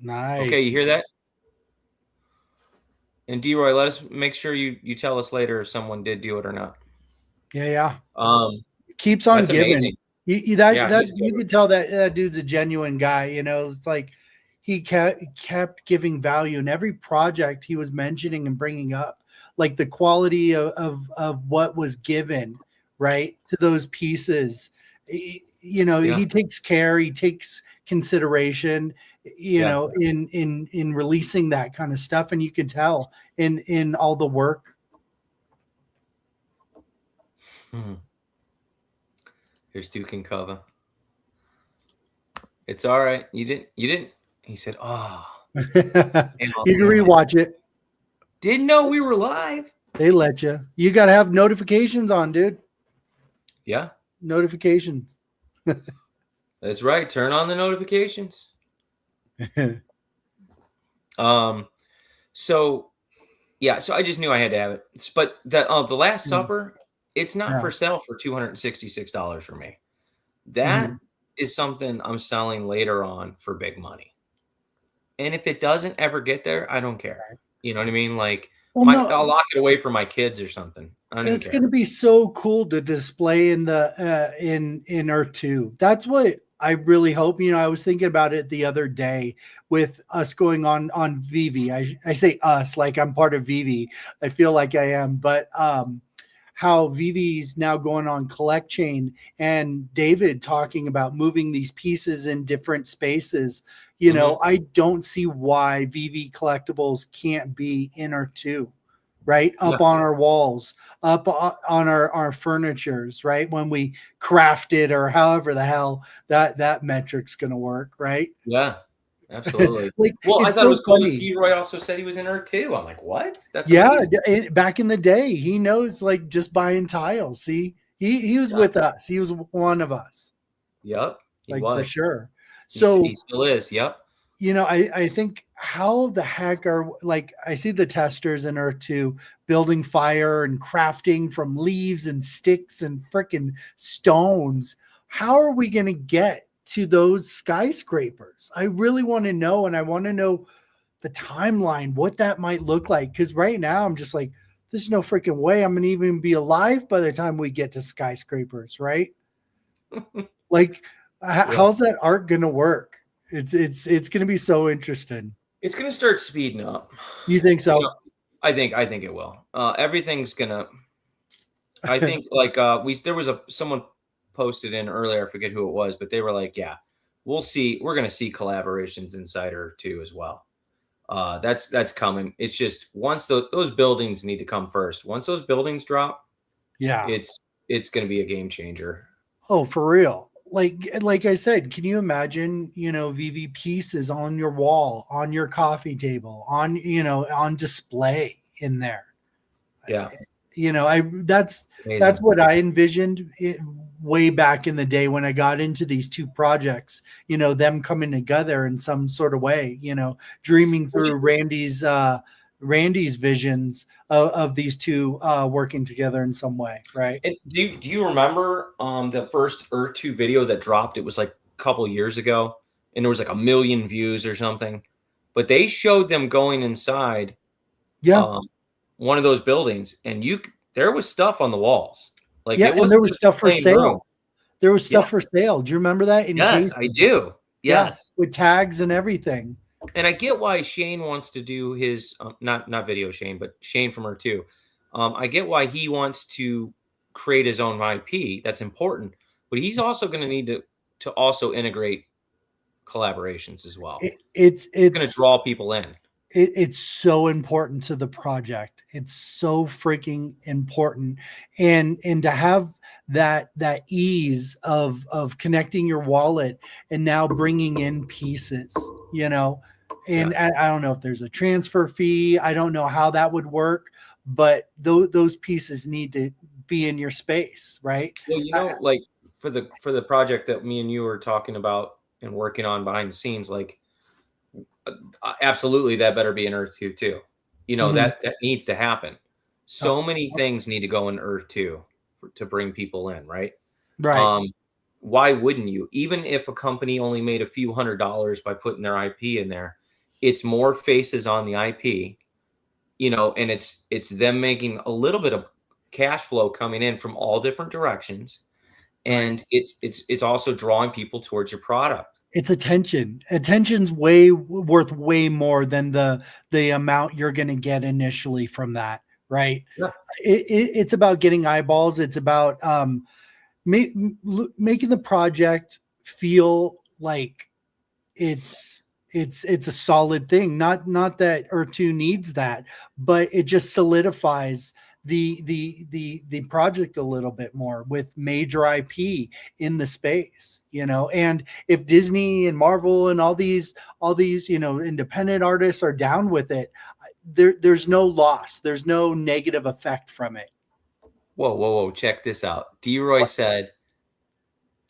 Nice. Okay, you hear that? And D-Roy, let us make sure you tell us later if someone did do it or not. Yeah. Keeps on giving. You can tell that dude's a genuine guy. You know, it's like he kept giving value in every project he was mentioning and bringing up, like the quality of what was given, right, to those pieces. He takes care, he takes consideration, in releasing that kind of stuff, and you can tell in all the work. Here's Duke and Kava. It's all right. You didn't. He said, "Oh." You can rewatch it. Didn't know we were live. They let you. You got to have notifications on, dude. Yeah. Notifications. That's right. Turn on the notifications. So I just knew I had to have it. But the Last Supper, it's not for sale for $266 for me. That is something I'm selling later on for big money. And if it doesn't ever get there, I don't care. You know what I mean? Like, I'll lock it away for my kids or something. It's going to be so cool to display in the in Earth 2. That's what I really hope. You know, I was thinking about it the other day with us going on Vivi. I say us like I'm part of Vivi. I feel like I am, but how Vivi's now going on Collect Chain, and David talking about moving these pieces in different spaces. You know, I don't see why Vivi collectibles can't be in Earth 2. Right up on our walls, up on our furnitures, right? When we craft it, or however the hell that metric's gonna work, right? Yeah, absolutely. I thought it was cool that D-Roy also said he was in Earth 2. I'm like, what? That's amazing. Back in the day, he knows, like, just buying tiles. See, he was with us. He was one of us. Yep, he was for sure. So he still is. Yep. You know, I think how the heck I see the testers in Earth 2 building fire and crafting from leaves and sticks and freaking stones. How are we going to get to those skyscrapers? I really want to know, and I want to know the timeline, what that might look like. Because right now I'm just like, there's no freaking way I'm going to even be alive by the time we get to skyscrapers, right? Like, how's that art going to work? It's going to be so interesting. It's going to start speeding up. You think so? I think it will. Everything's going to, I think, like, there was someone posted in earlier, I forget who it was, but they were like, yeah, we're going to see collaborations inside Earth 2 as well. That's coming. It's just once those buildings need to come first. Once those buildings drop, it's going to be a game changer. Oh, for real. Like I said, can you imagine, VV pieces on your wall, on your coffee table, on display in there? Yeah. That's what I envisioned way back in the day when I got into these two projects, them coming together in some sort of way, dreaming through Randy's visions of these two working together in some way, right? And do you remember the first Earth 2 video that dropped? It was like a couple years ago, and there was like 1 million views or something. But they showed them going inside one of those buildings, and there was stuff on the walls. Like, and there was stuff for sale. Room. There was stuff for sale. Do you remember that? Yes, I do. Yes, with tags and everything. And I get why Shane wants to do his not video Shane, but Shane from Earth 2 I get why he wants to create his own IP. That's important, but he's also going to need to also integrate collaborations as well. It's going to draw people in. It's so important to the project. It's so freaking important, and to have that ease of connecting your wallet and now bringing in pieces, you know. And I don't know if there's a transfer fee. I don't know how that would work, but those pieces need to be in your space, right? Well, you know, like for the project that me and you were talking about and working on behind the scenes, like absolutely that better be in Earth 2 too. You know, that needs to happen. So many things need to go in Earth 2 to bring people in, right? Right. Why wouldn't you? Even if a company only made a few $100s by putting their IP in there, it's more faces on the IP, you know, and it's them making a little bit of cash flow coming in from all different directions. And it's also drawing people towards your product. It's attention. Attention's worth way more than the amount you're going to get initially from that, right? Yeah. It's about getting eyeballs. It's about making the project feel like it's a solid thing. Not that Earth 2 needs that, but it just solidifies the project a little bit more with major IP in the space, you know. And if Disney and Marvel and all these, you know, independent artists are down with it, there's no loss. There's no negative effect from it. Whoa. Check this out. D-Roy said,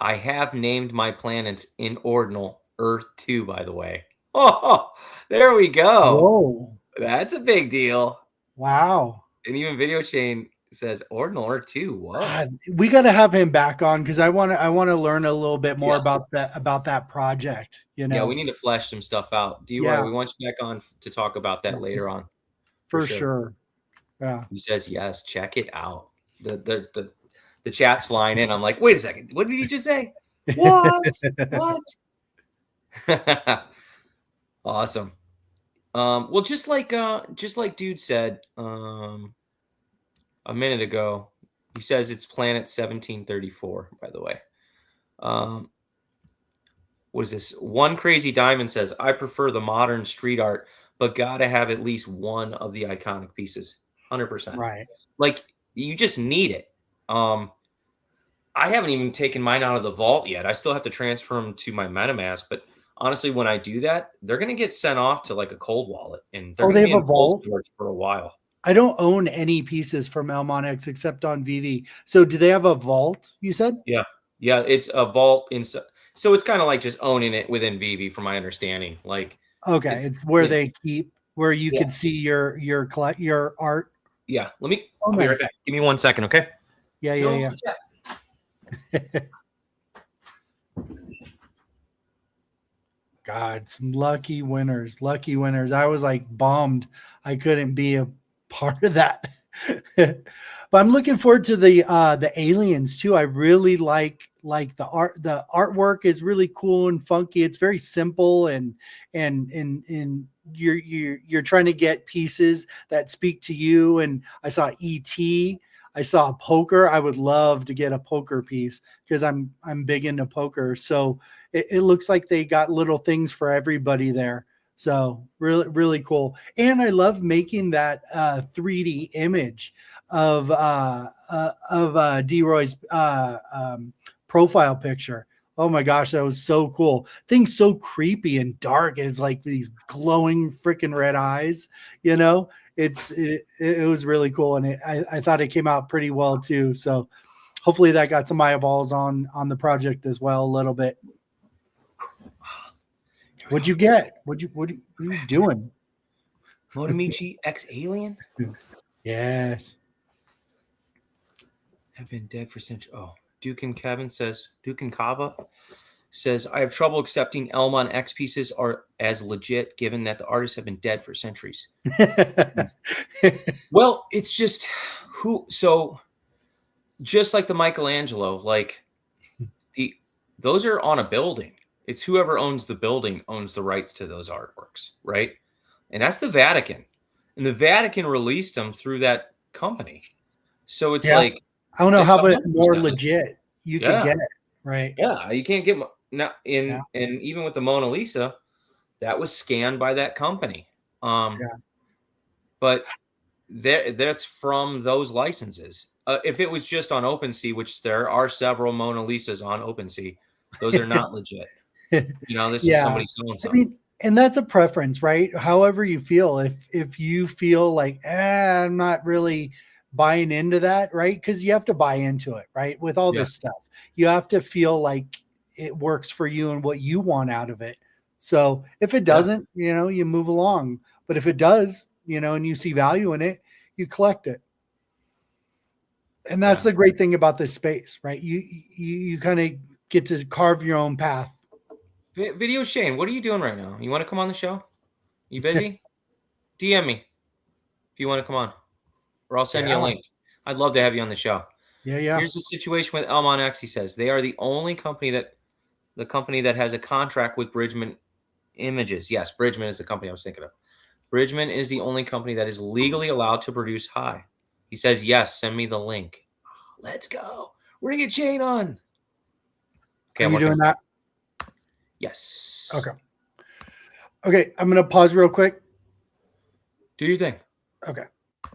I have named my planets in ordinal Earth 2, by the way. Oh, there we go. Whoa. That's a big deal. Wow. And even Video Shane says ordinal Earth 2. Whoa. God, we got to have him back on because I want to learn a little bit more about that project. You know, yeah, we need to flesh some stuff out. D-Roy, we want you back on to talk about that later on. For sure. Yeah. He says yes. Check it out. The chat's flying in. I'm like, wait a second. What did he just say? What? What? Awesome. Well, just like dude said a minute ago, he says it's planet 1734, by the way. What is this? One Crazy Diamond says, I prefer the modern street art, but gotta have at least one of the iconic pieces. 100%. Right. Like, you just need it. I haven't even taken mine out of the vault yet. I still have to transfer them to my MetaMask, but honestly, when I do that, they're going to get sent off to like a cold wallet, and they're going to be in cold storage for a while. I don't own any pieces from Elmonix except on VV. So do they have a vault, you said? Yeah, it's a vault inside. So it's kind of like just owning it within VV, from my understanding. Like, okay, it's where they keep, where you can see your art. Yeah, I'll be right back. Give me 1 second, okay? Yeah. God, some lucky winners. I was like bummed I couldn't be a part of that. But I'm looking forward to the aliens too. I really like the art. The artwork is really cool and funky. It's very simple and you're trying to get pieces that speak to you. And I saw E.T. I saw a poker. I would love to get a poker piece because I'm big into poker. So it looks like they got little things for everybody there. So really cool. And I love making that 3D image of D-Roy's profile picture. Oh my gosh, that was so cool. Things so creepy and dark. It's like these glowing freaking red eyes, you know. It was really cool, and I thought it came out pretty well too. So hopefully that got some eyeballs on the project as well a little bit. What'd you get? What are you doing? Motomichi X Alien? Yes. Have been dead for centuries. Oh, Duke and Kava says, I have trouble accepting Elmon X pieces are as legit given that the artists have been dead for centuries. Well, it's just just like the Michelangelo, like those are on a building. It's whoever owns the building owns the rights to those artworks, right? And that's the Vatican. And the Vatican released them through that company. So it's Yeah. like, I don't know how it's much more 100% legit you Yeah. could get it, right? yeah, you can't get now Yeah. and even with the Mona Lisa, that was scanned by that company. Yeah. But that's from those licenses. If it was just on OpenSea, which there are several Mona Lisas on OpenSea, those are not legit. You know, this is Yeah. somebody selling I something. mean, and that's a preference, right? However you feel. If you feel like, I'm not really buying into that, right? Because you have to buy into it, right? With all Yeah. this stuff, you have to feel like it works for you and what you want out of it. So if it doesn't, you move along. But if it does, and you see value in it, you collect it. And that's the great thing about this space, right? You kind of get to carve your own path. Video Shane, what are you doing right now? You want to come on the show? You busy? DM me if you want to come on, or I'll send you a link. I'd love to have you on the show. Yeah. Here's the situation with Elmon X. He says they are the only company that has a contract with Bridgman Images. Yes, Bridgman is the company I was thinking of. Bridgman is the only company that is legally allowed to produce high. He says, yes, send me the link. Let's go. We're going to get Shane on. Okay, Are you doing that? Yes. Okay, I'm going to pause real quick. Do your thing. Okay. Let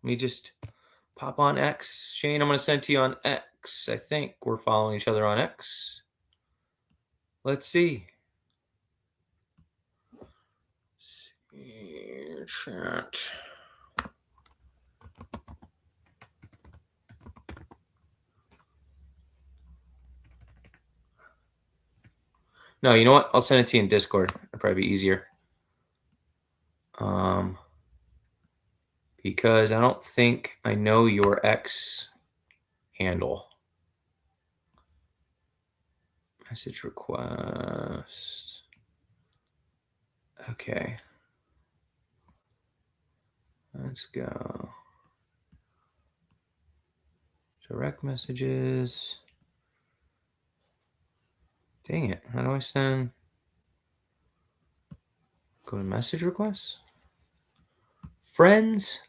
me just pop on X. Shane, I'm going to send to you on X. I think we're following each other on X. Let's see. Chat. No, you know what? I'll send it to you in Discord. It'll probably be easier. Because I don't think I know your X handle. Message request. Okay. Let's go. Direct messages. Dang it. How do I send? Go to message requests. Friends.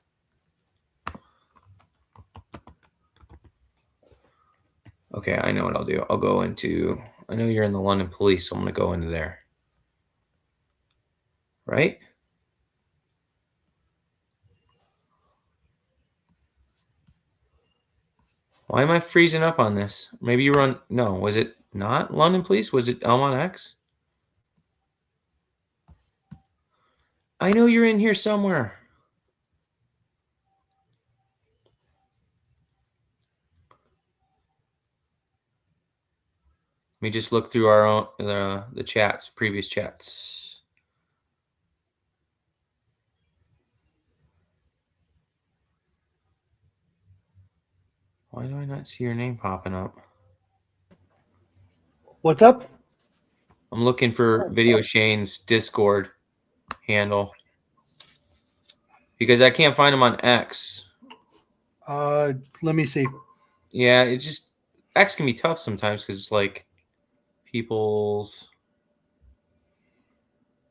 Okay, I know what I'll do. I'll go into, I know you're in the London Police, so I'm going to go into there. Right? Why am I freezing up on this? Maybe you run, no, was it not London Police? Was it Elmon X? I know you're in here somewhere. Let me just look through our own the chats, previous chats. Why do I not see your name popping up? What's up? I'm looking for Video Shane's Discord handle because I can't find him on X. Let me see. Yeah, it just X can be tough sometimes because it's like people's.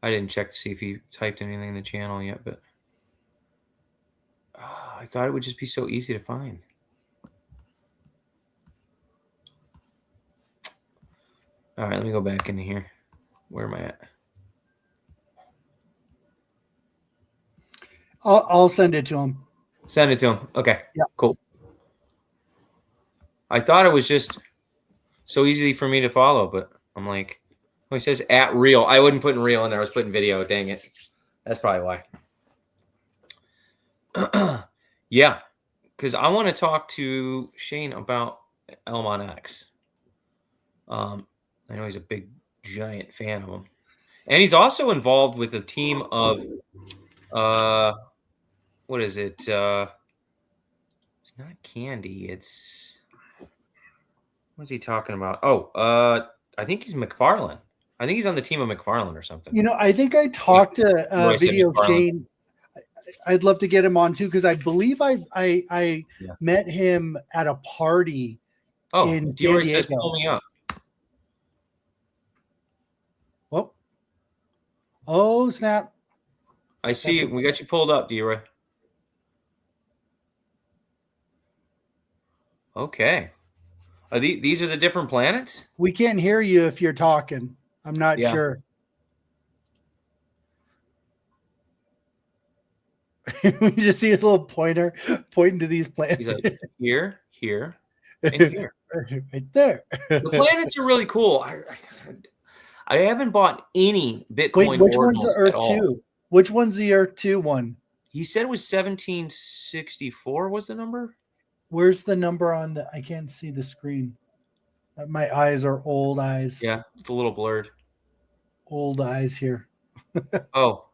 I didn't check to see if he typed anything in the channel yet, but I thought it would just be so easy to find. All right, let me go back into here. Where am I at? I'll send it to him. Send it to him. Okay. Yeah. Cool. I thought it was just so easy for me to follow, but I'm like, oh, he says at real. I wouldn't put in real in there. I was putting video. Dang it. That's probably why. Yeah, because I want to talk to Shane about Elmon X. I know he's a big, giant fan of him. And he's also involved with a team of, what is it? It's not Candy. It's, what's he talking about? Oh, I think he's McFarlane. I think he's on the team of McFarlane or something. I think I talked to Video Shane. I'd love to get him on too because I believe I met him at a party in San Diego. Says, pull me up. Oh snap! I see. We got you pulled up, D-Roy. Okay. Are these are the different planets? We can't hear you if you're talking. I'm not Yeah. sure. We just see his little pointer pointing to these planets. He's like, here, here, and here. Right there. The planets are really cool. I haven't bought any Bitcoin Wait, which one's the ordinals Earth at all. 2? Which one's the Earth 2 one? He said it was 1764 was the number. Where's the number on the? I can't see the screen. My eyes are old eyes. Yeah, it's a little blurred. Old eyes here. Oh,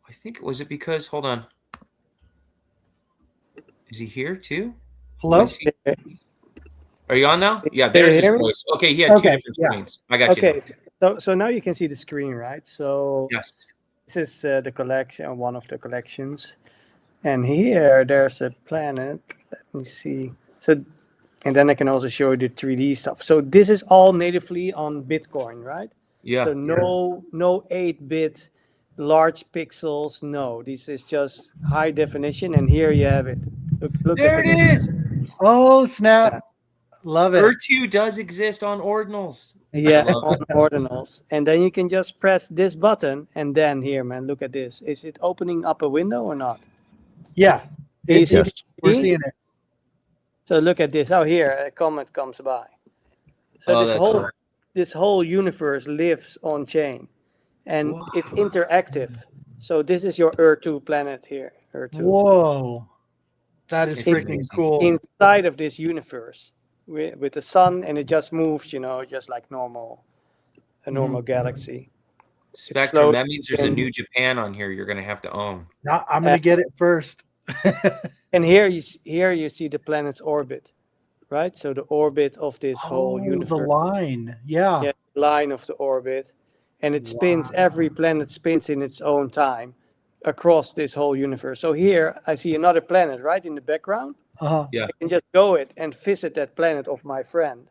I think was it because hold on. Is he here too? Hello? Are you on now? Yeah, Can you there's his hear me? voice. Okay, he had two Okay, different yeah. screens. I got you. Okay, so now you can see the screen, right? So Yes. this is the collection, one of the collections, and here there's a planet. Let me see. So, and then I can also show you the 3D stuff. So this is all natively on Bitcoin, right? Yeah. So no 8-bit large pixels. No, this is just high definition, and here you have it. Look There at it is. Oh, snap. Yeah. Love it. Earth-2 does exist on ordinals. Yeah, I love on ordinals. And then you can just press this button, and then here, man, look at this. Is it opening up a window or not? Yeah. Can you It's, see yes, the we're screen? seeing it. So look at this. Oh, here a comet comes by. So Oh, that's cool. this whole universe lives on chain, and Wow. it's interactive. So this is your Earth 2 planet here. Earth 2. Whoa. That is It's freaking amazing. cool. Inside of this universe with the sun, and it just moves, just like a normal galaxy. Spectrum. slow- That means there's a new Japan on here you're going to have to own. Now, I'm going to get it first. And here you see the planet's orbit, right? So the orbit of this whole Oh, universe. the line. Yeah. Yeah, line of the orbit, and it spins. Wow. Every planet spins in its own time across this whole universe. So here I see another planet right in the background. Uh-huh. Yeah. I can just go it and visit that planet of my friend,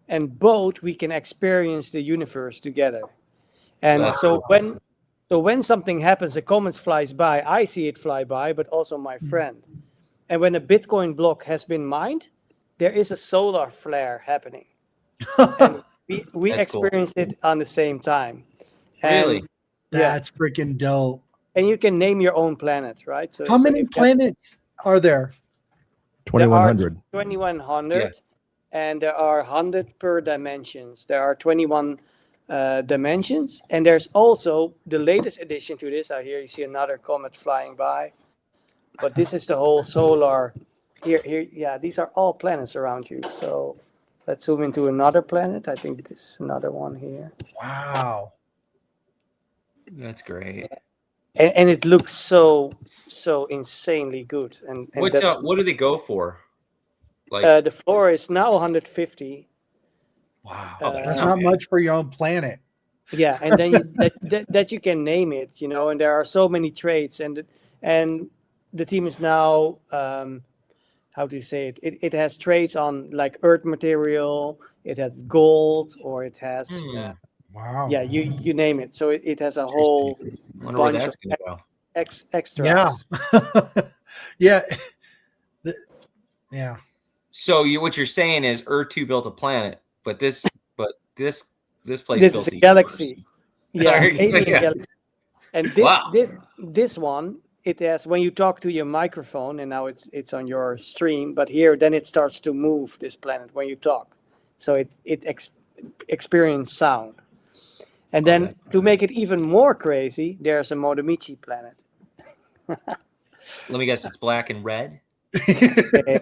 and both we can experience the universe together. And That's so cool. when something happens, a comet flies by, I see it fly by, but also my friend. And when a Bitcoin block has been mined, there is a solar flare happening. And we That's cool. experience it on the same time. And, Really? Yeah. That's freaking dope. And you can name your own planet, right? So How many if that- planets are there? There are 2100. 2100, and there are 100 per dimensions. There are 21 dimensions, and there's also the latest addition to this. Out here you see another comet flying by, but this is the whole solar. Here, yeah, these are all planets around you. So let's zoom into another planet. I think this is another one here, Wow. That's great. and it looks so insanely good. And What that's, what do they go for? Like the floor is now 150. Wow. that's That's not not bad. much for your own planet. Yeah, and then that you can name it, and there are so many traits, and the team is now how do you say it? It has traits on like earth material, it has gold, or it has Wow. yeah, you name it. So it has a whole wonder where bunch that's of going to go. extras. Yeah. Yeah. Yeah. So what you're saying is Earth-2 built a planet, but this place This built is a the galaxy. Yeah, Sorry. alien Yeah. galaxy. And Wow. this one, it has when you talk to your microphone, and now it's on your stream, but here then it starts to move this planet when you talk, so it experiences sound. And then that's to make it even more crazy, there's a Modomichi planet. Let me guess, it's black and red. Okay,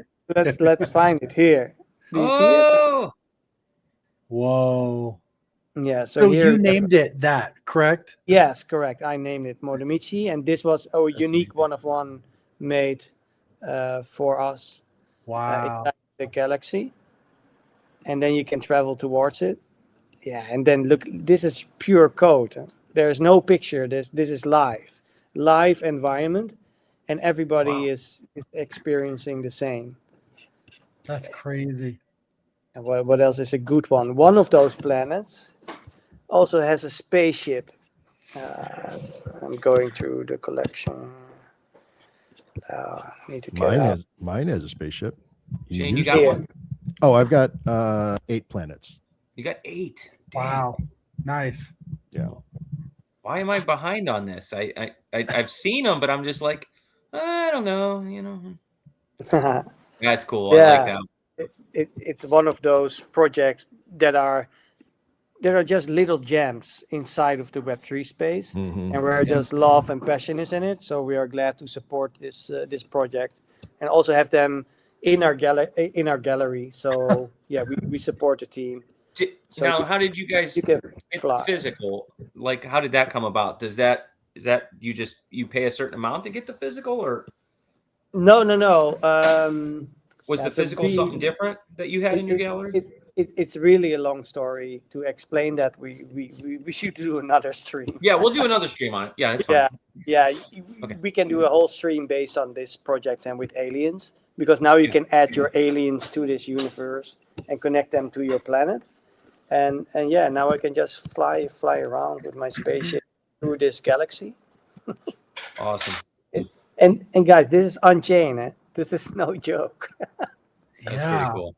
let's find it here. Do you see Oh, Whoa. it? Yeah. So, So here you named it that, correct? Yes, correct. I named it Modomichi, and this was a unique amazing. one of one made for us. Wow. Inside the galaxy, and then you can travel towards it. Yeah, and then look, this is pure code. There's no picture. This is live environment, and everybody is experiencing the same. That's crazy. And what else is a good one? One of those planets also has a spaceship, I'm going through the collection. Need to get out. Mine has a spaceship. Shane, you used got it. one? Oh, I've got 8 planets. You got 8. Dang. Wow. Nice. Yeah. Why am I behind on this? I've seen them, but I'm just like, I don't know. That's cool. I like that. It's one of those projects that are just little gems inside of the Web3 space, Mhm. and we're just love and passion is in it. So we are glad to support this project, and also have them in our gallery. So yeah, we support the team. So Now, how did you guys can get fly. physical? Like, how did that come about? Is that you pay a certain amount to get the physical, or No. was the physical something different that you had in your gallery? It's really a long story to explain that. We should do another stream. Yeah, we'll do another stream on it. Yeah, it's fine. We can do a whole stream based on this project and with aliens, because now you can add your aliens to this universe and connect them to your planet, and yeah, now I can just fly around with my spaceship through this galaxy. Awesome. And guys, this is Unchained. Eh? This is no joke. That's pretty cool.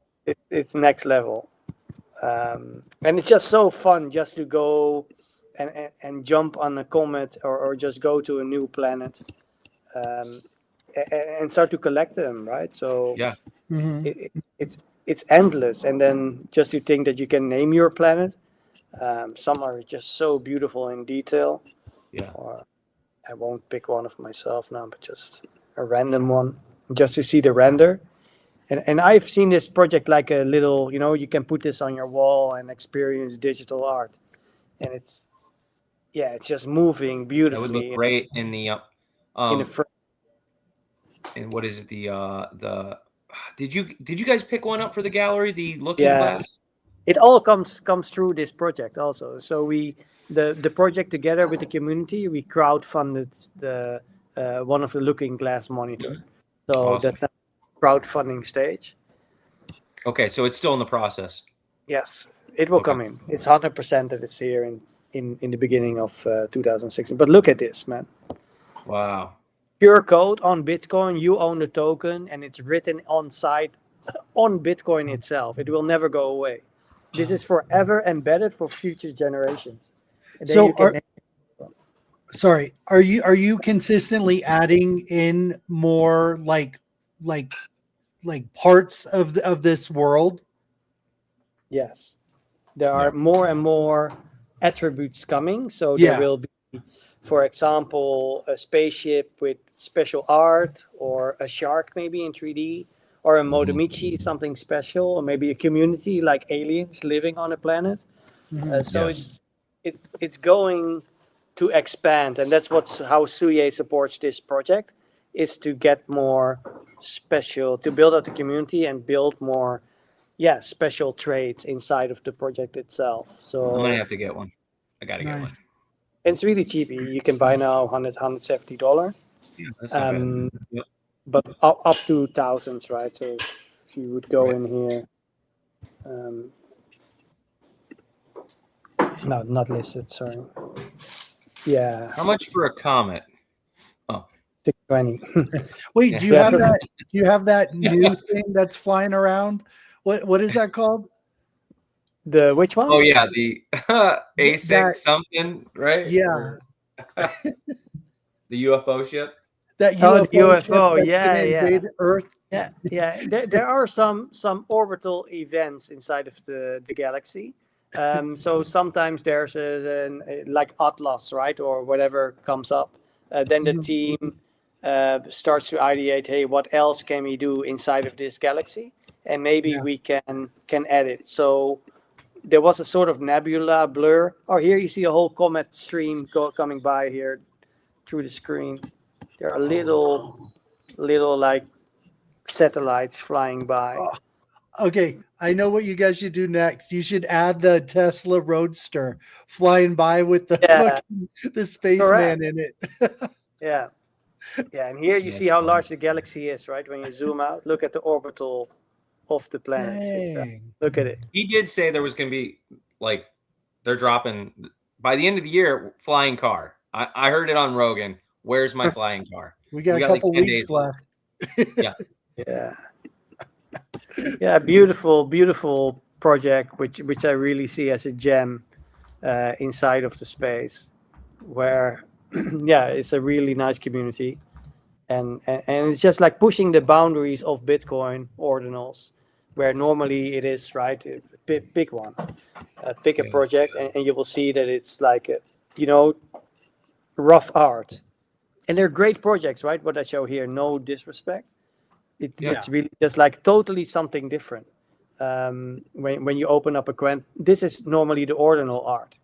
It's next level, and it's just so fun just to go and jump on a comet or just go to a new planet, and start to collect them, right? So yeah, it's endless, and then just to think that you can name your planet. Some are just so beautiful in detail. Yeah. Or I won't pick one of myself now, but just a random one, just to see the render. And I've seen this project like a little, you can put this on your wall and experience digital art, and it's just moving beautifully. That would look great in the in the frame. And what is it? The did you guys pick one up for the gallery? The looking glass. It all comes through this project also. So the project together with the community, we crowdfunded the one of the looking glass monitor. So Awesome. that's a crowdfunding stage. Okay, so it's still in the process. Yes, it will come in. It's 100% that it's here in the beginning of 2016. But look at this, man. Wow. Pure code on Bitcoin. You own the token, and it's written on site on Bitcoin itself. It will never go away. This is forever embedded for future generations. And then So you can sorry, are you consistently adding in more like parts of this world? Yes, there are more and more attributes coming. So there will be, for example, a spaceship with special art, or a shark maybe in 3D, or a Modomichi, something special, or maybe a community like aliens living on a planet. So it's going to expand, and that's how SUYE supports this project, is to get more special, to build out the community and build more special traits inside of the project itself. So I'm gonna have to get one. I gotta get one. And it's really cheap. You can buy now $170. Yeah, that's not bad. Yep. But up to thousands, right? So if you would go in here, no, not listed. Sorry. Yeah. How much for a comet? Oh, 620. Wait, do you have that? Do you have that new thing that's flying around? What is that called? The which one? Oh yeah, the A6 something, right? Yeah. The UFO ship. That UFO, ship yeah. invade Earth. Yeah. There are some orbital events inside of the galaxy. So sometimes there's like Atlas, right, or whatever comes up. Then the team starts to ideate, hey, what else can we do inside of this galaxy? And maybe we can add it. So there was a sort of nebula blur. Oh, here you see a whole comet stream coming by here through the screen. There are little like satellites flying by. Okay, I know what you guys should do next. You should add the Tesla Roadster flying by with the spaceman in it. Yeah, and here you see how large the galaxy is, right? When you zoom out, look at the orbital of the planet. Look at it. He did say there was going to be, like, they're dropping by the end of the year, flying car. I heard it on Rogan. Where's my flying car? We got a couple like 10 weeks days left. Yeah. Yeah. Yeah, beautiful project, which I really see as a gem inside of the space, where yeah, it's a really nice community, and it's just like pushing the boundaries of Bitcoin ordinals, where normally it is right. Pick one, pick a project, and you will see that it's like rough art, and they're great projects, right? What I show here, no disrespect. It's really just like totally something different. When you open up a grant, this is normally the ordinal art,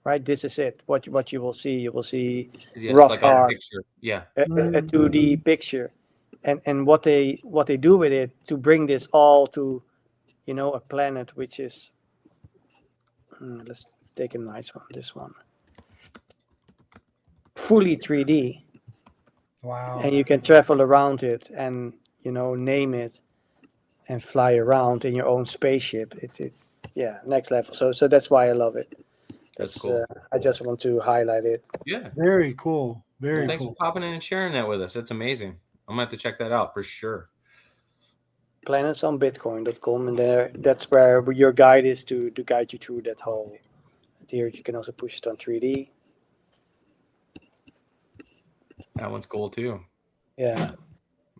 right? This is it. What you will see, rough like art, a picture. Yeah, a 2D picture, and what they do with it to bring this all to, a planet which is. Let's take a nice one. This one, fully 3D. Wow. And you can travel around it and name it and fly around in your own spaceship. It's next level. So that's why I love it. That's cool. I just want to highlight it. Yeah. Very cool. Very Thanks cool. for popping in and sharing that with us. That's amazing. I'm gonna have to check that out for sure. planetsonbitcoin.com, and that's where your guide is to guide you through that whole. Here you can also push it on 3D. That one's cool too. Yeah.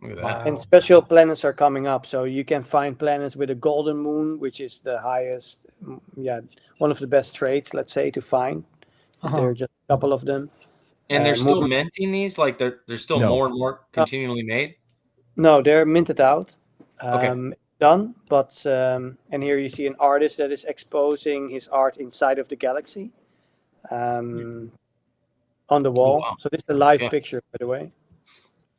Look at that. Wow. And special planets are coming up, so you can find planets with a golden moon, which is the highest, one of the best traits, let's say, to find. There are just a couple of them. And they're still minting these? Like there's still more and more continually made? No, they're minted out. Okay. Done, but and here you see an artist that is exposing his art inside of the galaxy, on the wall. Oh, wow. So this is a live picture, by the way.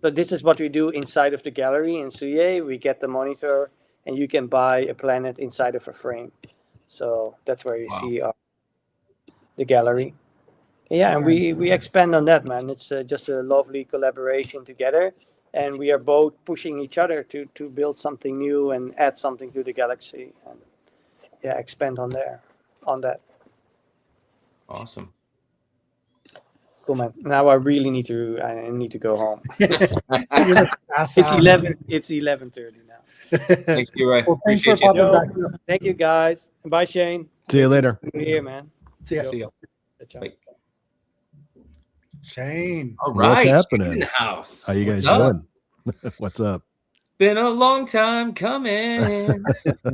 So this is what we do inside of the gallery in SUYE. We get the monitor, and you can buy a planet inside of a frame. So that's where you see the gallery. Yeah, and we expand on that, man. It's just a lovely collaboration together. And we are both pushing each other to build something new and add something to the galaxy, and expand on that. Awesome. Cool, man. Now I really need to go home. It's It's 11:30 now. Thanks, Roy. Well, thanks for Appreciate you. popping back. Thank you, guys. Bye, Shane. See you later. See you here, man. See ya. See you. Bye. Shane. All What's right. happening? In the house. How you guys What's up? doing? What's up? Been a long time coming.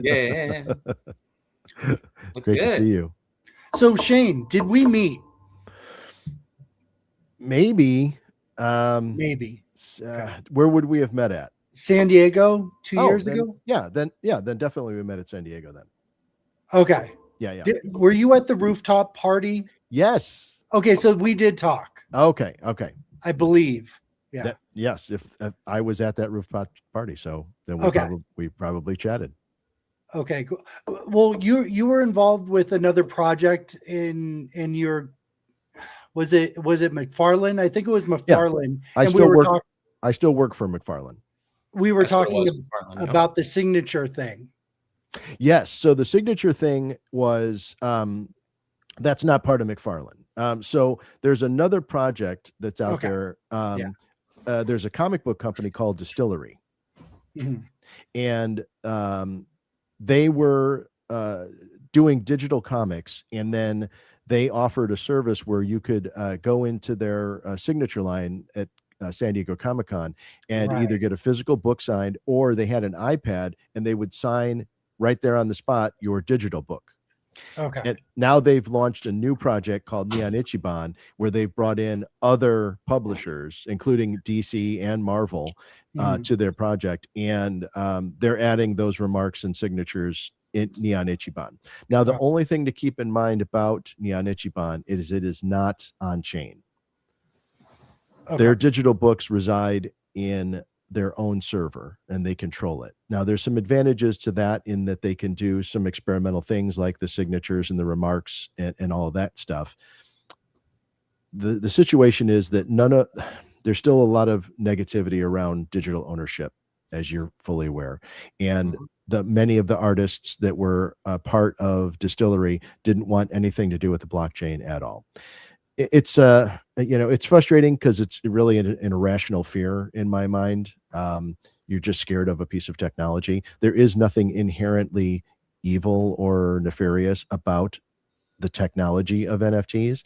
Yeah. What's Great to good? see you. So Shane, did we meet? Maybe. Maybe. Where would we have met at? San Diego 2 years then, ago? Then definitely we met at San Diego then. Okay. Yeah. Were you at the rooftop party? Yes. Okay, so we did talk. Okay. I believe. Yeah. Yes. If I was at that rooftop party, so then we probably chatted. Okay, cool. Well, you were involved with another project in your, was it McFarlane? I think it was McFarlane. Yeah. I still work for McFarlane. We were That's what it talking was, McFarlane, yep. about the signature thing. Yes. So the signature thing was that's not part of McFarlane. So there's another project that's out there. There's a comic book company called Distillery, and they were doing digital comics, and then they offered a service where you could go into their signature line at San Diego Comic-Con and either get a physical book signed, or they had an iPad and they would sign right there on the spot your digital book. Okay. And now they've launched a new project called Neon Ichiban, where they've brought in other publishers, including DC and Marvel, to their project. And they're adding those remarks and signatures in Neon Ichiban. Now, the only thing to keep in mind about Neon Ichiban is it is not on chain. Their digital books reside in their own server and they control it. Now, there's some advantages to that in that they can do some experimental things like the signatures and the remarks and all of that stuff. The situation is that there's still a lot of negativity around digital ownership, as you're fully aware. And many of the artists that were a part of Distillery didn't want anything to do with the blockchain at all. It's it's frustrating because it's really an irrational fear in my mind. You're just scared of a piece of technology. There is nothing inherently evil or nefarious about the technology of NFTs.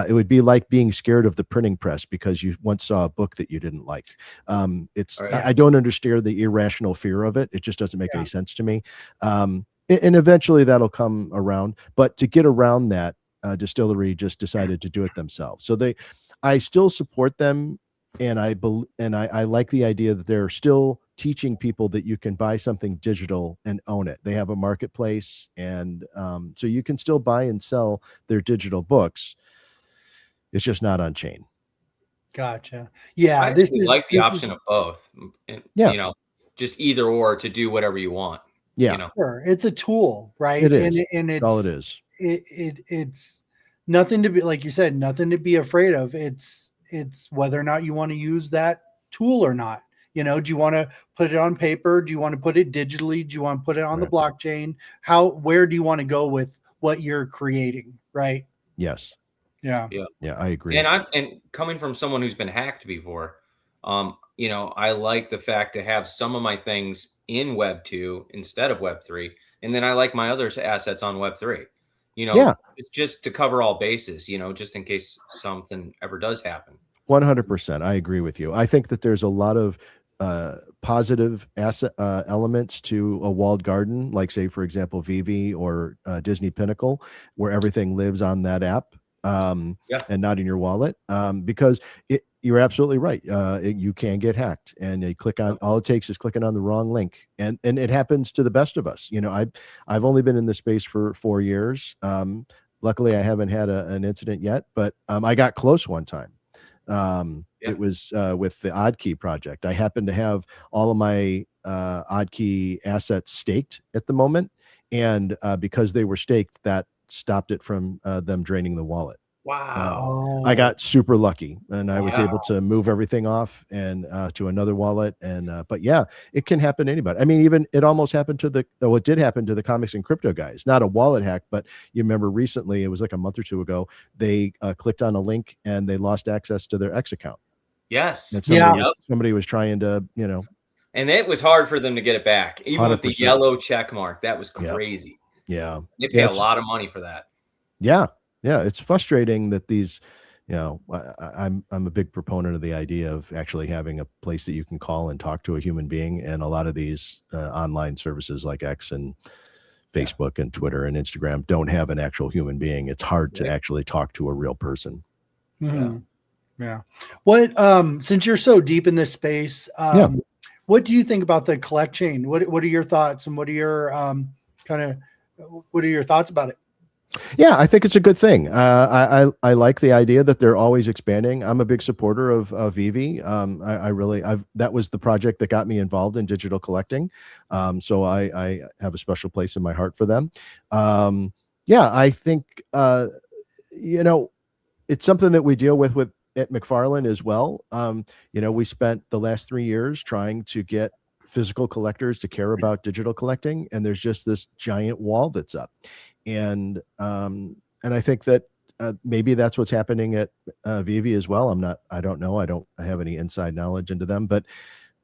It would be like being scared of the printing press because you once saw a book that you didn't like. I don't understand the irrational fear of it. It just doesn't make any sense to me. And eventually that'll come around. But to get around that, Distillery just decided to do it themselves. So I still support them, and I like the idea that they're still teaching people that you can buy something digital and own it. They have a marketplace, and so you can still buy and sell their digital books. It's just not on chain. Gotcha. Yeah, I like the option of both. Yeah, just either or to do whatever you want. Yeah, sure. It's a tool, right? It is, and it's all it is. It's nothing to be, like you said, nothing to be afraid of. It's whether or not you want to use that tool or not. Do you want to put it on paper? Do you want to put it digitally? Do you want to put it on the blockchain? Where do you want to go with what you're creating? Right. Yes. Yeah. I agree. And coming from someone who's been hacked before, I like the fact to have some of my things in Web 2 instead of Web 3. And then I like my other assets on Web 3. It's just to cover all bases, just in case something ever does happen. 100%. I agree with you. I think that there's a lot of positive asset elements to a walled garden, like say, for example, Vivi or Disney Pinnacle, where everything lives on that app and not in your wallet, because you're absolutely right. You can get hacked, and you click on, all it takes is clicking on the wrong link, and it happens to the best of us. I've only been in this space for 4 years. Luckily, I haven't had an incident yet, but I got close one time. It was with the Oddkey project. I happened to have all of my Oddkey assets staked at the moment, and because they were staked, that stopped it from them draining the wallet. Wow. I got super lucky, and I was able to move everything off and to another wallet. And but yeah, it can happen to anybody. I mean, even it almost happened to it did happen to the comics and crypto guys. Not a wallet hack, but you remember recently, it was like a month or two ago, they clicked on a link and they lost access to their X account. Yes. And somebody was trying to, and it was hard for them to get it back, even 100%. With the yellow check mark. That was crazy. Yeah. They pay a lot of money for that. Yeah. Yeah. It's frustrating that these, I'm a big proponent of the idea of actually having a place that you can call and talk to a human being. And a lot of these online services like X and Facebook and Twitter and Instagram don't have an actual human being. It's hard to actually talk to a real person. Mm-hmm. Yeah. What, since you're so deep in this space, what do you think about the collect chain? What are your thoughts, and what are your what are your thoughts about it? Yeah, I think it's a good thing. I like the idea that they're always expanding. I'm a big supporter of Vivi. That was the project that got me involved in digital collecting. So I have a special place in my heart for them. I think, it's something that we deal with at McFarland as well. We spent the last 3 years trying to get physical collectors to care about digital collecting, and there's just this giant wall that's up. And I think that maybe that's what's happening at Vivi as well. I don't know. I don't have any inside knowledge into them, but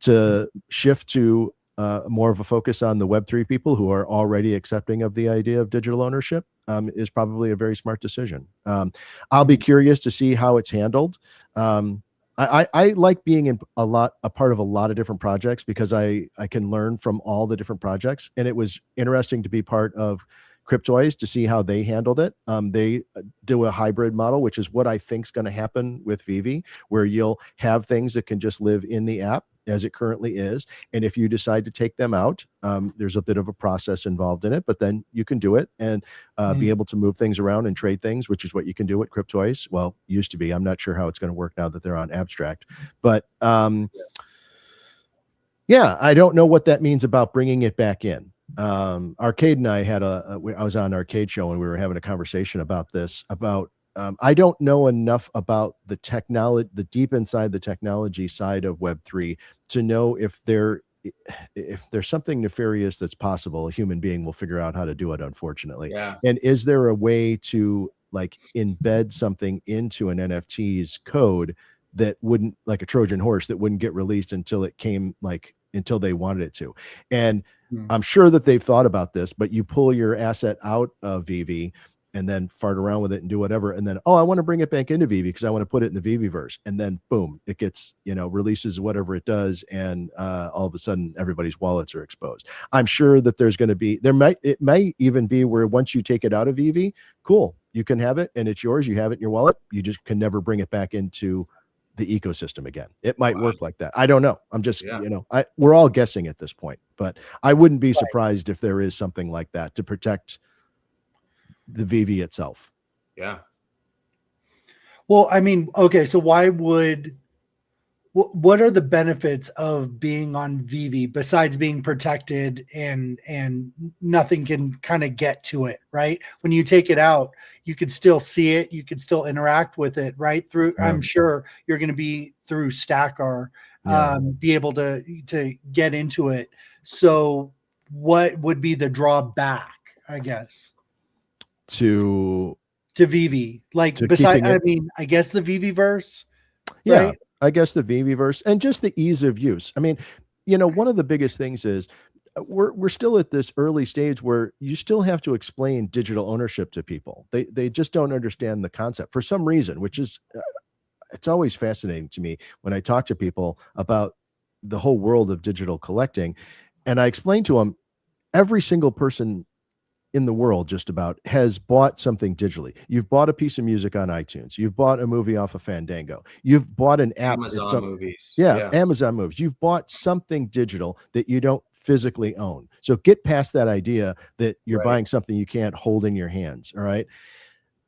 to shift to more of a focus on the Web3 people who are already accepting of the idea of digital ownership is probably a very smart decision. I'll be curious to see how it's handled. I like being a part of a lot of different projects because I can learn from all the different projects. And it was interesting to be part of Cryptoys to see how they handled it. They do a hybrid model, which is what I think is going to happen with Vivi, where you'll have things that can just live in the app as it currently is. And if you decide to take them out, there's a bit of a process involved in it, but then you can do it and be able to move things around and trade things, which is what you can do at Cryptoys. Well, used to be. I'm not sure how it's going to work now that they're on Abstract, but I don't know what that means about bringing it back in. Arcade and I had I was on Arcade Show and we were having a conversation about this, I don't know enough about the technology, the deep inside the technology side of Web3 to know if there if there's something nefarious that's possible, a human being will figure out how to do it, unfortunately. Yeah. And is there a way to like embed something into an NFT's code that wouldn't, like a Trojan horse, that wouldn't get released until it came, like until they wanted it to? And I'm sure that they've thought about this, but you pull your asset out of VV and then fart around with it and do whatever. And then, oh, I want to bring it back into VV because I want to put it in the VVverse. And then boom, it gets, releases whatever it does. And all of a sudden everybody's wallets are exposed. I'm sure that there's going to be, it might even be where once you take it out of VV, cool, you can have it and it's yours. You have it in your wallet. You just can never bring it back into the ecosystem again. It might work like that. I don't know. I'm just, we're all guessing at this point, but I wouldn't be surprised if there is something like that to protect the VV itself. Yeah. Well, I mean, okay, so what are the benefits of being on VV besides being protected and nothing can kind of get to it, right? When you take it out, you could still see it, you could still interact with it, right? Through, I'm sure you're going to be through Stacker, be able to get into it. So what would be the drawback, I guess? To VV, like besides, I mean, I guess the VVverse, right? I guess the VVverse and just the ease of use. I mean, one of the biggest things is we're still at this early stage where you still have to explain digital ownership to people. They just don't understand the concept for some reason, which is it's always fascinating to me when I talk to people about the whole world of digital collecting, and I explain to them every single person in the world just about has bought something digitally. You've bought a piece of music on iTunes. You've bought a movie off of Fandango. You've bought an app. Amazon movies. Yeah, Amazon movies. You've bought something digital that you don't physically own. So get past that idea that you're buying something you can't hold in your hands. All right.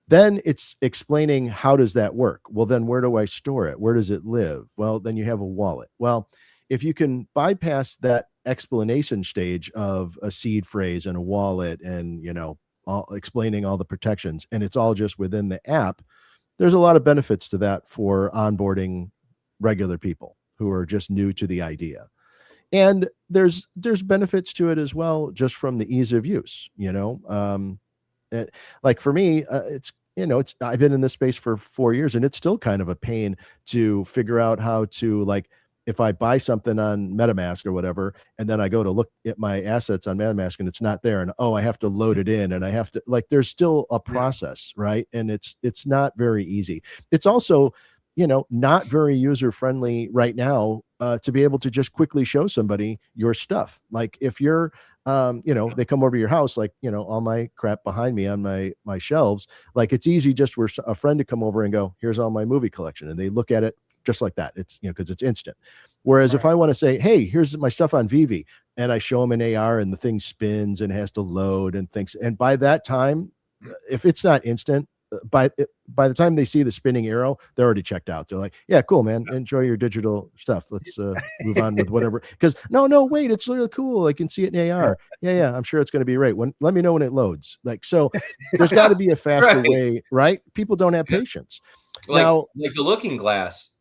Then it's explaining, how does that work? Well, then where do I store it? Where does it live? Well, then you have a wallet. Well, if you can bypass that explanation stage of a seed phrase and a wallet and explaining all the protections, and it's all just within the app, there's a lot of benefits to that for onboarding regular people who are just new to the idea. And there's benefits to it as well, just from the ease of use. Like for me, it's I've been in this space for 4 years, and it's still kind of a pain to figure out how to, like, if I buy something on MetaMask or whatever, and then I go to look at my assets on MetaMask and it's not there, and I have to load it in, and I have to, like, there's still a process, right? And it's not very easy. It's also, not very user friendly right now to be able to just quickly show somebody your stuff. Like if you're, they come over to your house, like, all my crap behind me on my shelves, like it's easy just for a friend to come over and go, here's all my movie collection. And they look at it just like that. It's, because it's instant. Whereas if I want to say, hey, here's my stuff on VV, and I show them an AR and the thing spins and has to load and things. And by that time, if it's not instant, by the time they see the spinning arrow, they're already checked out. They're like, yeah, cool, man. Enjoy your digital stuff. Let's move on with whatever. Because no, wait, it's really cool. I can see it in AR. Yeah. I'm sure it's going to be right. Let me know when it loads. Like, so there's got to be a faster way, right? People don't have patience. Like the Looking Glass.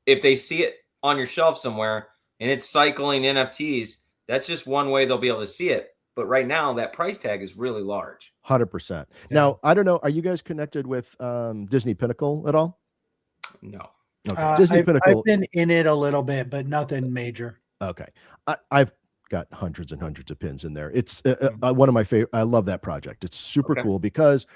If they see it on your shelf somewhere and it's cycling NFTs, that's just one way they'll be able to see it. But right now, that price tag is really large. 100%. Now, I don't know. Are you guys connected with Disney Pinnacle at all? No. Okay. Disney Pinnacle. I've been in it a little bit, but nothing major. Okay. I've got hundreds and hundreds of pins in there. It's one of my favorite. I love that project. It's super cool because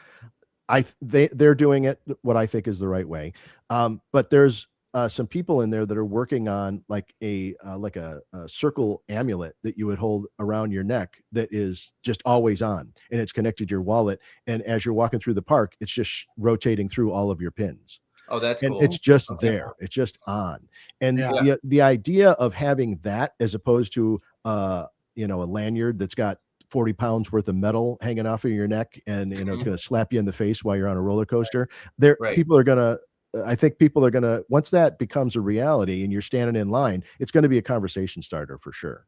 they're doing it what I think is the right way. But there's some people in there that are working on like a circle amulet that you would hold around your neck that is just always on, and it's connected to your wallet. And as you're walking through the park, it's just rotating through all of your pins. Oh, that's and cool. It's just there. It's just on. And the idea of having that as opposed to a lanyard that's got 40 pounds worth of metal hanging off of your neck, and it's going to slap you in the face while you're on a roller coaster. I think people are going to, once that becomes a reality and you're standing in line, it's going to be a conversation starter for sure.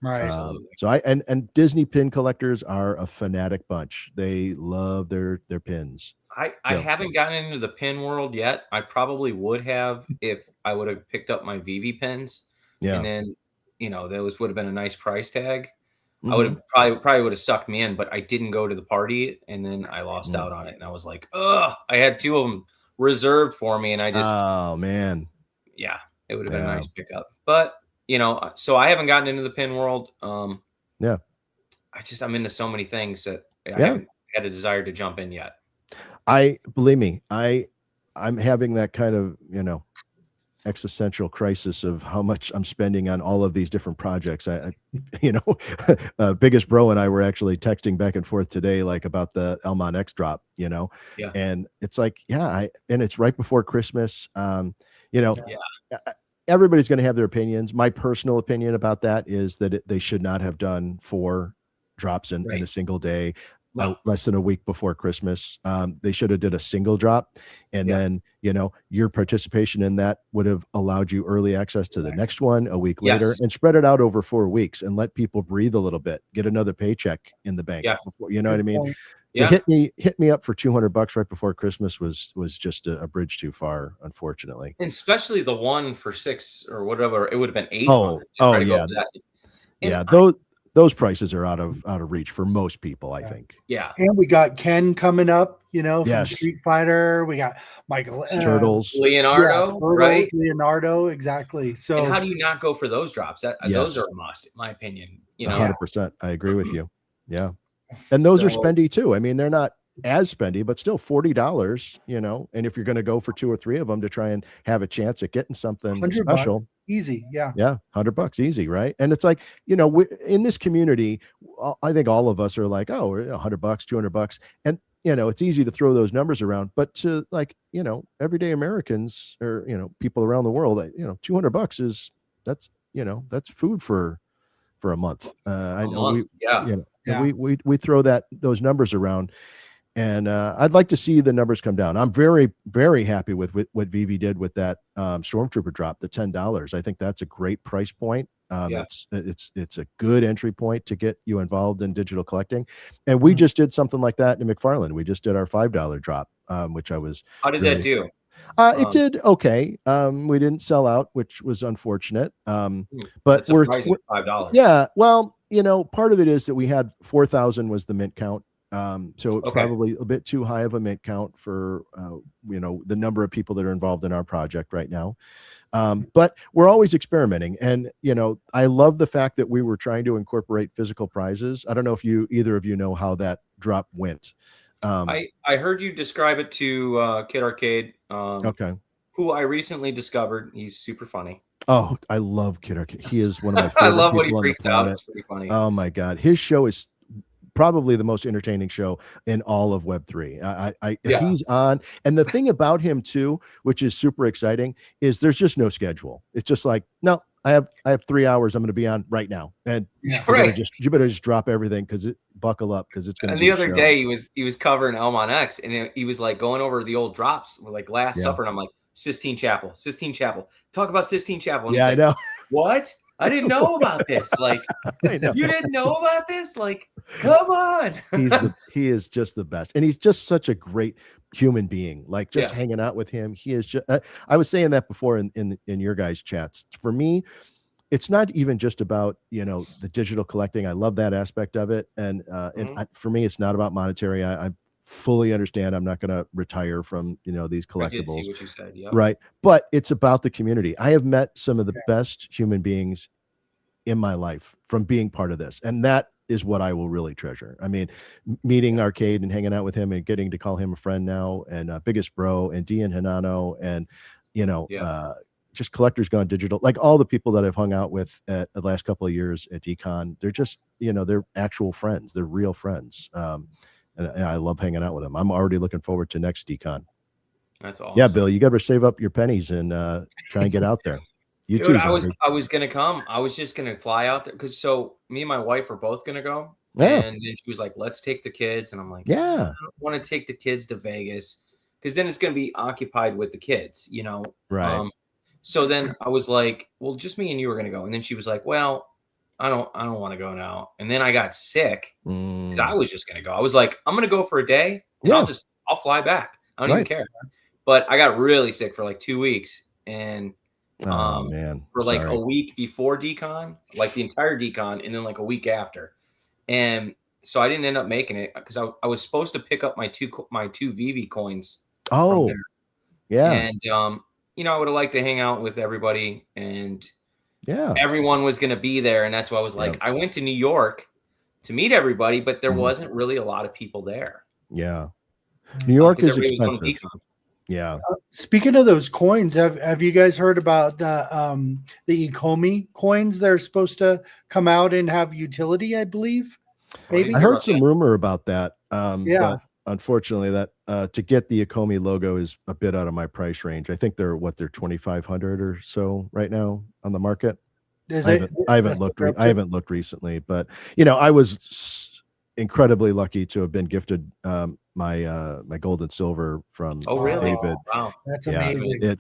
Right. So and Disney pin collectors are a fanatic bunch. They love their pins. I haven't gotten into the pin world yet. I probably would have if I would have picked up my VV pins. Yeah. And then those would have been a nice price tag. I would have probably would have sucked me in, but I didn't go to the party, and then I lost out on it, and I was like, ugh, I had 2 of them reserved for me, and I just, oh man, yeah, it would have been a nice pickup. But so I haven't gotten into the pin world. Yeah, I'm into so many things that I haven't had a desire to jump in yet. Believe me, I'm having that kind of existential crisis of how much I'm spending on all of these different projects. Biggest Bro and I were actually texting back and forth today, like about the Elmon X drop, and it's like, and it's right before Christmas. Everybody's going to have their opinions. My personal opinion about that is that they should not have done 4 drops in a single day. Less than a week before Christmas. They should have did a single drop, and then your participation in that would have allowed you early access to the next one a week later, and spread it out over 4 weeks and let people breathe a little bit, get another paycheck in the bank before, what I mean? So hit me up for $200 right before Christmas was just a bridge too far, unfortunately. And especially the one for 6 or whatever, it would have been 800. Those prices are out of reach for most people, I think. Yeah. And we got Ken coming up, from Street Fighter. We got Michael Turtles, Leonardo, right? Leonardo, exactly. So, and how do you not go for those drops? Those are a must, in my opinion. 100%. I agree with you. Yeah, and those are spendy too. I mean, they're not as spendy, but still $40. And if you're going to go for 2 or 3 of them to try and have a chance at getting something special. Easy. Yeah. $100 easy. Right. And it's like, in this community, I think all of us are like, oh, $100, $200. And, it's easy to throw those numbers around, but to everyday Americans or, people around the world, $200 that's food for a month. We throw those numbers around. And I'd like to see the numbers come down. I'm very, very happy with what Vivi did with that Stormtrooper drop, the $10. I think that's a great price point. It's a good entry point to get you involved in digital collecting. And we just did something like that in McFarland. We just did our $5 drop, which I was. How did that do? It did okay. We didn't sell out, which was unfortunate. But we're $5. Yeah. Well, part of it is that we had 4,000 was the mint count. So probably a bit too high of a mint count for the number of people that are involved in our project right now. But we're always experimenting, and I love the fact that we were trying to incorporate physical prizes. I don't know if either of you know how that drop went. I heard you describe it to Kid Arcade. Who I recently discovered. He's super funny. Oh, I love Kid Arcade. He is one of my favorite. I love what he freaks out. It's pretty funny. Oh my God, his show is probably the most entertaining show in all of Web3. He's on, and the thing about him too, which is super exciting, is there's just no schedule. It's just like, no, I have 3 hours. I'm going to be on right now, and you better just drop everything buckle up because it's going to. And the other day he was covering Elmon X, and he was like going over the old drops, like Last Supper, and I'm like, Sistine Chapel. Talk about Sistine Chapel. And I know. What? I didn't know about this. Like, you didn't know about this? Like, come on. He is just the best. And he's just such a great human being. Like, just hanging out with him. He is just, I was saying that before in your guys' chats. For me, it's not even just about, the digital collecting. I love that aspect of it. And for me, it's not about monetary. I fully understand I'm not going to retire from these collectibles. I did see what you said. Yep. Right, but it's about the community. I have met some of the best human beings in my life from being part of this, and that is what I will really treasure. I mean, meeting Arcade and hanging out with him and getting to call him a friend now, and Biggest Bro and Dian Hinano, and just Collectors Gone Digital, like all the people that I've hung out with at the last couple of years at Decon. They're just they're actual friends. They're real friends. And I love hanging out with them. I'm already looking forward to next Decon. That's awesome. Yeah, Bill, you got to save up your pennies and try and get out there. You too. I was gonna come. I was just gonna fly out there because me and my wife are both gonna go. Yeah. And then she was like, "Let's take the kids," and I'm like, "Yeah, I don't want to take the kids to Vegas because then it's gonna be occupied with the kids, Right. So then I was like, "Well, just me and you are gonna go," and then she was like, "Well, I don't want to go now." And then I got sick because I was just going to go. I was like, I'm going to go for a day and I'll fly back. I don't even care. But I got really sick for like 2 weeks and Oh man, for like sorry. a week before decon, like the entire decon, and then like a week after. And so I didn't end up making it because I was supposed to pick up my two VV coins from Oh, there. yeah, And you know, I would have liked to hang out with everybody, and yeah. everyone was going to be there, and that's why I was like, Yep. I went to New York to meet everybody, but there Mhm. wasn't really a lot of people there. Yeah, New York 'cause is everybody was going to expensive. decon. Yeah. Speaking of those coins, have you guys heard about the Ecomi coins? They're supposed to come out and have utility, I believe. Maybe I heard some rumor about that. Yeah. But unfortunately, that to get the Ecomi logo is a bit out of my price range. I think they're 2,500 or so right now on the market. I haven't looked recently, but you know, I was incredibly lucky to have been gifted my gold and silver from really? David. Wow, that's Yeah, amazing.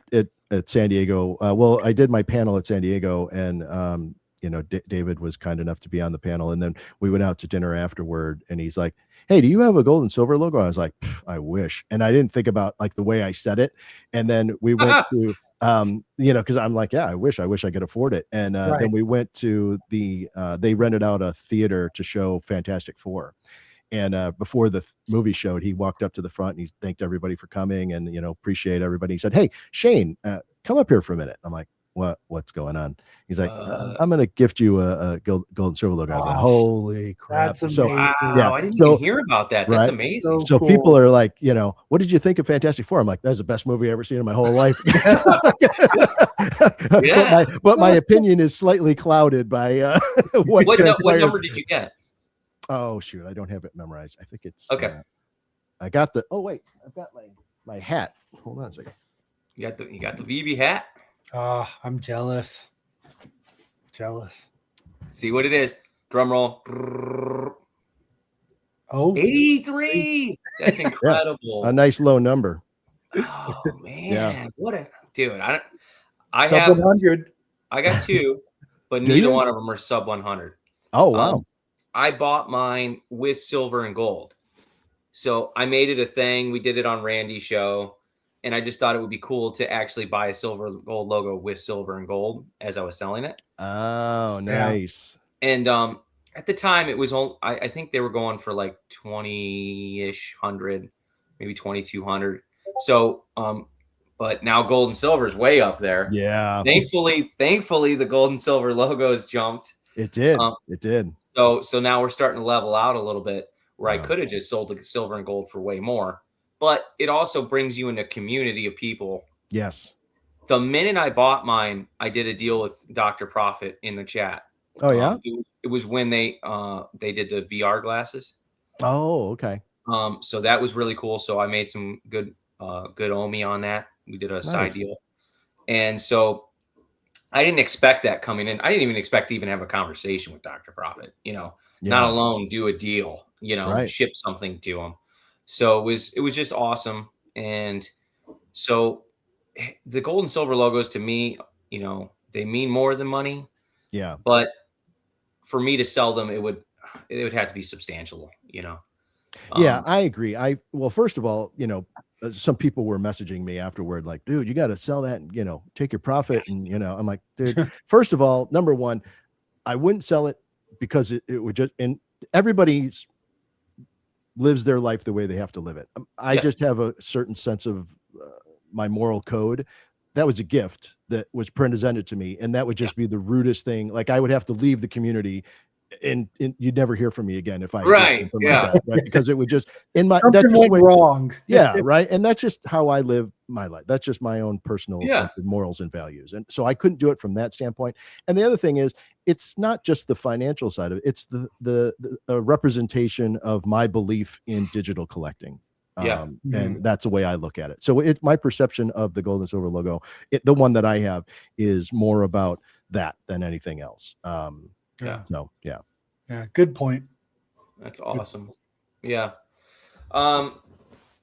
at San Diego. Well, I did my panel at San Diego, and you know, David was kind enough to be on the panel, and then we went out to dinner afterward, and he's like, "Hey, do you have a gold and silver logo?" I was like, "I wish," and I didn't think about like the way I said it, and then we went to you know, because I'm like, yeah, I wish I could afford it, and then we went to the they rented out a theater to show Fantastic Four. And before the movie showed, he walked up to the front and he thanked everybody for coming and, you know, appreciate everybody. He said, "Hey, Shane, come up here for a minute." I'm like, what's going on? He's like, "I'm going to gift you a gold and silver logo." I was like, holy crap. That's amazing. Wow, I didn't even hear about that. That's amazing. So cool. People are like, you know, "What did you think of Fantastic Four?" I'm like, "That's the best movie I've ever seen in my whole life." But my opinion is slightly clouded by what number did you get? Oh shoot, I don't have it memorized. I think it's okay. I got the. Oh wait, I've got my hat. Hold on a second. You got the VV hat. I'm jealous. See what it is. Drum roll. Oh, 83. That's incredible. Yeah, a nice low number. Oh man, yeah. What a dude! I sub have 100. I got two, but neither one of them are sub 100. Oh wow. I bought mine with silver and gold. So I made it a thing. We did it on Randy's show. And I just thought it would be cool to actually buy a silver gold logo with silver and gold as I was selling it. Oh, nice. Yeah. And at the time it was only, I think they were going for like 20-ish hundred, maybe 2,200. So but now gold and silver is way up there. Yeah. Thankfully the gold and silver logos jumped. It did. It did. So now we're starting to level out a little bit where I could have just sold the silver and gold for way more, but it also brings you in a community of people. Yes. The minute I bought mine, I did a deal with Dr. Profit in the chat. Oh yeah. It was when they did the VR glasses. Oh, okay. So that was really cool. So I made some good OMI on that. We did a side deal. And so I didn't expect that coming in. I didn't even expect to even have a conversation with Dr. Profit, you know, not alone do a deal, you know, ship something to him. So it was just awesome. And so the gold and silver logos to me, you know, they mean more than money. Yeah. But for me to sell them, it would have to be substantial, you know? Yeah, I agree. Well, first of all, you know, some people were messaging me afterward, like, "Dude, you got to sell that and, you know, take your profit." And, you know, I'm like, dude, first of all, number one, I wouldn't sell it because it would just, and everybody lives their life the way they have to live it. I just have a certain sense of my moral code. That was a gift that was presented to me. And that would just be the rudest thing. Like I would have to leave the community and you'd never hear from me again if I right because it would just something went wrong. Right. And that's just how I live my life. That's just my own personal sense of morals and values. And so I couldn't do it from that standpoint. And the other thing is, it's not just the financial side of it, it's the representation of my belief in digital collecting. And that's the way I look at it. So my perception of the gold and silver logo, the one that I have, is more about that than anything else. Good point. That's awesome. Yeah.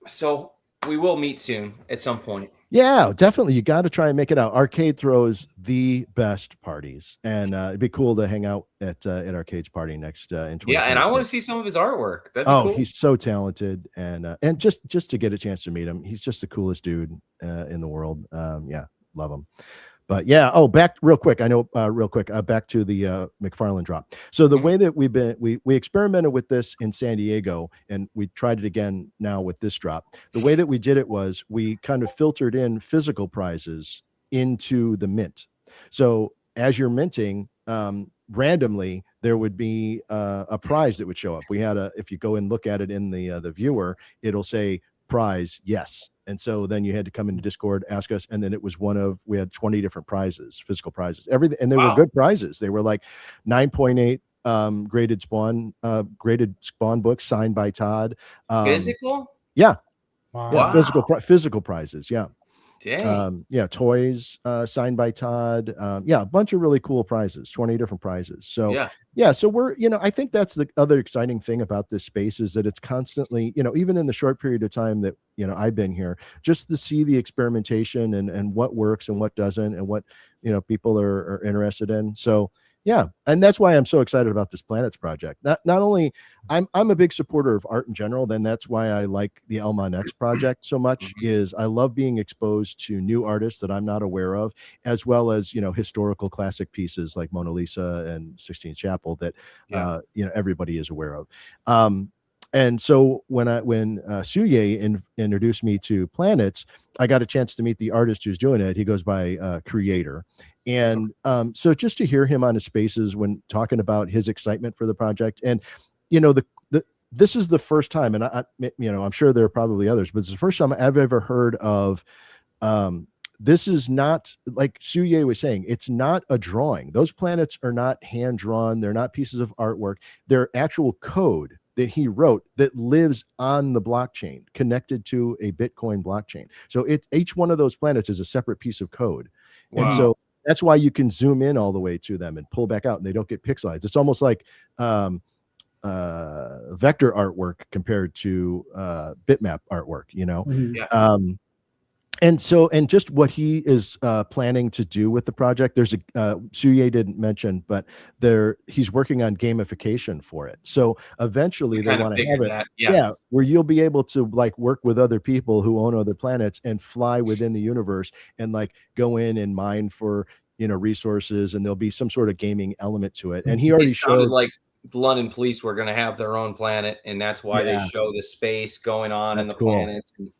So we will meet soon at some point. Yeah, definitely. You got to try and make it out. Arcade throws the best parties, and it'd be cool to hang out at Arcade's party next in 2020. Yeah, and I want to see some of his artwork. That'd be cool. He's so talented, and just to get a chance to meet him, he's just the coolest dude in the world. Love him. But yeah, back real quick. I know real quick, back to the McFarland drop. So the way that we experimented with this in San Diego, and we tried it again now with this drop. The way that we did it was we kind of filtered in physical prizes into the mint. So as you're minting, randomly there would be a prize that would show up. We had if you go and look at it in the viewer, it'll say prize yes. And so then you had to come into Discord, ask us, and then it was we had 20 different prizes, physical prizes, everything. And they were good prizes. They were like 9.8 graded spawn books signed by Todd. Physical? Yeah. Wow. Yeah, physical prizes. Yeah. Dang. Toys signed by Todd. A bunch of really cool prizes, 20 different prizes. So so we're, I think that's the other exciting thing about this space is that it's constantly, even in the short period of time that, I've been here, just to see the experimentation and what works and what doesn't and what, people are interested in. So yeah, and that's why I'm so excited about this Planets project. Not only I'm a big supporter of art in general, then that's why I like the Elmon X project so much. Is I love being exposed to new artists that I'm not aware of, as well as historical classic pieces like Mona Lisa and Sistine Chapel that everybody is aware of. And so when SUYE introduced me to Planets, I got a chance to meet the artist who's doing it. He goes by Creator. And so just to hear him on his spaces when talking about his excitement for the project, and this is the first time, and I'm sure there are probably others, but it's the first time I've ever heard of this is not, like SUYE was saying, it's not a drawing. Those planets are not hand drawn. They're not pieces of artwork. They're actual code that he wrote that lives on the blockchain, connected to a Bitcoin blockchain. So each one of those planets is a separate piece of code. Wow. And so that's why you can zoom in all the way to them and pull back out, and they don't get pixelized. It's almost like vector artwork compared to bitmap artwork, And just what he is planning to do with the project, there's SUYE didn't mention, but he's working on gamification for it. So eventually they want to have it, where you'll be able to like work with other people who own other planets and fly within the universe and like go in and mine for resources, and there'll be some sort of gaming element to it. And he already showed like the London police were going to have their own planet, and that's why they show the space going on in the planets. And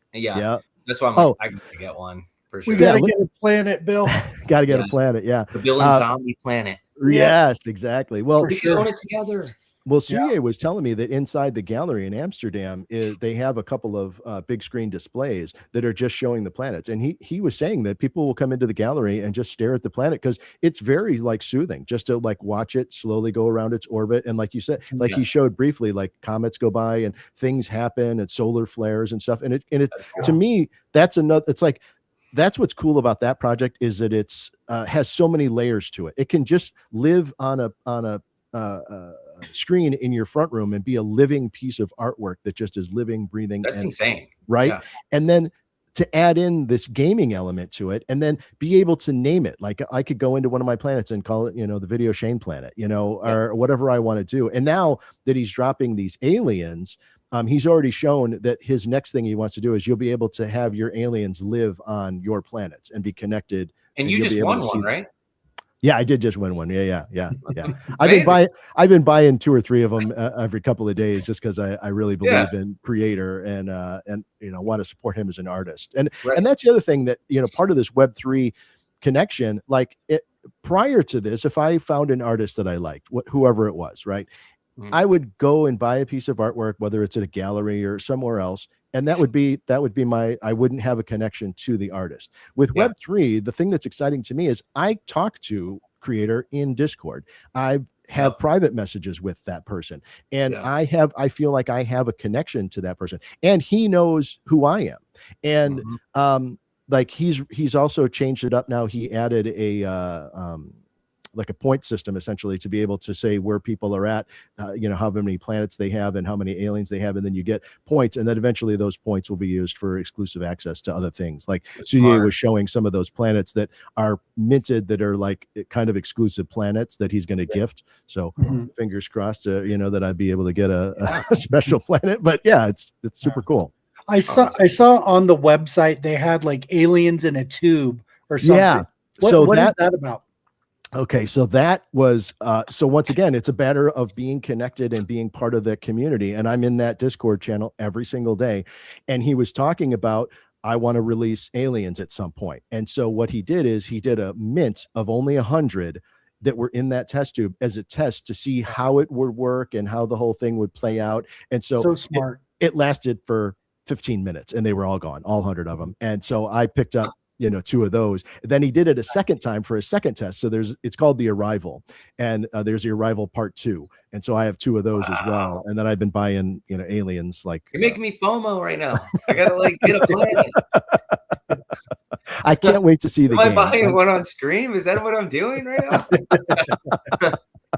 that's why I gotta get one for sure. We gotta get a planet, Bill. Gotta get a planet, the Bill and Zombie planet. Yes, exactly. Well, we can own it together. Well, SUYE was telling me that inside the gallery in Amsterdam, they have a couple of big screen displays that are just showing the planets. And he was saying that people will come into the gallery and just stare at the planet because it's very like soothing just to like watch it slowly go around its orbit. And like you said, like he showed briefly, like comets go by and things happen and solar flares and stuff. And it to me, that's another. It's like that's what's cool about that project is that it's has so many layers to it. It can just live on a screen in your front room and be a living piece of artwork that just is living, breathing. That's insane, right? Yeah. And then to add in this gaming element to it, and then be able to name it. Like I could go into one of my planets and call it, the Video Shane planet, or whatever I want to do. And now that he's dropping these aliens, he's already shown that his next thing he wants to do is you'll be able to have your aliens live on your planets and be connected. And you just won one, right? Yeah, I did just win one. Yeah. I've been buying 2 or 3 of them every couple of days just because I really believe in Creator and want to support him as an artist. And that's the other thing that part of this Web3 connection. Like prior to this, if I found an artist that I liked, whoever it was, right, I would go and buy a piece of artwork, whether it's at a gallery or somewhere else. And that would be I wouldn't have a connection to the artist. With Web3, the thing that's exciting to me is I talk to Creator in Discord. I have private messages with that person. And I feel like I have a connection to that person. And he knows who I am. And like he's also changed it up now. He added like a point system essentially to be able to say where people are at, how many planets they have and how many aliens they have. And then you get points. And then eventually those points will be used for exclusive access to other things. Like SUYE was showing some of those planets that are minted that are like kind of exclusive planets that he's going to gift. So fingers crossed, that I'd be able to get a special planet. But yeah, it's super cool. I saw on the website, they had like aliens in a tube or something. What is that about? Okay, so that was so once again, it's a matter of being connected and being part of the community. And I'm in that Discord channel every single day. And he was talking about, I want to release aliens at some point. And so what he did is he did a mint of only 100 that were in that test tube as a test to see how it would work and how the whole thing would play out. And so smart. It lasted for 15 minutes and they were all gone, all 100 of them. And so I picked up 2 of those. Then he did it a second time for a second test. So it's called the Arrival, and there's the Arrival Part 2. And so I have 2 of those as well. And then I've been buying, aliens like. You're making me FOMO right now. I gotta get a planet. I can't wait to see the game. Am I buying one on stream? Is that what I'm doing right now?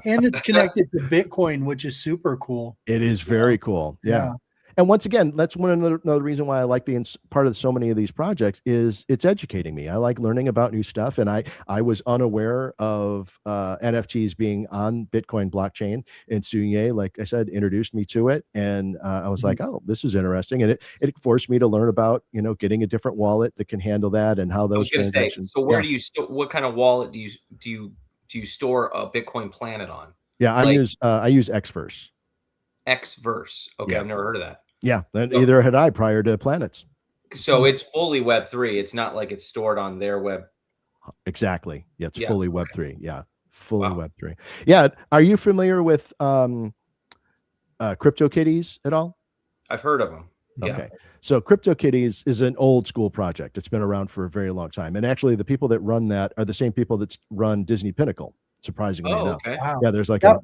And it's connected to Bitcoin, which is super cool. It is very cool. Yeah. And once again, that's another reason why I like being part of so many of these projects is it's educating me. I like learning about new stuff. And I was unaware of NFTs being on Bitcoin blockchain, and SUYE, like I said, introduced me to it. And I was like, oh, this is interesting. And it forced me to learn about, getting a different wallet that can handle that and how those transactions. So where do you what kind of wallet do you store a Bitcoin planet on? Yeah, I use Xverse. Xverse. Okay, I've never heard of that. Yeah, neither had I prior to Planets. So it's fully Web3. It's not like it's stored on their web. Exactly. Yeah, it's fully Web3. Yeah, fully Web3. Yeah. Are you familiar with CryptoKitties at all? I've heard of them. Yeah. Okay. So CryptoKitties is an old school project. It's been around for a very long time. And actually the people that run that are the same people that run Disney Pinnacle, surprisingly enough. Okay. Wow. Yeah, there's like a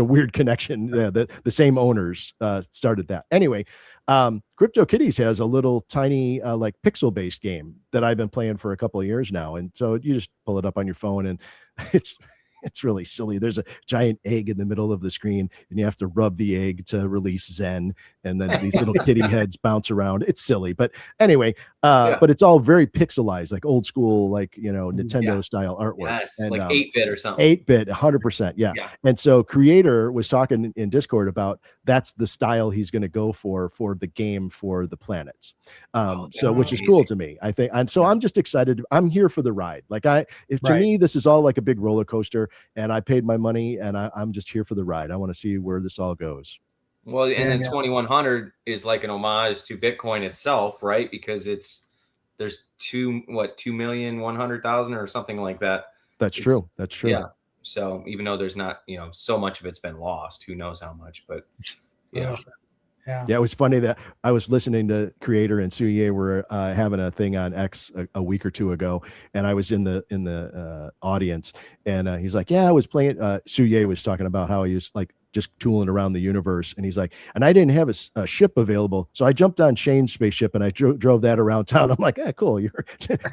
weird connection. Yeah, the same owners started that. Anyway, CryptoKitties has a little tiny like pixel-based game that I've been playing for a couple of years now. And so you just pull it up on your phone and it's really silly. There's a giant egg in the middle of the screen and you have to rub the egg to release Zen. And then these little kitty heads bounce around. It's silly, but anyway, but it's all very pixelized, like old school, like, Nintendo style artwork. Yes, and, like 8-bit or something. 8-bit, 100%. Yeah. And so Creator was talking in Discord about that's the style he's going to go for the game for the planets. Which is cool to me, I think. And so I'm just excited. I'm here for the ride. Like to me, this is all like a big roller coaster and I paid my money and I'm just here for the ride. I want to see where this all goes. Well, and then 2100 is like an homage to Bitcoin itself, right? Because there's 2,100,000 or something like that. That's true. Yeah. So even though there's not, so much of it's been lost, who knows how much, but yeah. Yeah, it was funny that I was listening to Creator and SUYE were having a thing on X a week or two ago, and I was in the audience, and he's like, "Yeah, I was playing." SUYE was talking about how he was like just tooling around the universe, and he's like, "And I didn't have a ship available, so I jumped on Shane's spaceship and I drove that around town." I'm like, cool. You're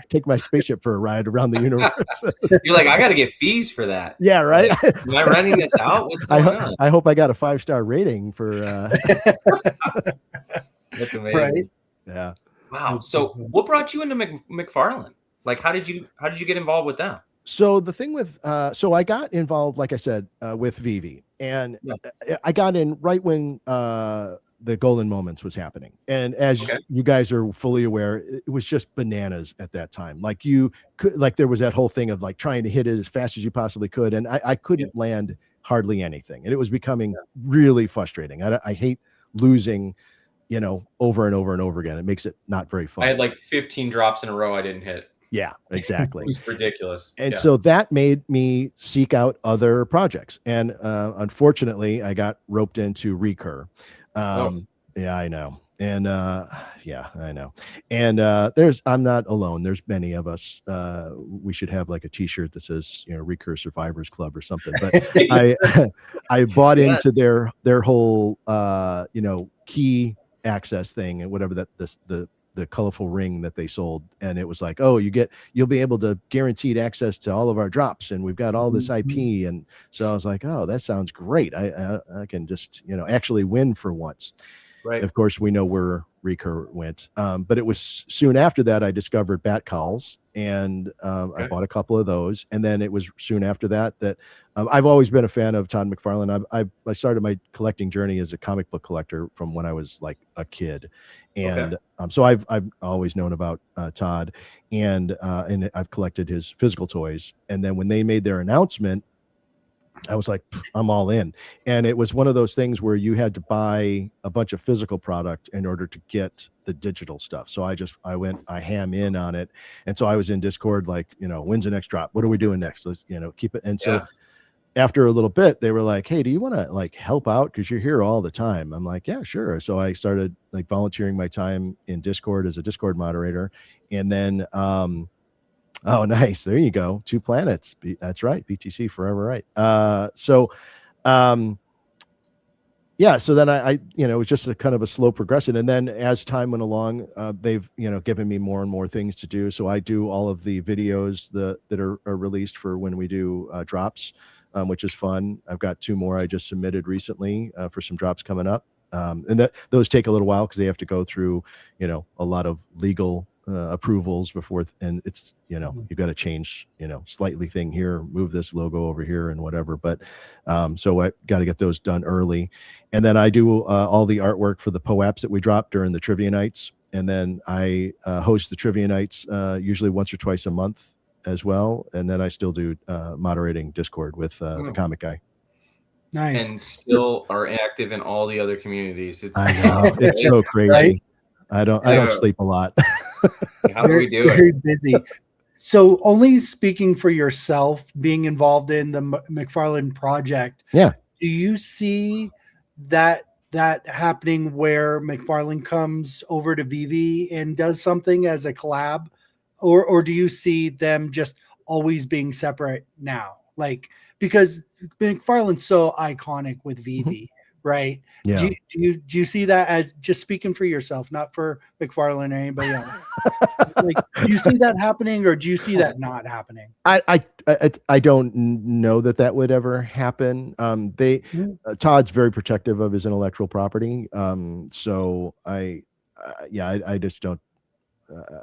take my spaceship for a ride around the universe." You're like, I got to get fees for that. Yeah, right. Like, am I renting this out? What's going on? I hope I got a 5-star rating for. That's amazing. Right? Yeah. Wow. So, what brought you into McFarlane? Like, how did you get involved with them? So the thing with, so I got involved, like I said, with Vivi, and I got in right when the Golden Moments was happening. And as you guys are fully aware, it was just bananas at that time. Like you could, like there was that whole thing of like trying to hit it as fast as you possibly could. And I couldn't land hardly anything. And it was becoming really frustrating. I hate losing, over and over and over again. It makes it not very fun. I had like 15 drops in a row I didn't hit. Yeah, exactly. It was ridiculous. And so that made me seek out other projects. And unfortunately, I got roped into Recur. Yeah, I know. And yeah, I know. And I'm not alone. There's many of us. We should have like a t-shirt that says, Recur Survivors Club or something. But I bought into their whole key access thing and whatever that the colorful ring that they sold. And it was like, oh, you'll be able to guaranteed access to all of our drops. And we've got all this IP. And so I was like, oh, that sounds great. I can just, actually win for once. Right. Of course, we know we're recur went. But it was soon after that I discovered bat cowls, and I bought a couple of those. And then it was soon after that I've always been a fan of Todd McFarlane. I started my collecting journey as a comic book collector from when I was like a kid, and so I've always known about Todd, and I've collected his physical toys. And then when they made their announcement, I was like, I'm all in. And it was one of those things where you had to buy a bunch of physical product in order to get the digital stuff. So I ham in on it. And so I was in Discord, like, when's the next drop? What are we doing next? Let's, keep it. And so after a little bit, they were like, hey, do you want to like help out? Cause you're here all the time. I'm like, yeah, sure. So I started like volunteering my time in Discord as a Discord moderator. And then, oh, nice. There you go. 2 planets. That's right. BTC forever. Right. So then I it was just a kind of a slow progression. And then as time went along, they've, given me more and more things to do. So I do all of the videos that are released for when we do drops, which is fun. I've got 2 more I just submitted recently for some drops coming up. And those take a little while because they have to go through, a lot of legal approvals before, and it's, you got to change, slightly thing here, move this logo over here and whatever. But so I got to get those done early. And then I do all the artwork for the POAPs that we drop during the trivia nights. And then I host the trivia nights usually once or twice a month as well. And then I still do moderating Discord with the comic guy. Nice. And still are active in all the other communities. I know. It's so crazy. Right? I don't sleep a lot. How do we do very it? Busy. So only speaking for yourself, being involved in the McFarlane project. Yeah. Do you see that happening where McFarlane comes over to VV and does something as a collab, or do you see them just always being separate now? Like, because McFarlane's so iconic with VV. Right. Yeah. Do you see that as, just speaking for yourself, not for McFarlane or anybody else? Like, do you see that happening, or do you see that not happening? I don't know that would ever happen. Todd's very protective of his intellectual property. So I just don't.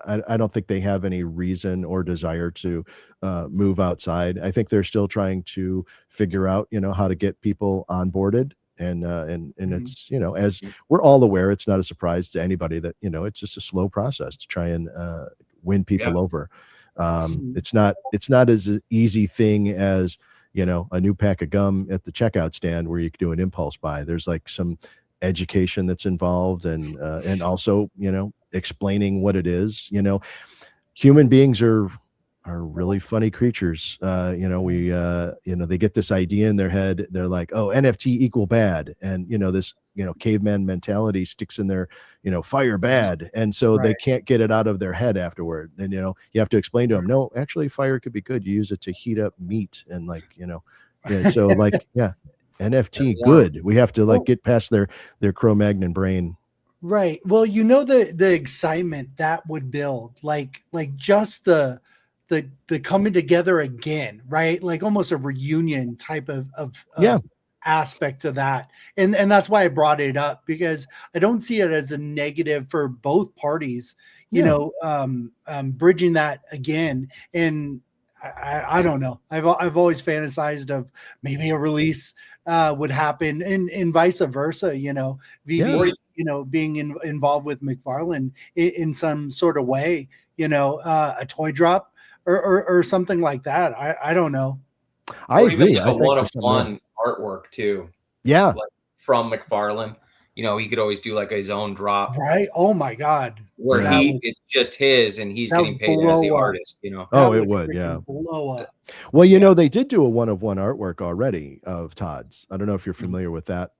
I don't think they have any reason or desire to move outside. I think they're still trying to figure out, how to get people onboarded. And it's, as we're all aware, it's not a surprise to anybody that, it's just a slow process to try and win people over. It's not as an easy thing as, a new pack of gum at the checkout stand where you can do an impulse buy. There's like some education that's involved, and also, explaining what it is. Human beings are really funny creatures. They get this idea in their head. They're like, oh, NFT equal bad. And, this, caveman mentality sticks in their, fire bad. And so they can't get it out of their head afterward. And, you have to explain to them, no, actually fire could be good. You use it to heat up meat and so like, NFT good. We have to get past their Cro-Magnon brain. Right. Well, the excitement that would build, like just the coming together again, right? Like almost a reunion type of aspect to that. And that's why I brought it up, because I don't see it as a negative for both parties, bridging that again. And I don't know. I've always fantasized of maybe a release would happen and vice versa, VV, being involved with McFarlane in some sort of way, a toy drop or something like that. I don't know. I agree. I think one-of-one artwork too. Yeah. Like from McFarlane. He could always do like his own drop. Right. Oh my God. Where it's just his and he's getting paid as the artist, Oh, it would, yeah. Blow up. Well, they did do a one-of-one artwork already of Todd's. I don't know if you're familiar with that,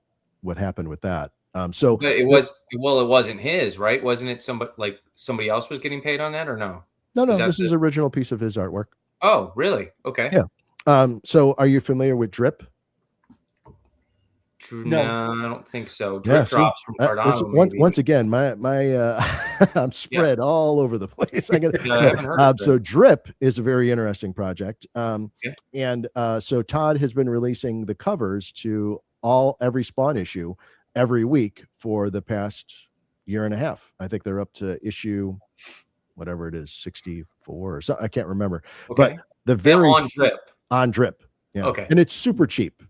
what happened with that. But it wasn't his, right? Wasn't it somebody else was getting paid on that, or no? No, this is original piece of his artwork. Oh, really? Okay. Yeah. So are you familiar with Drip? No, I don't think so. Drip drops from Cardano. Once again, my I'm spread all over the place. I haven't heard of so Drip is a very interesting project. And so Todd has been releasing the covers to every Spawn issue every week for the past year and a half. I think they're up to issue, whatever it is, 64 or so. I can't remember. Okay. But the very on drip. Yeah. Okay. And it's super cheap.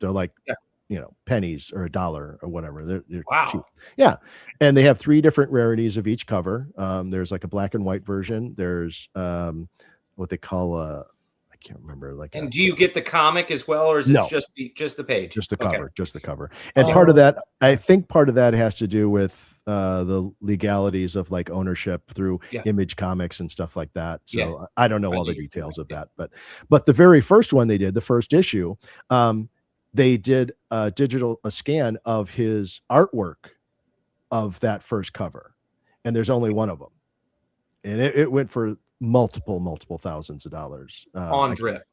They're like, yeah. pennies or $1 or whatever. They're wow. cheap. Yeah. And they have 3 different rarities of each cover. There's like a black and white version. There's what they call I can't remember. And do you get the comic as well, or is it just the page? Just the cover, just the cover. And part of that, I think part of that has to do with the legalities of like ownership through Image Comics and stuff like that. So I don't know all the details of that, but the very first one they did, the first issue, they did a scan of his artwork of that first cover, and there's only one of them, and it went for multiple thousands of dollars on drip.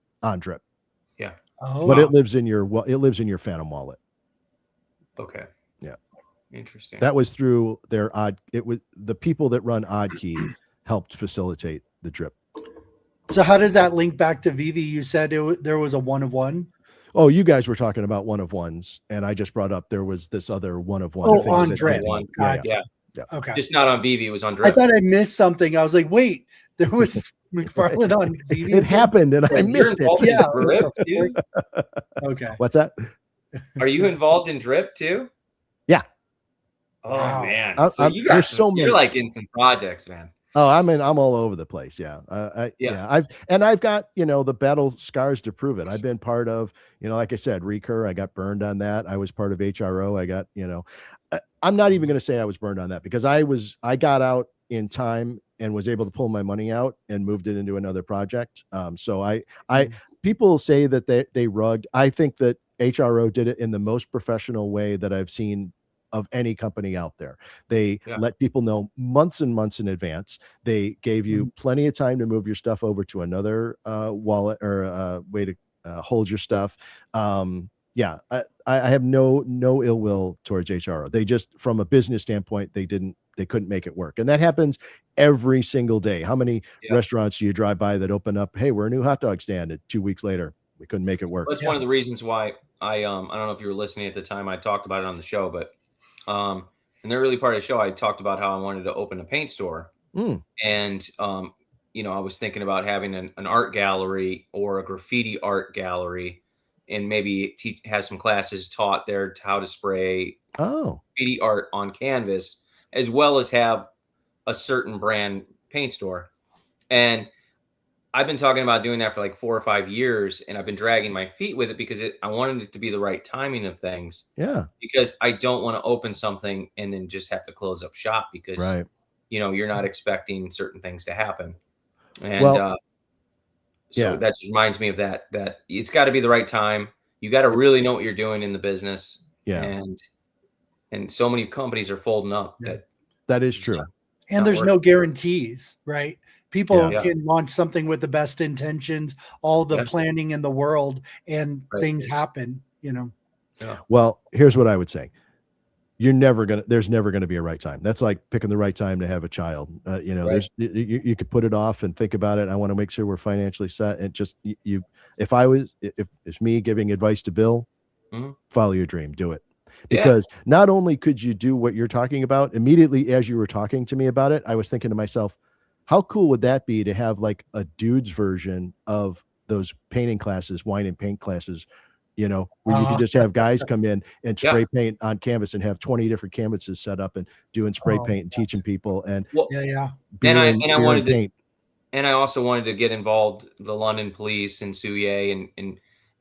Yeah. But it lives in your Phantom wallet. Okay. Yeah. Interesting. That was through their the people that run Oddkey helped facilitate the drip. So how does that link back to Vivi? You said there was a 1 of 1. Oh, you guys were talking about 1 of 1s, and I just brought up there was this other 1 of 1. Oh, on drip. Yeah. Okay. Just not on Vivi. It was on drip. I thought I missed something. I was like, wait, there was McFarlane on Vivi. It happened, and I missed it. Yeah. Drip too? Okay. What's that? Are you involved in drip too? Yeah. Oh man. So you guys, you're like in some projects, man. Oh, I'm all over the place. Yeah. I've got, the battle scars to prove it. I've been part of, like I said, Recur. I got burned on that. I was part of HRO. I got, I'm not even going to say I was burned on that because I got out in time and was able to pull my money out and moved it into another project. So people say that they rugged. I think that HRO did it in the most professional way that I've seen of any company out there. They let people know months and months in advance. They gave you plenty of time to move your stuff over to another wallet or way to hold your stuff. I have no ill will towards HRO. They just, from a business standpoint, they couldn't make it work. And that happens every single day. How many restaurants do you drive by that open up, hey, we're a new hot dog stand, and 2 weeks later we couldn't make it work? That's one of the reasons why I don't know if you were listening at the time I talked about it on the show, but in the early part of the show, I talked about how I wanted to open a paint store. And, I was thinking about having an art gallery or a graffiti art gallery and maybe have some classes taught there how to spray graffiti art on canvas, as well as have a certain brand paint store. And I've been talking about doing that for like 4 or 5 years, and I've been dragging my feet with it because I wanted it to be the right timing of things. Yeah. Because I don't want to open something and then just have to close up shop because, you're not expecting certain things to happen. And that just reminds me of that it's got to be the right time. You got to really know what you're doing in the business. Yeah. And so many companies are folding up that is true. And there's no guarantees, right? People can launch something with the best intentions, all the planning in the world, and things happen, Yeah. Well, here's what I would say. There's never going to be a right time. That's like picking the right time to have a child. You could put it off and think about it. I want to make sure we're financially set. And just if it's me giving advice to Bill, follow your dream, do it. Because not only could you do what you're talking about immediately as you were talking to me about it, I was thinking to myself, how cool would that be to have like a dude's version of those painting classes, wine and paint classes, where you could just have guys come in and spray paint on canvas and have 20 different canvases set up and doing spray paint and teaching people. And I also wanted to get involved the London police and SUYE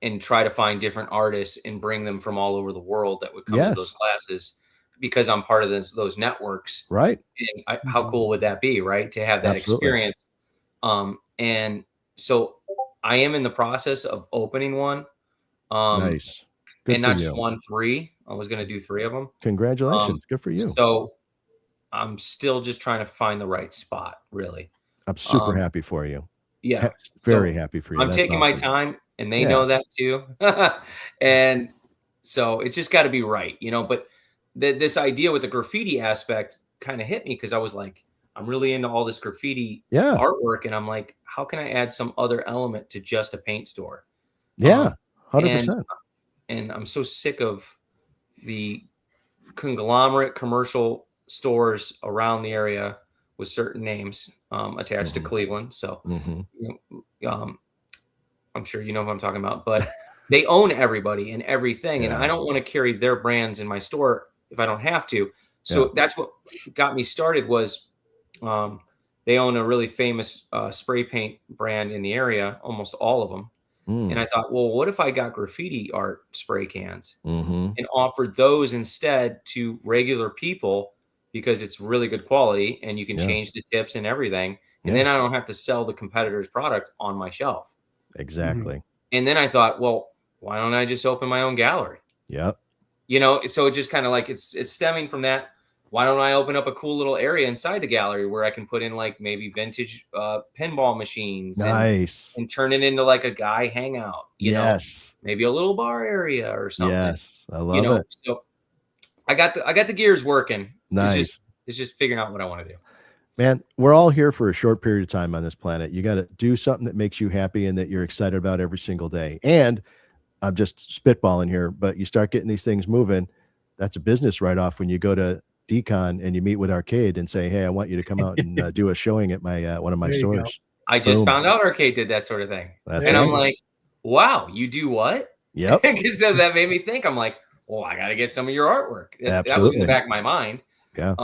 and try to find different artists and bring them from all over the world that would come to those classes, because I'm part of those networks. Right. And how cool would that be, right? To have that experience. And so I am in the process of opening one. Nice. Good and not just 3. I was going to do 3 of them. Congratulations. Good for you. So I'm still just trying to find the right spot, really. I'm super happy for you. Yeah. Very happy for you. I'm taking my time, and they know that too. And so it's just got to be right, but this idea with the graffiti aspect kind of hit me because I was like, I'm really into all this graffiti artwork. And I'm like, how can I add some other element to just a paint store? Yeah. 100%. And I'm so sick of the conglomerate commercial stores around the area with certain names attached to Cleveland. So I'm sure you know who I'm talking about, but they own everybody and everything. And I don't want to carry their brands in my store if I don't have to. So that's what got me started was they own a really famous spray paint brand in the area, almost all of them. And I thought, well, what if I got graffiti art spray cans and offered those instead to regular people because it's really good quality and you can change the tips and everything. And then I don't have to sell the competitor's product on my shelf. Exactly. And then I thought, well, why don't I just open my own gallery? Yep. You know, so it just kind of like it's stemming from that. Why don't I open up a cool little area inside the gallery where I can put in like maybe vintage pinball machines and turn it into like a guy hangout, you know, maybe a little bar area or something. Yes, I love it. So I got the gears working. Nice. It's just figuring out what I want to do. Man, we're all here for a short period of time on this planet. You got to do something that makes you happy and that you're excited about every single day. And I'm just spitballing here, but you start getting these things moving. That's a business write-off when you go to Decon and you meet with Arcade and say, hey, I want you to come out and do a showing at my one of my stores. I just found out Arcade did that sort of thing. I'm like, wow, you do what? Yep. Because that made me think. I'm like, well, I got to get some of your artwork. That was in the back of my mind. Yeah.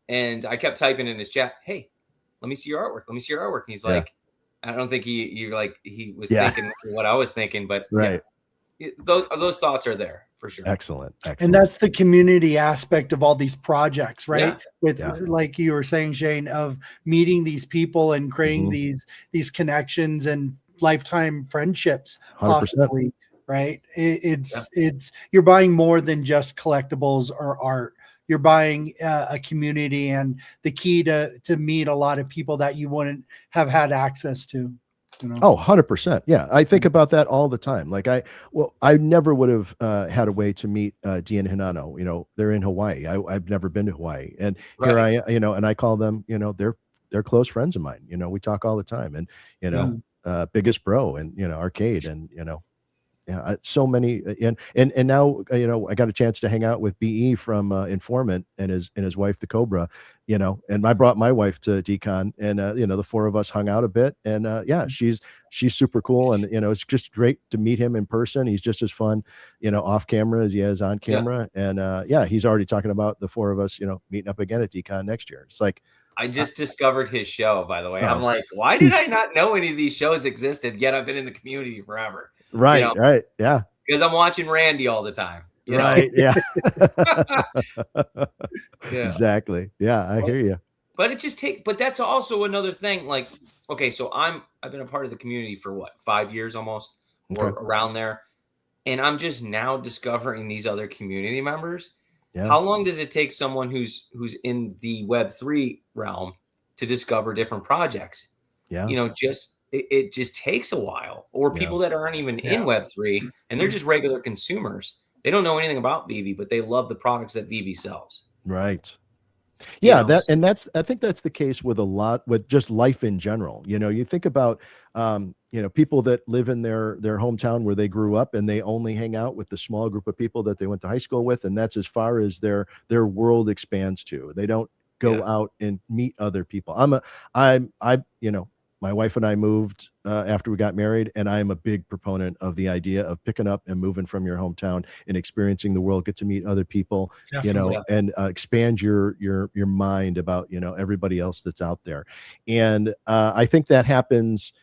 And I kept typing in his chat, hey, let me see your artwork. Let me see your artwork. And he's like, I don't think he was thinking what I was thinking, but those thoughts are there for sure. Excellent. And that's the community aspect of all these projects, right? With like you were saying, Shane, of meeting these people and creating these connections and lifetime friendships, 100%. possibly, right? It's you're buying more than just collectibles or art. You're buying a community and the key to meet a lot of people that you wouldn't have had access to. You know? Oh, 100%. Yeah. I think about that all the time. Like I never would have had a way to meet Dee and Hinano. You know, they're in Hawaii. I've never been to Hawaii. And here I am, you know, and I call them, you know, they're close friends of mine. You know, we talk all the time and, you know, Biggest Bro and, you know, Arcade and, you know, so many and now you know I got a chance to hang out with BE from Informant and his wife the Cobra, you know, and I brought my wife to Decon and you know the four of us hung out a bit and she's super cool and you know it's just great to meet him in person. He's just as fun, you know, off camera as he is on camera and he's already talking about the four of us, you know, meeting up again at Decon next year. It's like I just discovered his show, by the way. I'm like, why did I not know any of these shows existed? Yet I've been in the community forever. Right, you know? Right, yeah. Because I'm watching Randy all the time. You know? Right, yeah. Yeah. Exactly. Yeah, I hear you. But but that's also another thing. Like, okay, so I've been a part of the community for what, 5 years almost, or around there. And I'm just now discovering these other community members. Yeah. How long does it take someone who's in the Web3 realm to discover different projects? Yeah. You know, it just takes a while. Or people that aren't even in Web3 and they're just regular consumers. They don't know anything about Vivi, but they love the products that Vivi sells. Right. Yeah, I think that's the case with with just life in general. You know, you think about you know, people that live in their hometown where they grew up and they only hang out with the small group of people that they went to high school with, and that's as far as their world expands to. They don't go out and meet other people. You know, my wife and I moved after we got married, and I am a big proponent of the idea of picking up and moving from your hometown and experiencing the world, get to meet other people, you know, and expand your mind about, you know, everybody else that's out there. And I think that happens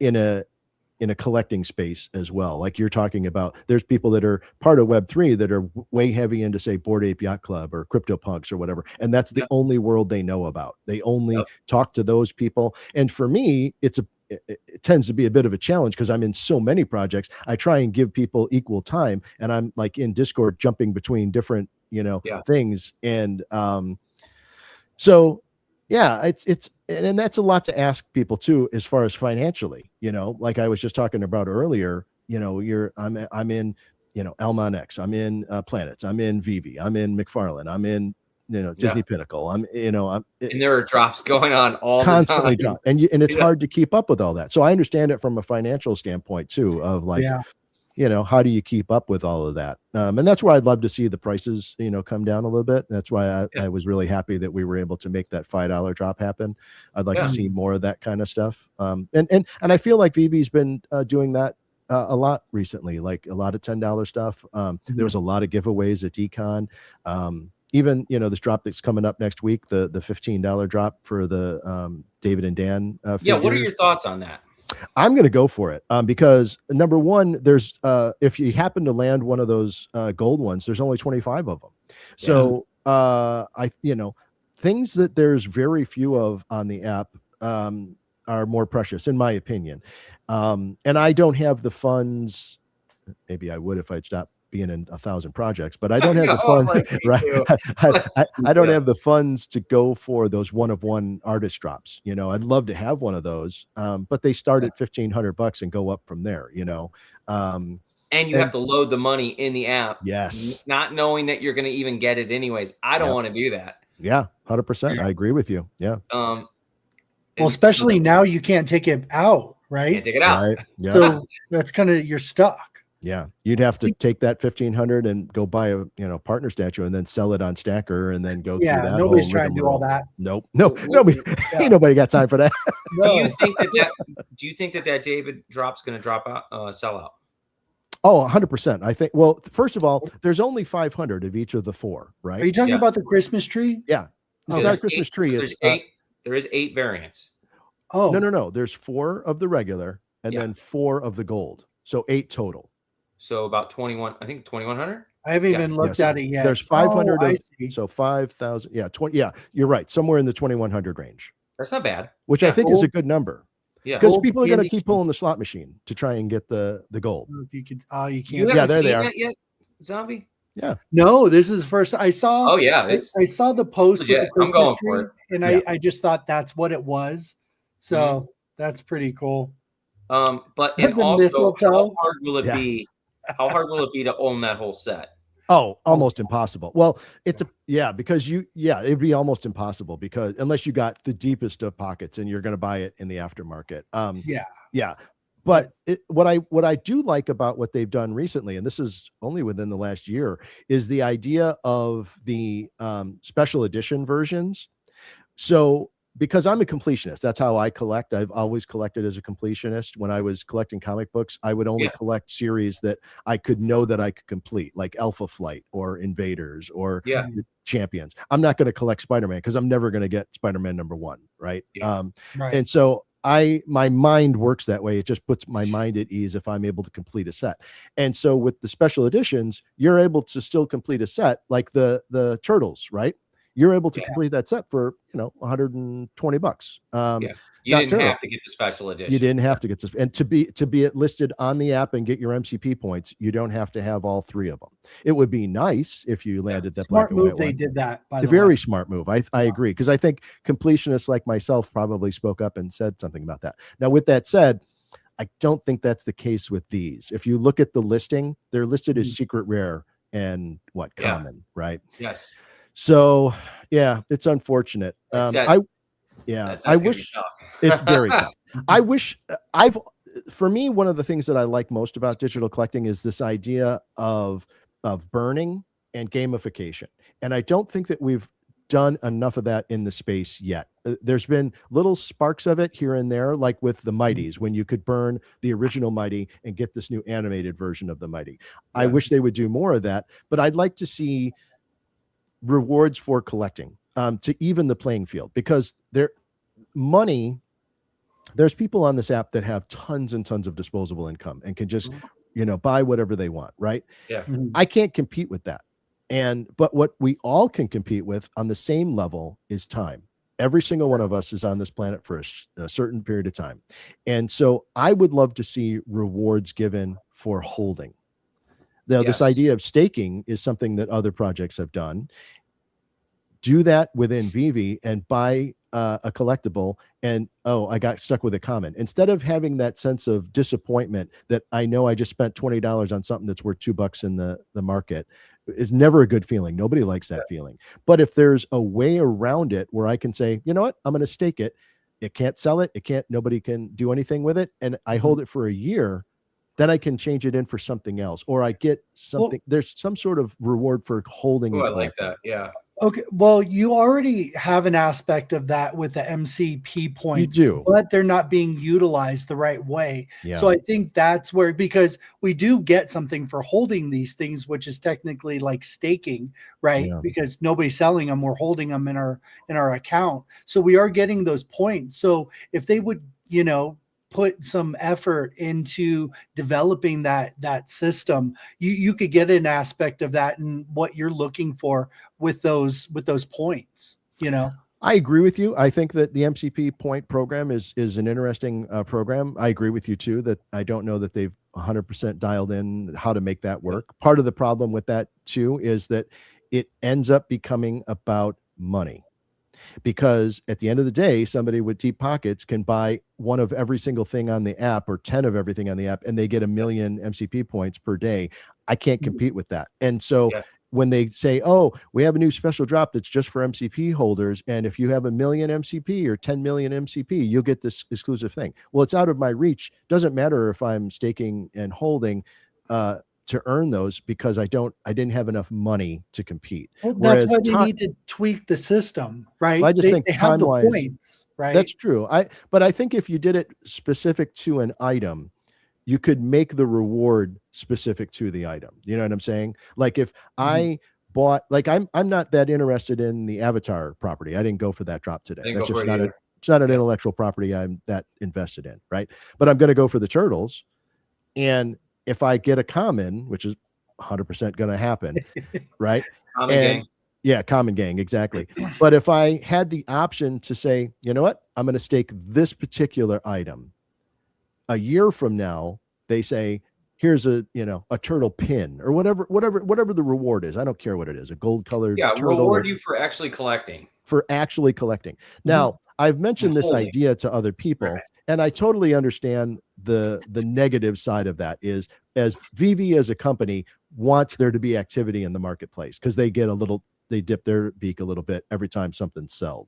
in a collecting space as well. Like you're talking about, there's people that are part of Web3 that are way heavy into, say, Bored Ape Yacht Club or CryptoPunks or whatever. And that's the only world they know about. They only talk to those people. And for me, it tends to be a bit of a challenge because I'm in so many projects. I try and give people equal time, and I'm like in Discord jumping between different, you know, things. And so yeah, and that's a lot to ask people too, as far as financially, you know, like I was just talking about earlier, you know, I'm in, you know, Elmon X, I'm in Planets, I'm in Vivi, I'm in McFarlane, I'm in, you know, Disney Pinnacle, I'm, you know, and there are drops going on all constantly the time. And it's hard to keep up with all that. So I understand it from a financial standpoint too, of like, you know, how do you keep up with all of that? And that's where I'd love to see the prices, you know, come down a little bit. That's why I was really happy that we were able to make that $5 drop happen. I'd like to see more of that kind of stuff. And I feel like Vivi's been doing that a lot recently, like a lot of $10 stuff. There was a lot of giveaways at Econ. Even, you know, this drop that's coming up next week, the $15 drop for the David and Dan Yeah, what are figures. your thoughts on that? I'm going to go for it because number one, there's if you happen to land one of those gold ones, there's only 25 of them. So you know, things that there's very few of on the app are more precious, in my opinion. And I don't have the funds. Maybe I would if I'd stopped being in 1,000 projects, but I don't have the funds, right? I don't have the funds to go for those one-of-one artist drops. You know, I'd love to have one of those, but they start at $1,500 and go up from there, you know. And you have to load the money in the app. Yes. Not knowing that you're going to even get it anyways. I don't want to do that. Yeah, 100%. I agree with you. Yeah. Well, especially now you can't take it out, right? Can't take it out. Right. Yeah. So that's kind of, you're stuck. Yeah, you'd have to take that 1,500 and go buy a, you know, partner statue and then sell it on Stacker and then go through that. Nobody's trying to do all that. Nope. Nobody. Ain't nobody got time for that. Do you think that David drop's going to drop out, sell out? Oh, 100%. I think. Well, first of all, there's only 500 of each of the four, right? Are you talking about the Christmas tree? Yeah, it's not a Christmas tree. There's eight. There is 8 variants. Oh no. There's 4 of the regular and then 4 of the gold. So 8 total. So about 21, I think 2,100. I haven't even looked at it yet. There's 500. I see. So 5,000. Yeah, 20. Yeah, you're right. Somewhere in the 2,100 range. That's not bad. Which I think is a good number. Yeah, because people are going to keep pulling the slot machine to try and get the gold. If you could, you can't. You haven't seen that yet, Zombie? Yeah. No, this is the first I saw. Oh yeah, I saw the post with the I'm going tree, for it, and I just thought that's what it was. So that's pretty cool. But and also, how hard will it be? How hard will it be to own that whole set? Oh, almost impossible. Well, because it'd be almost impossible because unless you got the deepest of pockets and you're going to buy it in the aftermarket. Yeah. But what I do like about what they've done recently, and this is only within the last year, is the idea of the special edition versions. So because I'm a completionist, that's how I collect. I've always collected as a completionist. When I was collecting comic books, I would only collect series that I could know that I could complete, like Alpha Flight or Invaders or the Champions. I'm not going to collect Spider-Man because I'm never going to get Spider-Man #1, right? And so my mind works that way. It just puts my mind at ease if I'm able to complete a set. And so with the special editions, you're able to still complete a set like the Turtles, right? You're able to complete that set for, $120. You didn't have to get the special edition. You didn't have to get this, and to be listed on the app and get your MCP points, you don't have to have all 3 of them. It would be nice if you landed that smart black and move. white They one. did that. By the very way. smart move. I agree because I think completionists like myself probably spoke up and said something about that. Now, with that said, I don't think that's the case with these. If you look at the listing, they're listed as secret rare and common, right? Yes. So yeah, it's unfortunate. I wish it's very tough. I wish for me, one of the things that I like most about digital collecting is this idea of burning and gamification. And I don't think that we've done enough of that in the space yet. There's been little sparks of it here and there, like with the Mighties, when you could burn the original Mighty and get this new animated version of the Mighty. I wish they would do more of that, but I'd like to see rewards for collecting to even the playing field, because there's people on this app that have tons and tons of disposable income and can just buy whatever they want, right? I can't compete with that. But what we all can compete with on the same level is time. Every single one of us is on this planet for a certain period of time, and so I would love to see rewards given for holding. Now, this idea of staking is something that other projects have done. Do that within Vivi and buy a collectible and, I got stuck with a comment. Instead of having that sense of disappointment that I know I just spent $20 on something that's worth $2 in the market, is never a good feeling. Nobody likes that feeling. But if there's a way around it where I can say, you know what, I'm going to stake it. It can't sell it. Nobody can do anything with it. And I hold it for a year. then I can change it in for something else, or I get something. There's some sort of reward for holding. Oh, and I like collecting. that. Yeah. Okay, well, you already have an aspect of that with the MCP points, do. but they're not being utilized the right way. Yeah. So I think that's where, because we do get something for holding these things, which is technically like staking, right? Yeah. Because nobody's selling them, we're holding them in our account. So we are getting those points. So if they would, put some effort into developing that system, you could get an aspect of that and what you're looking for with those points. I agree with you. I think that the MCP point program is an interesting program. I agree with you too, that I don't know that they've 100% dialed in how to make that work. Part of the problem with that too is that it ends up becoming about money. Because at the end of the day, somebody with deep pockets can buy one of every single thing on the app or 10 of everything on the app, and they get 1 million MCP points per day. I can't compete with that. And so when they say, oh, we have a new special drop that's just for MCP holders, and if you have 1 million MCP or 10 million MCP, you'll get this exclusive thing. Well, it's out of my reach. Doesn't matter if I'm staking and holding to earn those, because I didn't have enough money to compete. Well, that's why they need to tweak the system, right? Well, I just think they have the points, right? That's true. But I think if you did it specific to an item, you could make the reward specific to the item. You know what I'm saying? Like if I bought, like I'm not that interested in the Avatar property. I didn't go for that drop today. That's just it's not an intellectual property I'm that invested in, right? But I'm going to go for the turtles, and if I get a common, which is 100% going to happen, right? Common gang. Yeah, common gang, exactly. But if I had the option to say, you know what, I'm going to stake this particular item. A year from now, they say, here's a turtle pin or whatever the reward is. I don't care what it is, a gold colored turtle. Reward you for actually collecting. Now, I've mentioned this idea to other people. Right. And I totally understand the negative side of that is, as VV as a company wants there to be activity in the marketplace, because they dip their beak a little bit every time something's sold.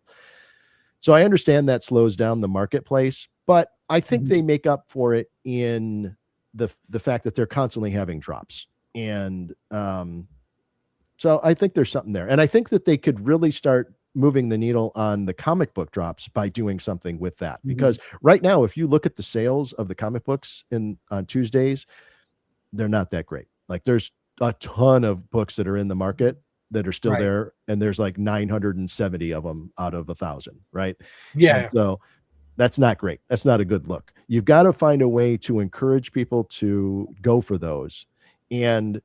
So I understand that slows down the marketplace, but I think they make up for it in the fact that they're constantly having drops. And so I think there's something there. And I think that they could really start moving the needle on the comic book drops by doing something with that. Because right now, if you look at the sales of the comic books on Tuesdays, they're not that great. Like there's a ton of books that are in the market that are still there, and there's like 970 of them out of 1,000, right? Yeah. And so that's not great. That's not a good look. You've got to find a way to encourage people to go for those. And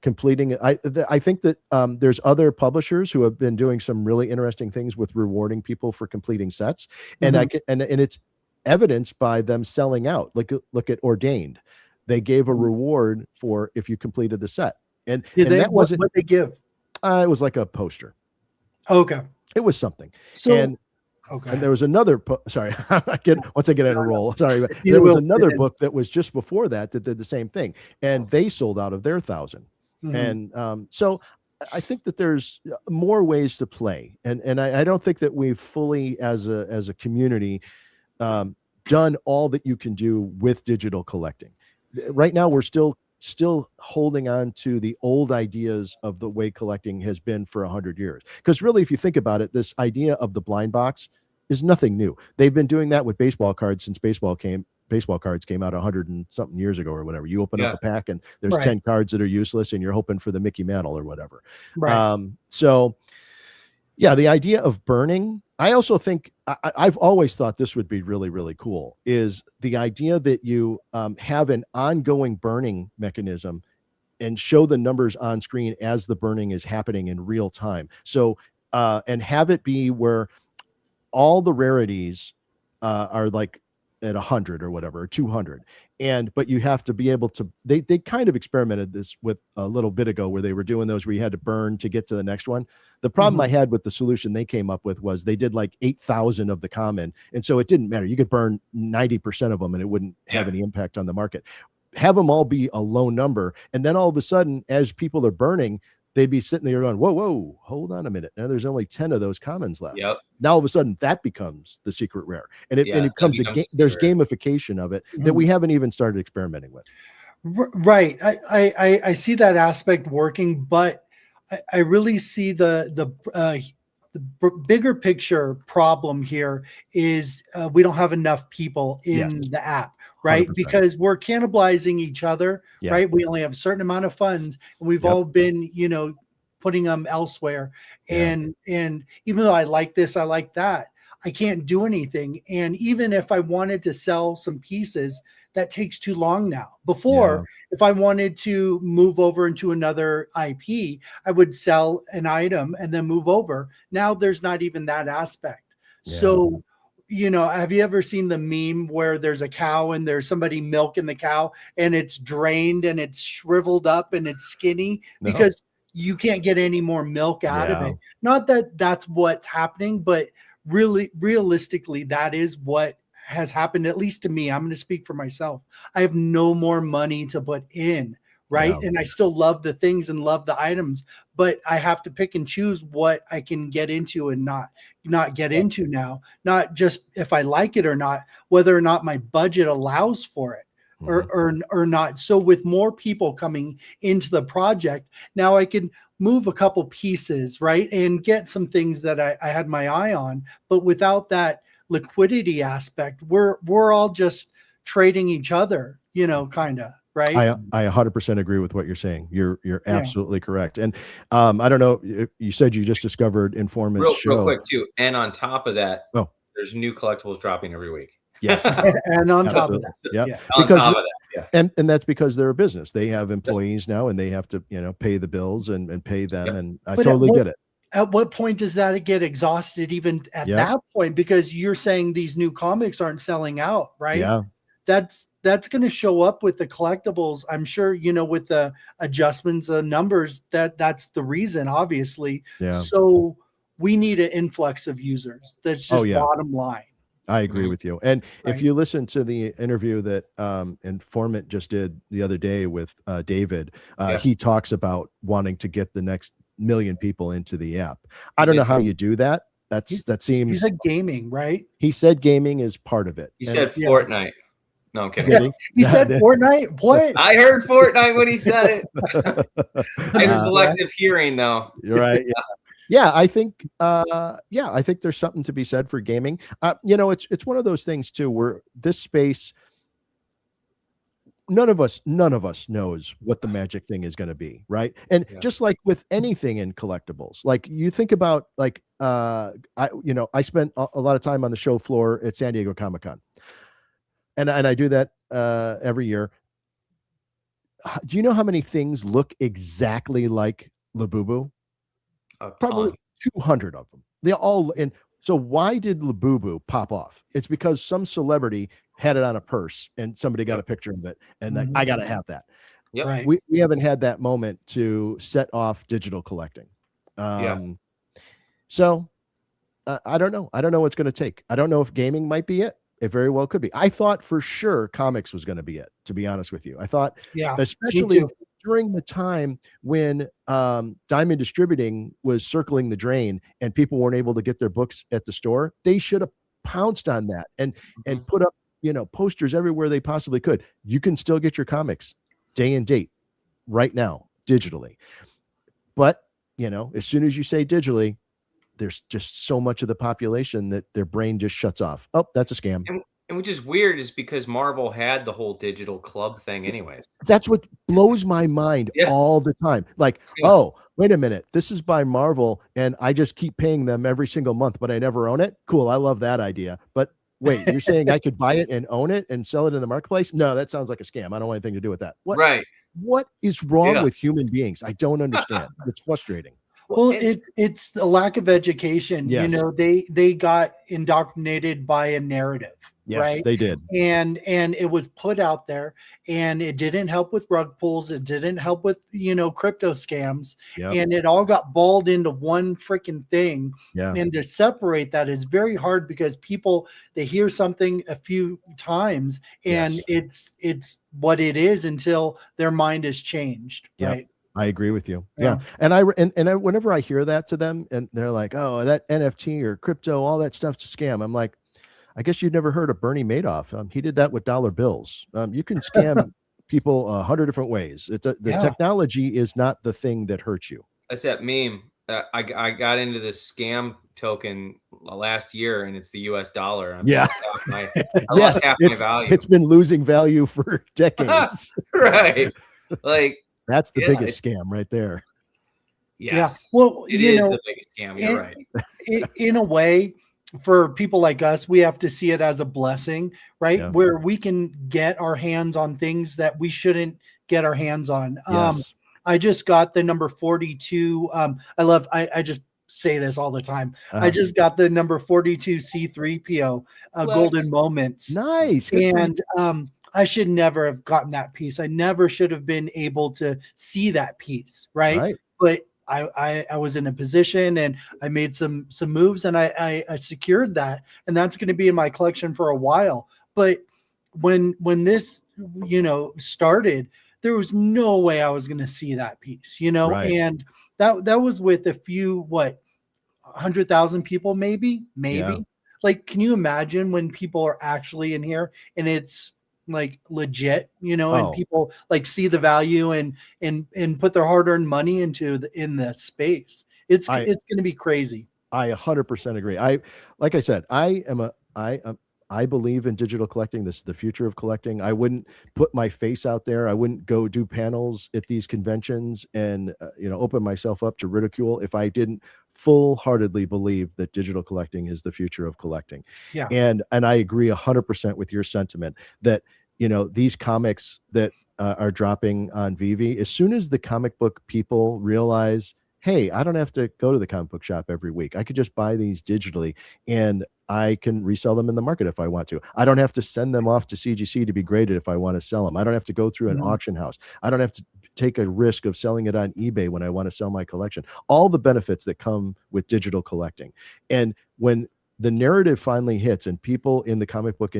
completing it. I think that there's other publishers who have been doing some really interesting things with rewarding people for completing sets, and and it's evidenced by them selling out. Look at Ordained. They gave a reward for if you completed the set, and that wasn't what they give. It was like a poster. Okay, it was something. Okay. And there was another sorry, once I get in a roll, sorry, but there was another book that was just before that did the same thing, and they sold out of their 1,000. And so I think that there's more ways to play, and I don't think that we've fully as a community done all that you can do with digital collecting. Right now, we're still holding on to the old ideas of the way collecting has been for 100 years. Because really, if you think about it, this idea of the blind box is nothing new. They've been doing that with baseball cards since baseball cards came out 100 and something years ago or whatever. You open up a pack and there's 10 cards that are useless, and you're hoping for the Mickey Mantle or whatever. Right. So yeah, the idea of burning, I also think I've always thought this would be really, really cool, is the idea that you have an ongoing burning mechanism and show the numbers on screen as the burning is happening in real time. So, and have it be where all the rarities are like at 100 or whatever, or 200. But you have to be able to, they kind of experimented this with a little bit ago, where they were doing those where you had to burn to get to the next one. The problem I had with the solution they came up with was they did like 8,000 of the common. And so it didn't matter. You could burn 90% of them and it wouldn't have any impact on the market. Have them all be a low number. And then all of a sudden, as people are burning, they'd be sitting there going, whoa, hold on a minute. Now there's only 10 of those commons left. Yep. Now all of a sudden that becomes the secret rare. And it Yeah, comes that becomes there's secret rare. gamification of it that we haven't even started experimenting with. Right. I see that aspect working, but I really see the bigger picture problem here is we don't have enough people in the app, right? 100%. Because we're cannibalizing each other, Yeah. right? We only have a certain amount of funds, and we've all been, putting them elsewhere. Yeah. And even though I like this, I like that, I can't do anything. And even if I wanted to sell some pieces, that takes too long now. Before, if I wanted to move over into another IP, I would sell an item and then move over. Now there's not even that aspect. Yeah. So, have you ever seen the meme where there's a cow and there's somebody milking the cow and it's drained and it's shriveled up and it's skinny because you can't get any more milk out of it? Not that that's what's happening, but really, realistically, that is what has happened, at least to me. I'm going to speak for myself. I have no more money to put in, right? And I still love the things and love the items, but I have to pick and choose what I can get into and not get into now. Not just if I like it or not, whether or not my budget allows for it or not. So with more people coming into the project, now I can move a couple pieces, right? And get some things that I had my eye on, but without that liquidity aspect, we're all just trading each other, kind of, right? I 100% agree with what you're saying. You're absolutely correct. And I don't know, you said you just discovered Informant's show. Real quick too. And on top of that, there's new collectibles dropping every week. Yes. And on top of that. Yeah. On top of that, and that's because they're a business. They have employees now and they have to, pay the bills and pay them. And I totally get it. At what point does that get exhausted even at that point? Because you're saying these new comics aren't selling out, right? Yeah. That's going to show up with the collectibles. I'm sure, with the adjustments of numbers, that's the reason, obviously. Yeah. So we need an influx of users. That's just bottom line. I agree with you. And if you listen to the interview that Informant just did the other day with David, he talks about wanting to get the next million people into the app. I don't know how you do that. That seems. He said gaming, right? He said gaming is part of it. He said Fortnite. No, I'm kidding. Yeah, he said Fortnite. What? I heard Fortnite when he said it. I have selective hearing, though. You're right. Yeah, I think I think there's something to be said for gaming. It's one of those things too where this space, none of us knows what the magic thing is going to be, right? And just like with anything in collectibles, like you think about I spent a lot of time on the show floor at San Diego Comic-Con. And I do that every year. Do you know how many things look exactly like Labubu? Probably 200 of them. They all, and so why did Labubu pop off? It's because some celebrity had it on a purse and somebody got a picture of it, and I got to have that. Yep. Right. We haven't had that moment to set off digital collecting. So I don't know. I don't know what's going to take. I don't know if gaming might be it. It very well could be. I thought for sure comics was going to be it, to be honest with you. I thought, especially during the time when Diamond Distributing was circling the drain and people weren't able to get their books at the store, they should have pounced on that and put up, posters everywhere they possibly could. You can still get your comics day and date right now, digitally. But, as soon as you say digitally, there's just so much of the population that their brain just shuts off. Oh, that's a scam. And which is weird is because Marvel had the whole digital club thing anyways. That's what blows my mind all the time. Like, oh, wait a minute. This is by Marvel and I just keep paying them every single month, but I never own it. Cool. I love that idea. But wait, you're saying I could buy it and own it and sell it in the marketplace? No, that sounds like a scam. I don't want anything to do with that. What? Right. What is wrong with human beings? I don't understand. It's frustrating. Well, it's the lack of education. Yes. They got indoctrinated by a narrative. Yes, right? they did. And it was put out there and it didn't help with rug pulls. It didn't help with, crypto scams. Yep. And it all got balled into one freaking thing. Yeah. And to separate that is very hard because people, they hear something a few times and it's what it is until their mind is changed. Yep. Right. I agree with you. Yeah. And whenever I hear that to them, and they're like, "Oh, that NFT or crypto, all that stuff's a scam," I'm like, I guess you've never heard of Bernie Madoff. He did that with dollar bills. You can scam people 100 different ways. The technology is not the thing that hurts you. That's that meme. I got into this scam token last year, and it's the US dollar. Yeah. I lost half my value. It's been losing value for decades. Right. Like, that's the biggest scam right there. Yes. Yeah. Well, it is the biggest scam. You're right. In a way, for people like us, we have to see it as a blessing, right? Yeah. Where we can get our hands on things that we shouldn't get our hands on. Yes. I just got the number 42. I just say this all the time. I just got the number 42 C3PO Golden Moments. Nice. And I should never have gotten that piece. I never should have been able to see that piece, right? But I was in a position and I made some moves and I secured that, and that's going to be in my collection for a while. But when this started, there was no way I was going to see that piece, and that was with a few 100,000 people, maybe. Yeah. Like, can you imagine when people are actually in here and it's like legit, and people like see the value and put their hard-earned money into in the space. It's going to be crazy. I 100% agree. Like I said, I believe in digital collecting. This is the future of collecting. I wouldn't put my face out there. I wouldn't go do panels at these conventions and open myself up to ridicule if I didn't full-heartedly believe that digital collecting is the future of collecting. Yeah. And I agree 100% with your sentiment that these comics that are dropping on Vivi, as soon as the comic book people realize, hey, I don't have to go to the comic book shop every week. I could just buy these digitally and I can resell them in the market if I want to. I don't have to send them off to CGC to be graded if I want to sell them. I don't have to go through an auction house. I don't have to take a risk of selling it on eBay when I want to sell my collection. All the benefits that come with digital collecting. And when the narrative finally hits and people in the comic book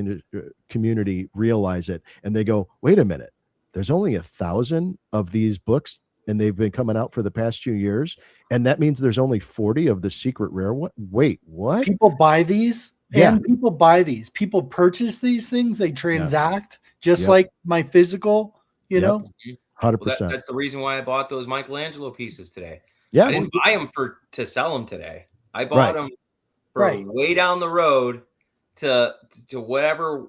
community realize it and they go, wait a minute, there's only 1,000 of these books and they've been coming out for the past 2 years. And that means there's only 40 of the secret rare one. Wait, what? People buy these and people buy these. People purchase these things. They transact just like my physical, 100%. Well, that's the reason why I bought those Michelangelo pieces today. Yeah. I didn't buy them to sell them today. I bought them for way down the road to whatever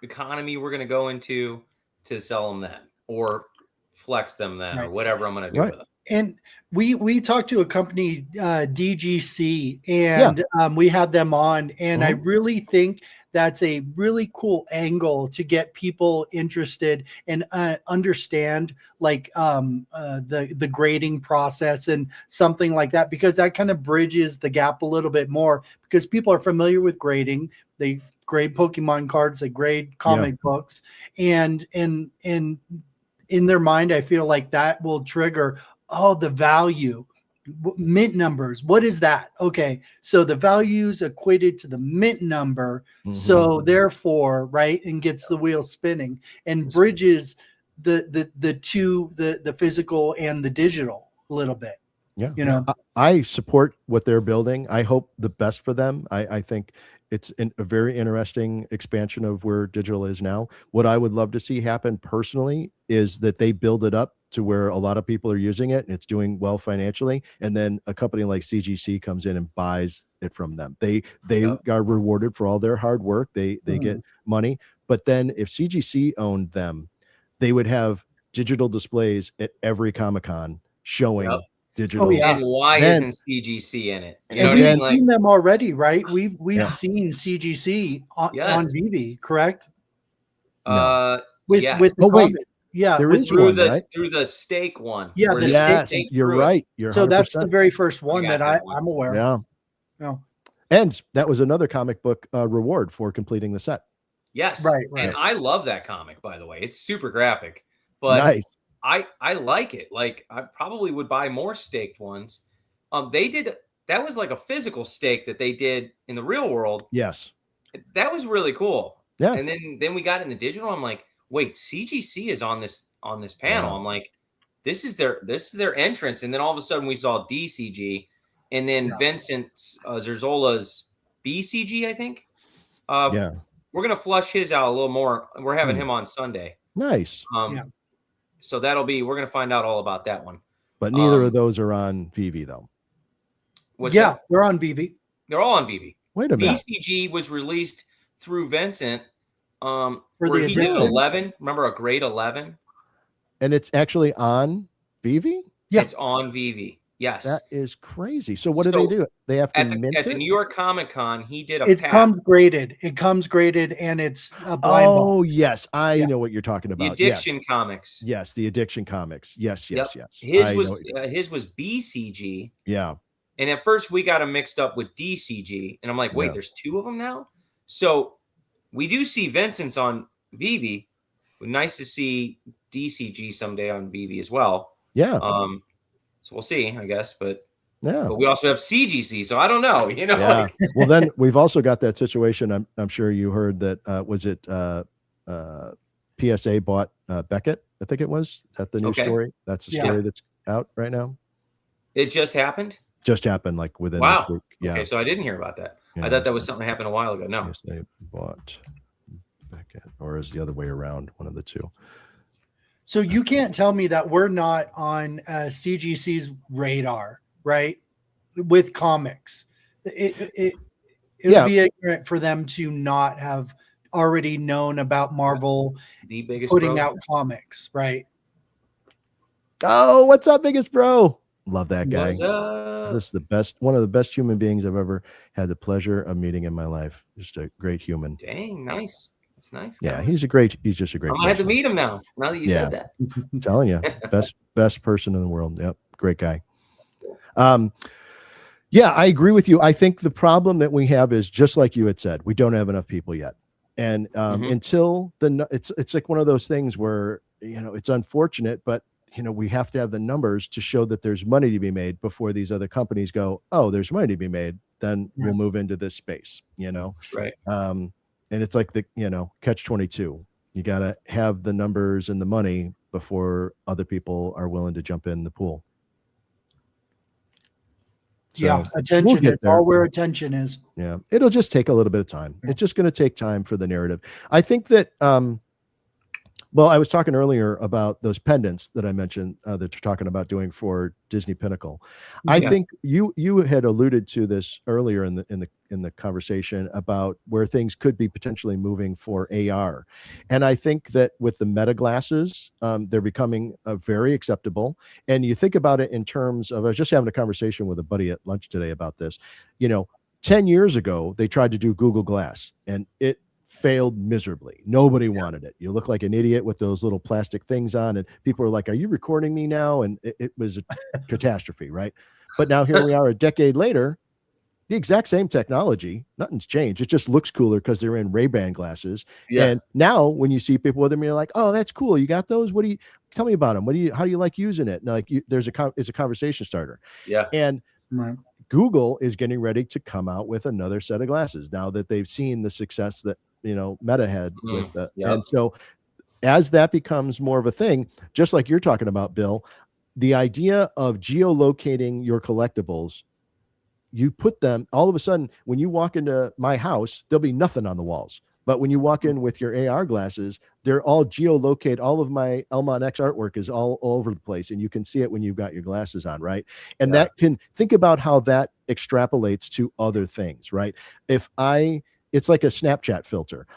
economy we're going to go into to sell them then, or flex them then, or whatever I'm going to do with them. And we talked to a company, DGC, and we had them on, and I really think that's a really cool angle to get people interested and understand the grading process and something like that, because that kind of bridges the gap a little bit more, because people are familiar with grading. They grade Pokemon cards, they grade comic books, and in their mind, I feel like that will trigger, the value, mint numbers. What is that? Okay, so the value's equated to the mint number. So therefore, and gets the wheel spinning and bridges the two, the physical and the digital a little bit. Yeah. I support what they're building. I hope the best for them. I think it's a very interesting expansion of where digital is now. What I would love to see happen personally is that they build it up to where a lot of people are using it and it's doing well financially. And then a company like CGC comes in and buys it from them. They are rewarded for all their hard work. They get money. But then if CGC owned them, they would have digital displays at every Comic-Con showing digital. And why isn't CGC in it? We've seen them already, right? We've seen CGC on Vivi, correct? With the there is through one, through the steak one. Yeah, the steak. You're right. So that's the very first one that I'm aware of. Yeah. And that was another comic book reward for completing the set. Yes. Right. And I love that comic, by the way. It's super graphic, but nice. I like it. Like, I probably would buy more staked ones. That was like a physical stake that they did in the real world. Yes. That was really cool. Yeah. And then we got into digital. I'm like, wait, CGC is on this panel. I'm like, this is their entrance, and then all of a sudden we saw DCG, and then Vincent Zerzola's BCG, I think. Yeah. We're gonna flush his out a little more. We're having him on Sunday. Nice. So we're gonna find out all about that one. But neither of those are on VV though. They're on VV. They're all on VV. Wait a minute. BCG was released through Vincent. For where the he did edition. 11. Remember a grade 11? And it's actually on VV? Yeah. It's on VV. Yes. That is crazy. So what do they do? They have to at mint the it? New York Comic Con, he did a It pack. comes graded. It comes graded, and it's a blind ball. Oh, yes. I know what you're talking The about. Addiction comics. Yes, the Addiction comics. Yes. His was BCG. Yeah. And at first we got him mixed up with DCG. And I'm like, wait, there's two of them now? So we do see Vincent's on VV. Nice to see DCG someday on VV as well. Yeah. So we'll see, I guess. But yeah. But we also have CGC, so I don't know. Yeah. Well, then we've also got that situation. I'm sure you heard that. Was it PSA bought Beckett? I think it was. Is that the new story? That's the story that's out right now. It just happened. Just happened like within this week. Yeah. Okay, so I didn't hear about that. Yeah, I thought that was something that happened a while ago. No. PSA bought Beckett, or is the other way around? One of the two. So you can't tell me that we're not on CGC's radar, right? With comics, it would be ignorant for them to not have already known about Marvel the biggest putting out comics, right? Oh, what's up, biggest bro? Love that guy. This is the best, one of the best human beings I've ever had the pleasure of meeting in my life. Just a great human. Dang, nice. That's nice. Yeah, he's just a great person. I have to meet him now that you said that. I'm telling you, best person in the world. Yep, great guy. Yeah, I agree with you. I think the problem that we have is just like you had said, we don't have enough people yet. And until it's like one of those things where, it's unfortunate, but we have to have the numbers to show that there's money to be made before these other companies go, oh, there's money to be made. Then we'll move into this space, Right. And it's like the, catch-22. You got to have the numbers and the money before other people are willing to jump in the pool. So attention. It's all where attention is. Yeah. It'll just take a little bit of time. It's just going to take time for the narrative. I think that, well, I was talking earlier about those pendants that I mentioned that you're talking about doing for Disney Pinnacle. I think you had alluded to this earlier in the conversation about where things could be potentially moving for AR, and I think that with the Meta glasses, they're becoming very acceptable. And you think about it in terms of, I was just having a conversation with a buddy at lunch today about this. 10 years ago, they tried to do Google Glass, and it failed miserably. Nobody wanted it. You look like an idiot with those little plastic things on, and people are like, are you recording me now? And it was a catastrophe, right? But now here we are a decade later, the exact same technology, nothing's changed. It just looks cooler because they're in Ray-Ban glasses. And now when you see people with them, you're like, oh, that's cool. You got those? What do you, tell me about them. How do you like using it? And it's a conversation starter. Yeah. And Google is getting ready to come out with another set of glasses now that they've seen the success that Meta had with that. And so as that becomes more of a thing, just like you're talking about, Bill, the idea of geolocating your collectibles, you put them, all of a sudden, when you walk into my house, there'll be nothing on the walls. But when you walk in with your AR glasses, they're all geolocated. All of my Elmon X artwork is all over the place, and you can see it when you've got your glasses on, right? And that can, think about how that extrapolates to other things, right? It's like a Snapchat filter.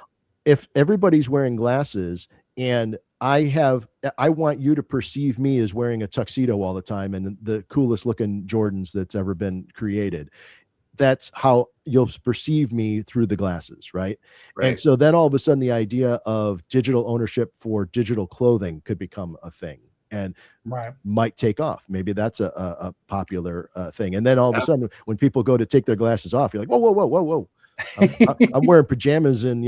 If everybody's wearing glasses and I want you to perceive me as wearing a tuxedo all the time and the coolest looking Jordans that's ever been created, that's how you'll perceive me through the glasses, right? And so then all of a sudden the idea of digital ownership for digital clothing could become a thing and might take off. Maybe that's a popular thing. And then all of a sudden when people go to take their glasses off, you're like, whoa. I'm wearing pajamas and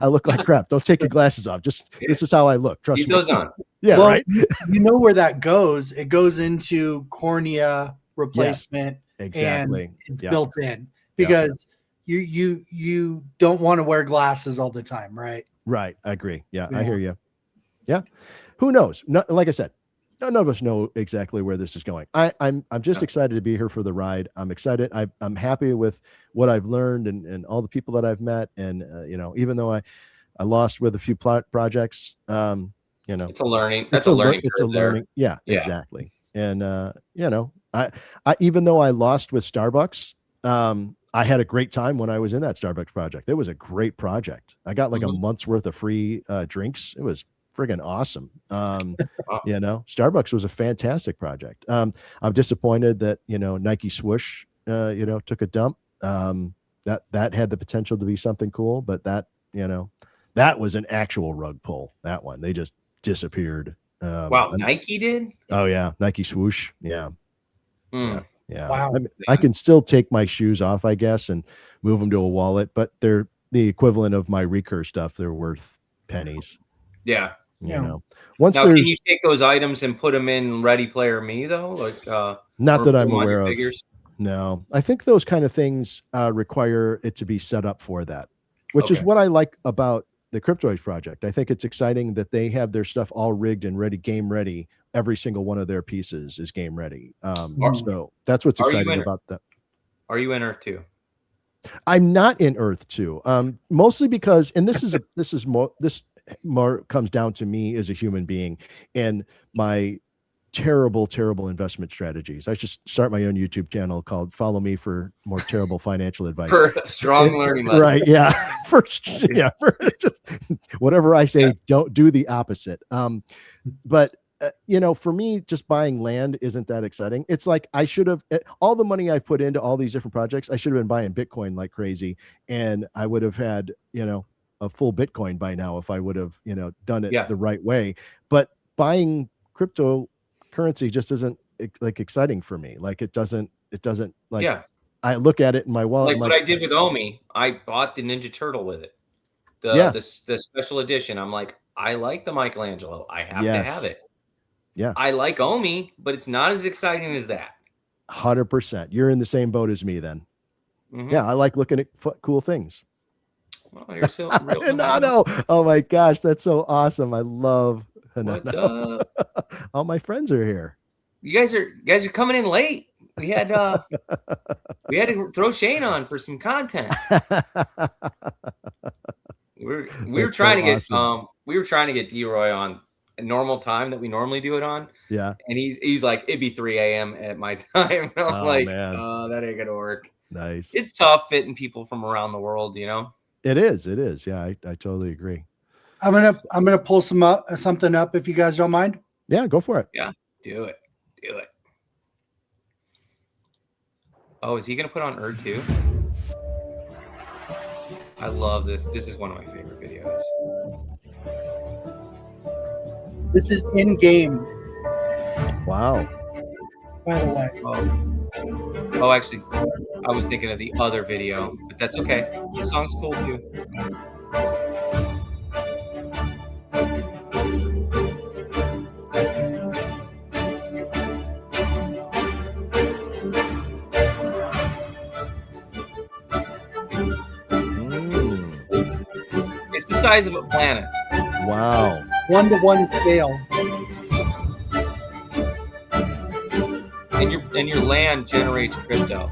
I look like crap. Don't take your glasses off. Just this is how I look. Trust me. Keep those on. Yeah, well, right. You know where that goes? It goes into cornea replacement. Yes, exactly. And it's built in because you don't want to wear glasses all the time, right? Right. I agree. Yeah. I hear you. Yeah. who knows? Like I said, none of us know exactly where this is going. I'm just excited to be here for the ride. I'm excited. I'm happy with what I've learned and all the people that I've met. And even though I lost with a few projects, it's a learning. It's a learning. Yeah, exactly. And I even though I lost with Starbucks, I had a great time when I was in that Starbucks project. It was a great project. I got like a month's worth of free drinks. It was friggin' awesome. Starbucks was a fantastic project. I'm disappointed that Nike swoosh took a dump. That had the potential to be something cool, but that was an actual rug pull. That one, they just disappeared. Wow, Nike did? Oh yeah, Nike swoosh. Yeah. Yeah. Wow. I can still take my shoes off, I guess, and move them to a wallet, but they're the equivalent of my Recur stuff. They're worth pennies. Yeah. Once now, can you take those items and put them in Ready Player Me though? Like not that I'm aware of. Figures? No, I think those kind of things require it to be set up for that, which is what I like about the Cryptoids project. I think it's exciting that they have their stuff all rigged and ready, game ready. Every single one of their pieces is game ready. So that's what's exciting about that. Are you in Earth 2? I'm not in Earth 2. Mostly because, and this more comes down to me as a human being and my terrible investment strategies. I should start my own YouTube channel called Follow Me for More Terrible Financial Advice. For strong learning lessons. Right. Yeah. Just whatever I say, don't do the opposite. But for me, just buying land isn't that exciting. It's like I should have all the money I've put into all these different projects. I should have been buying Bitcoin like crazy, and I would have had a full Bitcoin by now if I would have done it the right way. But buying cryptocurrency just isn't like exciting for me. Like it doesn't like I look at it in my wallet. Like what I did with Omi, I bought the Ninja Turtle with it. The special edition. I'm like, I like the Michelangelo. I have to have it. Yeah. I like Omi, but it's not as exciting as that. 100%. You're in the same boat as me then. Mm-hmm. Yeah, I like looking at cool things. Well, you're still real. Hanano. Oh my gosh, that's so awesome. I love Hanano. What's up? All my friends are here. You guys are coming in late. We had to throw Shane on for some content. We were trying to get D-Roy on a normal time that we normally do it on. Yeah. And he's like, it'd be 3 a.m. at my time. And I'm like, man. Oh, that ain't gonna work. Nice. It's tough fitting people from around the world, It is. Yeah, I totally agree. I'm gonna pull something up if you guys don't mind. Yeah, go for it. Yeah, do it. Oh, is he gonna put on Erd too? I love this. This is one of my favorite videos. This is in game. Wow. By the way. Oh, actually, I was thinking of the other video, but that's okay. The song's cool too. It's the size of a planet. Wow. 1-to-1 scale. And your land generates crypto.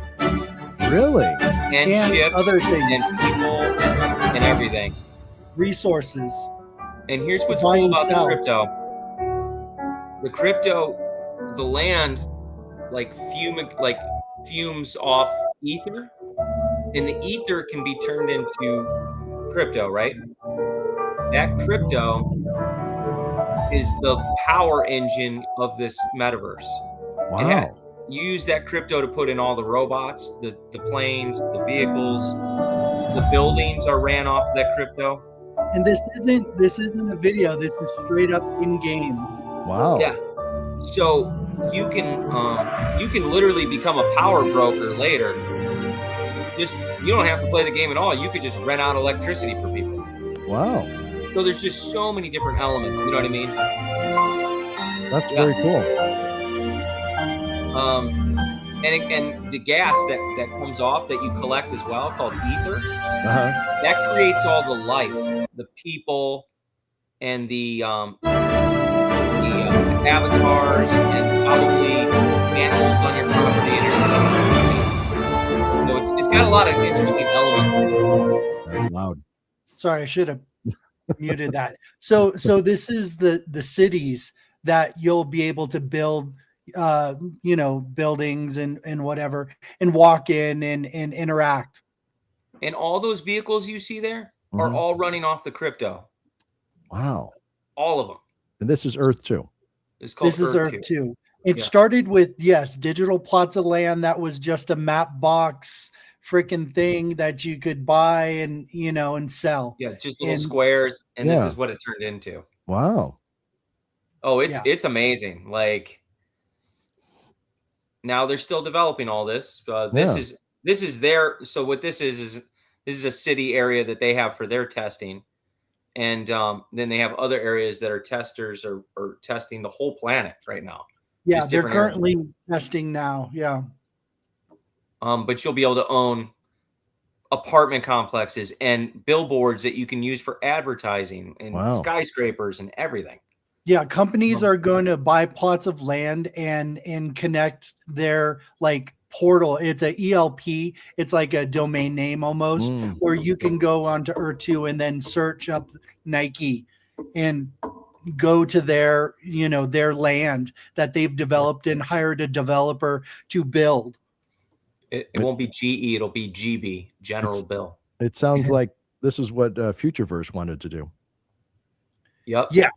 Really? And ships, other things, and people, and everything. Resources. And here's what's cool about the crypto. The land, fumes off ether, and the ether can be turned into crypto, right? That crypto is the power engine of this metaverse. Wow. You use that crypto to put in all the robots, the planes, the vehicles, the buildings are ran off of that crypto. And this isn't a video. This is straight up in game. Wow. Yeah. So you can literally become a power broker later. You don't have to play the game at all. You could just rent out electricity for people. Wow. So there's just so many different elements. You know what I mean? That's very cool. And the gas that comes off that you collect as well, called ether, that creates all the life, the people, and the the avatars and probably animals on your property and everything. So it's got a lot of interesting elements. That's loud. Sorry, I should have muted that. So this is the cities that you'll be able to build, buildings and whatever, and walk in and interact. And all those vehicles you see there are all running off the crypto. Wow. All of them. And this is Earth 2. This is Earth 2. It started with, digital plots of land that was just a map box freaking thing that you could buy and, and sell. Yeah, just little squares. And this is what it turned into. Wow. Oh, it's amazing. Like, now they're still developing all this. This is their, so what this is a city area that they have for their testing. And then they have other areas that are testers or testing the whole planet right now. Yeah, they're currently testing now. Yeah. But you'll be able to own apartment complexes and billboards that you can use for advertising and skyscrapers and everything. Yeah, companies are going to buy plots of land and connect their portal. It's a ELP. It's like a domain name almost, where you can go onto Earth 2 and then search up Nike and go to their land that they've developed and hired a developer to build. It won't be GE, it'll be GB, General Bill. It sounds like this is what Futureverse wanted to do. Yep. Yeah.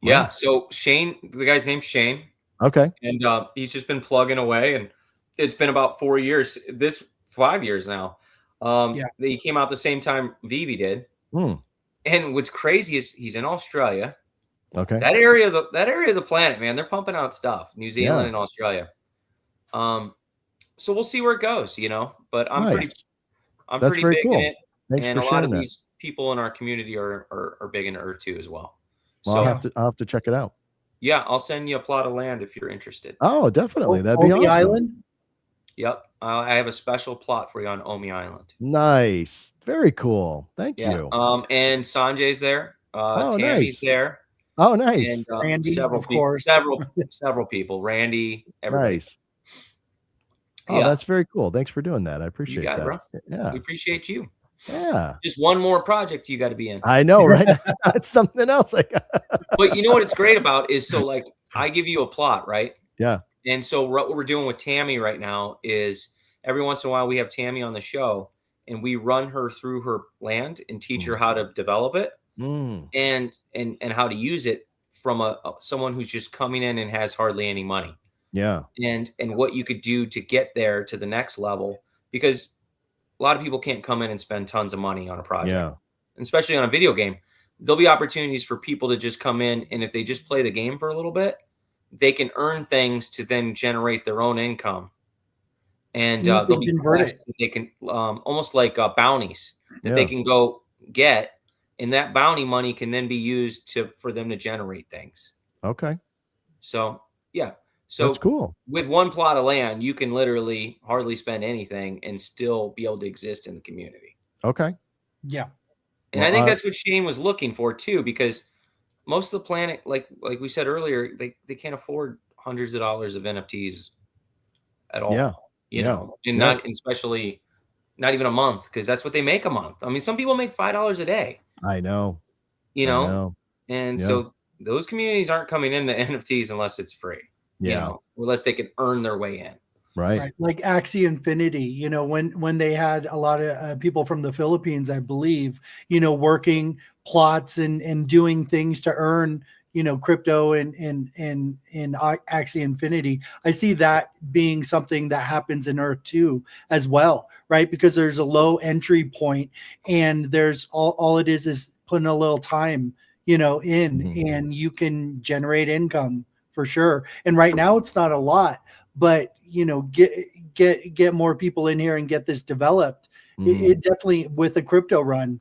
Yeah. So Shane, the guy's name's Shane. Okay. And he's just been plugging away, and it's been about 4 years, 5 years now. He came out the same time Vivi did. And what's crazy is he's in Australia. Okay. That area of the planet, man, they're pumping out stuff. New Zealand and Australia. So we'll see where it goes, but I'm pretty big in it. Thanks and for a lot of that. these people in our community are big into Earth 2 as well. Well, So I'll have to check it out. yeah, I'll send you a plot of land if you're interested. Oh, definitely. That'd be Omi awesome. Island? Yep. I have a special plot for you on Omi Island. Nice. Very cool. Thank you. And Sanjay's there. Oh, Tammy's nice. there. Oh, nice. And Randy, several of people, course. several people. Randy, everybody. Nice. Oh, that's very cool. Thanks for doing that. I appreciate got it, that. bro. Yeah. We appreciate you. Yeah. Just one more project you got to be in. I know, right? That's something else. But you know what it's great about is, so I give you a plot, right? Yeah. And so what we're doing with Tammy right now is every once in a while we have Tammy on the show and we run her through her land and teach her how to develop it and how to use it from someone who's just coming in and has hardly any money. Yeah. And what you could do to get there to the next level, because a lot of people can't come in and spend tons of money on a project. Yeah. Especially on a video game. There'll be opportunities for people to just come in, and if they just play the game for a little bit, they can earn things to then generate their own income. And they'll be quests that they can almost like bounties that they can go get, and that bounty money can then be used for them to generate things. Okay. So yeah. So that's cool. With one plot of land, you can literally hardly spend anything and still be able to exist in the community. Okay. Yeah. And I think that's what Shane was looking for too, because most of the planet, like we said earlier, they can't afford hundreds of dollars of NFTs at all. Yeah. You know, and not especially not even a month, because that's what they make a month. I mean, some people make $5 a day. I know. And so those communities aren't coming into NFTs unless it's free. Unless they can earn their way in. Right. Like Axie Infinity, when they had a lot of people from the Philippines, I believe, working plots and doing things to earn, crypto and Axie Infinity. I see that being something that happens in Earth 2 as well, right? Because there's a low entry point and there's all it is putting a little time, and you can generate income for sure. And right now it's not a lot, but get more people in here and get this developed. It definitely, with a crypto run,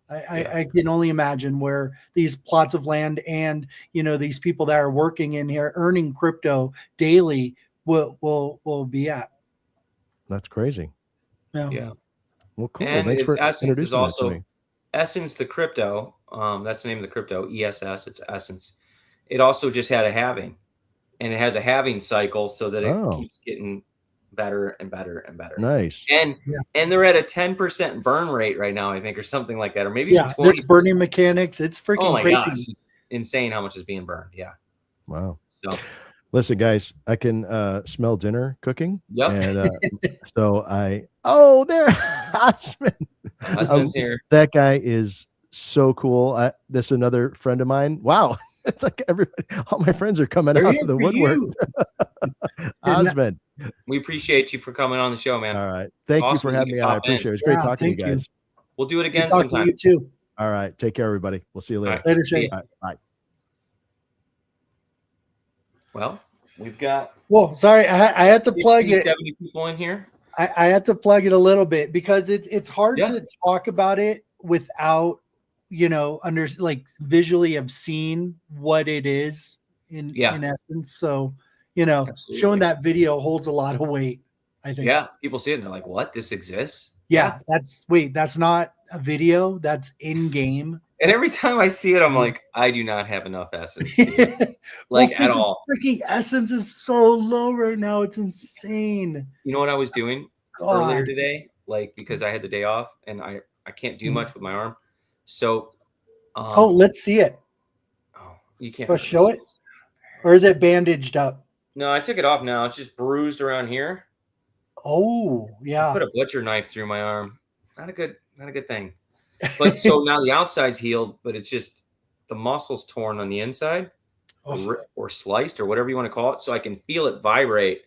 I can only imagine where these plots of land and these people that are working in here earning crypto daily will be at. That's crazy. Yeah. Well, cool. And Thanks for Essence introducing is also that to me. Essence the crypto. That's the name of the crypto, ESS. It's Essence. It also just had a halving, and it has a halving cycle so that it keeps getting better and better and better. Nice. And they're at a 10% burn rate right now, I think, or something like that, or maybe 20%. There's burning mechanics. It's freaking crazy. Gosh. Insane how much is being burned. Yeah. Wow. So listen, guys, I can smell dinner cooking. Yep. And so there, husband's here. That guy is so cool. This is another friend of mine. Wow. It's like everybody, all my friends are coming out of the woodwork. Osmond. We appreciate you for coming on the show, man. All right. Thank you for having me on. I appreciate it. It's great talking to you guys. We'll do it again sometime. You too. All right. Take care, everybody. We'll see you later. Right. Later, Shane. All right. Bye. Well, we've got. Well, sorry, I had to plug it. 70 people in here. I had to plug it a little bit because it's hard to talk about it without, visually have seen what it is in essence. So, Absolutely. showing that video holds a lot of weight, I think. Yeah. People see it and they're like, what? This exists? Yeah. That's not a video. That's in game. And every time I see it, I'm like, I do not have enough essence. At all. Freaking essence is so low right now. It's insane. You know what I was doing earlier today? Because I had the day off and I can't do much with my arm. So. Let's see it. Oh, you can't. Let's show it. Or is it bandaged up? No, I took it off now. It's just bruised around here. Oh, yeah. I put a butcher knife through my arm. Not a good thing. But so now the outside's healed, but it's just the muscle's torn on the inside or sliced or whatever you want to call it. So I can feel it vibrate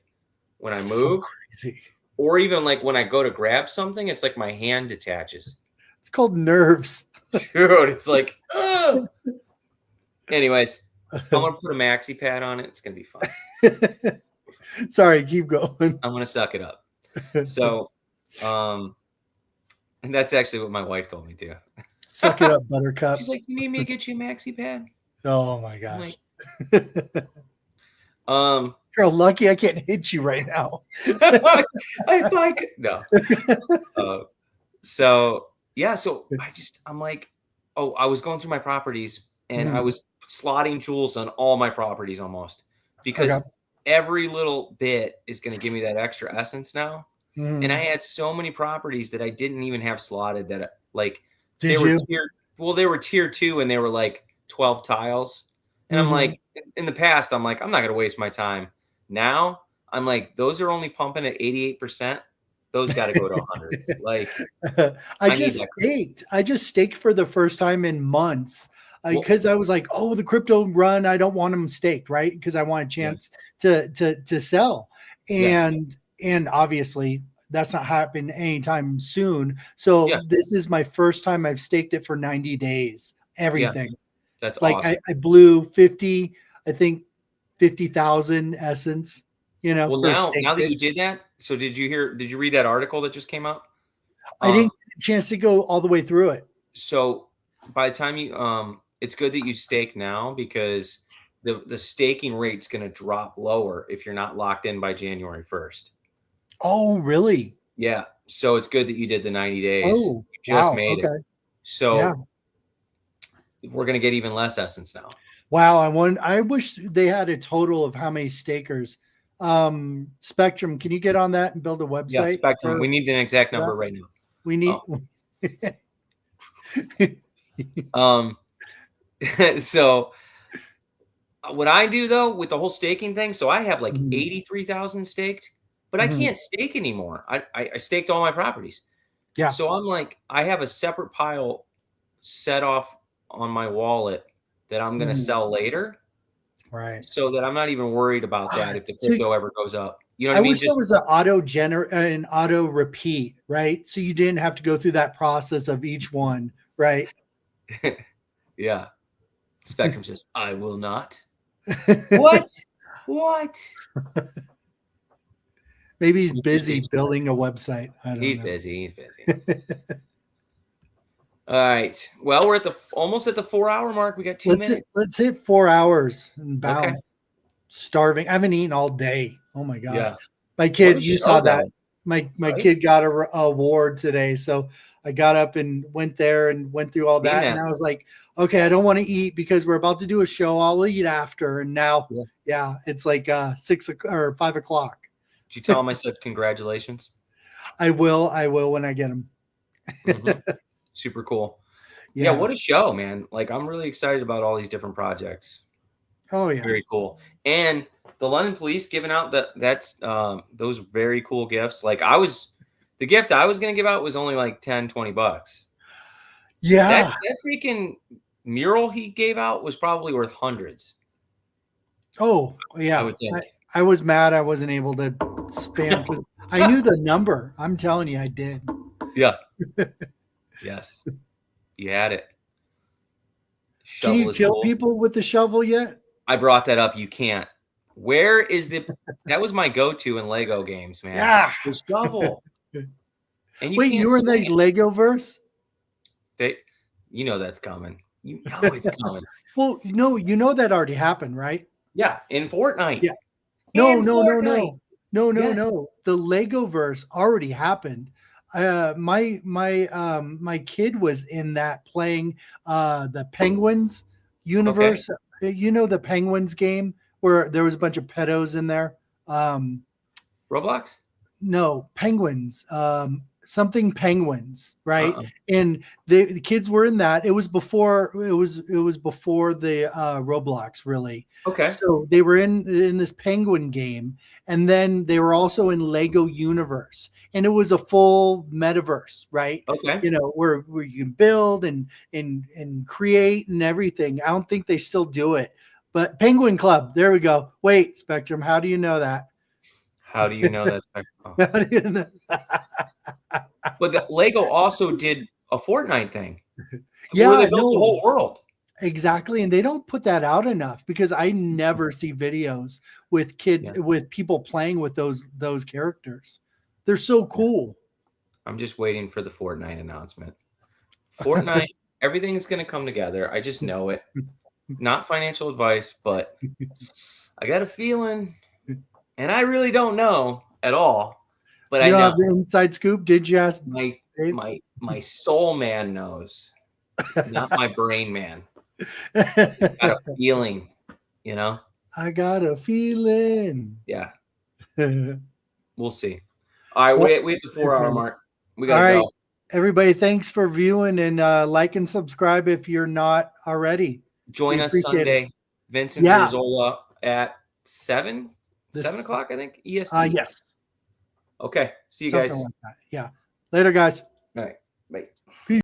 when I move. So crazy. Or even when I go to grab something, it's like my hand detaches. It's called nerves. Dude, it's like, oh. Anyways, I'm going to put a maxi pad on it. It's going to be fun. Sorry, keep going. I'm going to suck it up. So, and that's actually what my wife told me to. Suck it up, Buttercup. She's like, you need me to get you a maxi pad? Oh my gosh. You're lucky I can't hit you right now. No. So I'm like, I was going through my properties and I was slotting jewels on all my properties almost because every little bit is going to give me that extra essence now. And I had so many properties that I didn't even have slotted that they were tier 2 and they were like 12 tiles. And I'm like, in the past, I'm like, I'm not going to waste my time. Now I'm like, those are only pumping at 88%. Those got to go to 100. I just staked for the first time in months because I was like, the crypto run, I don't want them staked, right? Because I want a chance to sell. And obviously that's not happening anytime soon. So this is my first time I've staked it for 90 days, everything. Yeah. That's awesome. I blew 50,000 essence, Well, now that you did that, so did you read that article that just came out? I didn't get a chance to go all the way through it. So by the time you, it's good that you stake now because the staking rate's going to drop lower if you're not locked in by January 1st. Oh, really? Yeah. So it's good that you did the 90 days. Oh, you just made it. So we're going to get even less essence now. Wow. I wish they had a total of how many stakers. Spectrum, can you get on that and build a website? Yeah, Spectrum. We need an exact number right now. We need. So what I do though with the whole staking thing, so I have 83,000 staked, but I can't stake anymore. I staked all my properties. Yeah. So I'm like, I have a separate pile set off on my wallet that I'm going to sell later. Right. So that I'm not even worried about that if the crypto ever goes up. You know what I mean? Wish there was an auto repeat, right? So you didn't have to go through that process of each one, right? Yeah. Spectrum says, I will not. What? Maybe he's busy building a website. I don't know. He's busy. All right. Well, we're almost at the 4-hour mark. We got 2 minutes. Let's hit 4 hours and bounce. Okay. Starving. I haven't eaten all day. Oh my God. Yeah. My kid, you saw that. My Right. kid got a award today, so I got up and went there and went through all Seen that, that. and I was like, okay, I don't want to eat because we're about to do a show. I'll eat after, and now, Yeah. it's like 6 or 5 o'clock. Did you tell him I said congratulations? I will when I get them. Super cool. Yeah, what a show, man. Like, I'm really excited about all these different projects. Oh yeah. Very cool. And the London Police giving out that's those very cool gifts. Like, the gift I was going to give out was only like 10, 20 bucks. Yeah. That freaking mural he gave out was probably worth hundreds. Oh, yeah. I would think. I was mad I wasn't able to spam because I knew the number. I'm telling you, I did. Yeah. Yes. You had it. Can you kill people with the shovel yet? I brought that up. You can't. Where is that was my go-to in Lego games, man. Yeah. The shovel. And wait, you were in the Lego verse? You know that's coming. You know it's coming. Well, no, you know that already happened, right? Yeah, in Fortnite. Yeah. No. Yes. The Lego verse already happened. My kid was in that playing the Penguins universe. Okay. You know the Penguins game where there was a bunch of pedos in there. Roblox? No, Penguins. Something Penguins, right? And the kids were in that. It was before the Roblox, really. Okay. So they were in this Penguin game, and then they were also in Lego Universe, and it was a full metaverse, right? Okay. You know, where you can build and create and everything. I don't think they still do it, but Penguin Club. There we go. Wait, Spectrum. How do you know that? How do you know that? How do you know? But the Lego also did a Fortnite thing. Yeah, where they built the whole world. Exactly, and they don't put that out enough because I never see videos with kids with people playing with those characters. They're so cool. I'm just waiting for the Fortnite announcement. Fortnite, everything is going to come together. I just know it. Not financial advice, but I got a feeling, and I really don't know at all. But you I know have the inside scoop. Did you ask? My soul man knows, not my brain man. I got a feeling, you know. I got a feeling. Yeah, we'll see. All right, wait the 4-hour mark. We gotta go. Everybody, thanks for viewing and like and subscribe if you're not already. Join us Sunday, Vincent Zerzola at 7 o'clock, I think. EST. Yes. Okay. See you guys. Like that. Yeah. Later, guys. All right. Bye.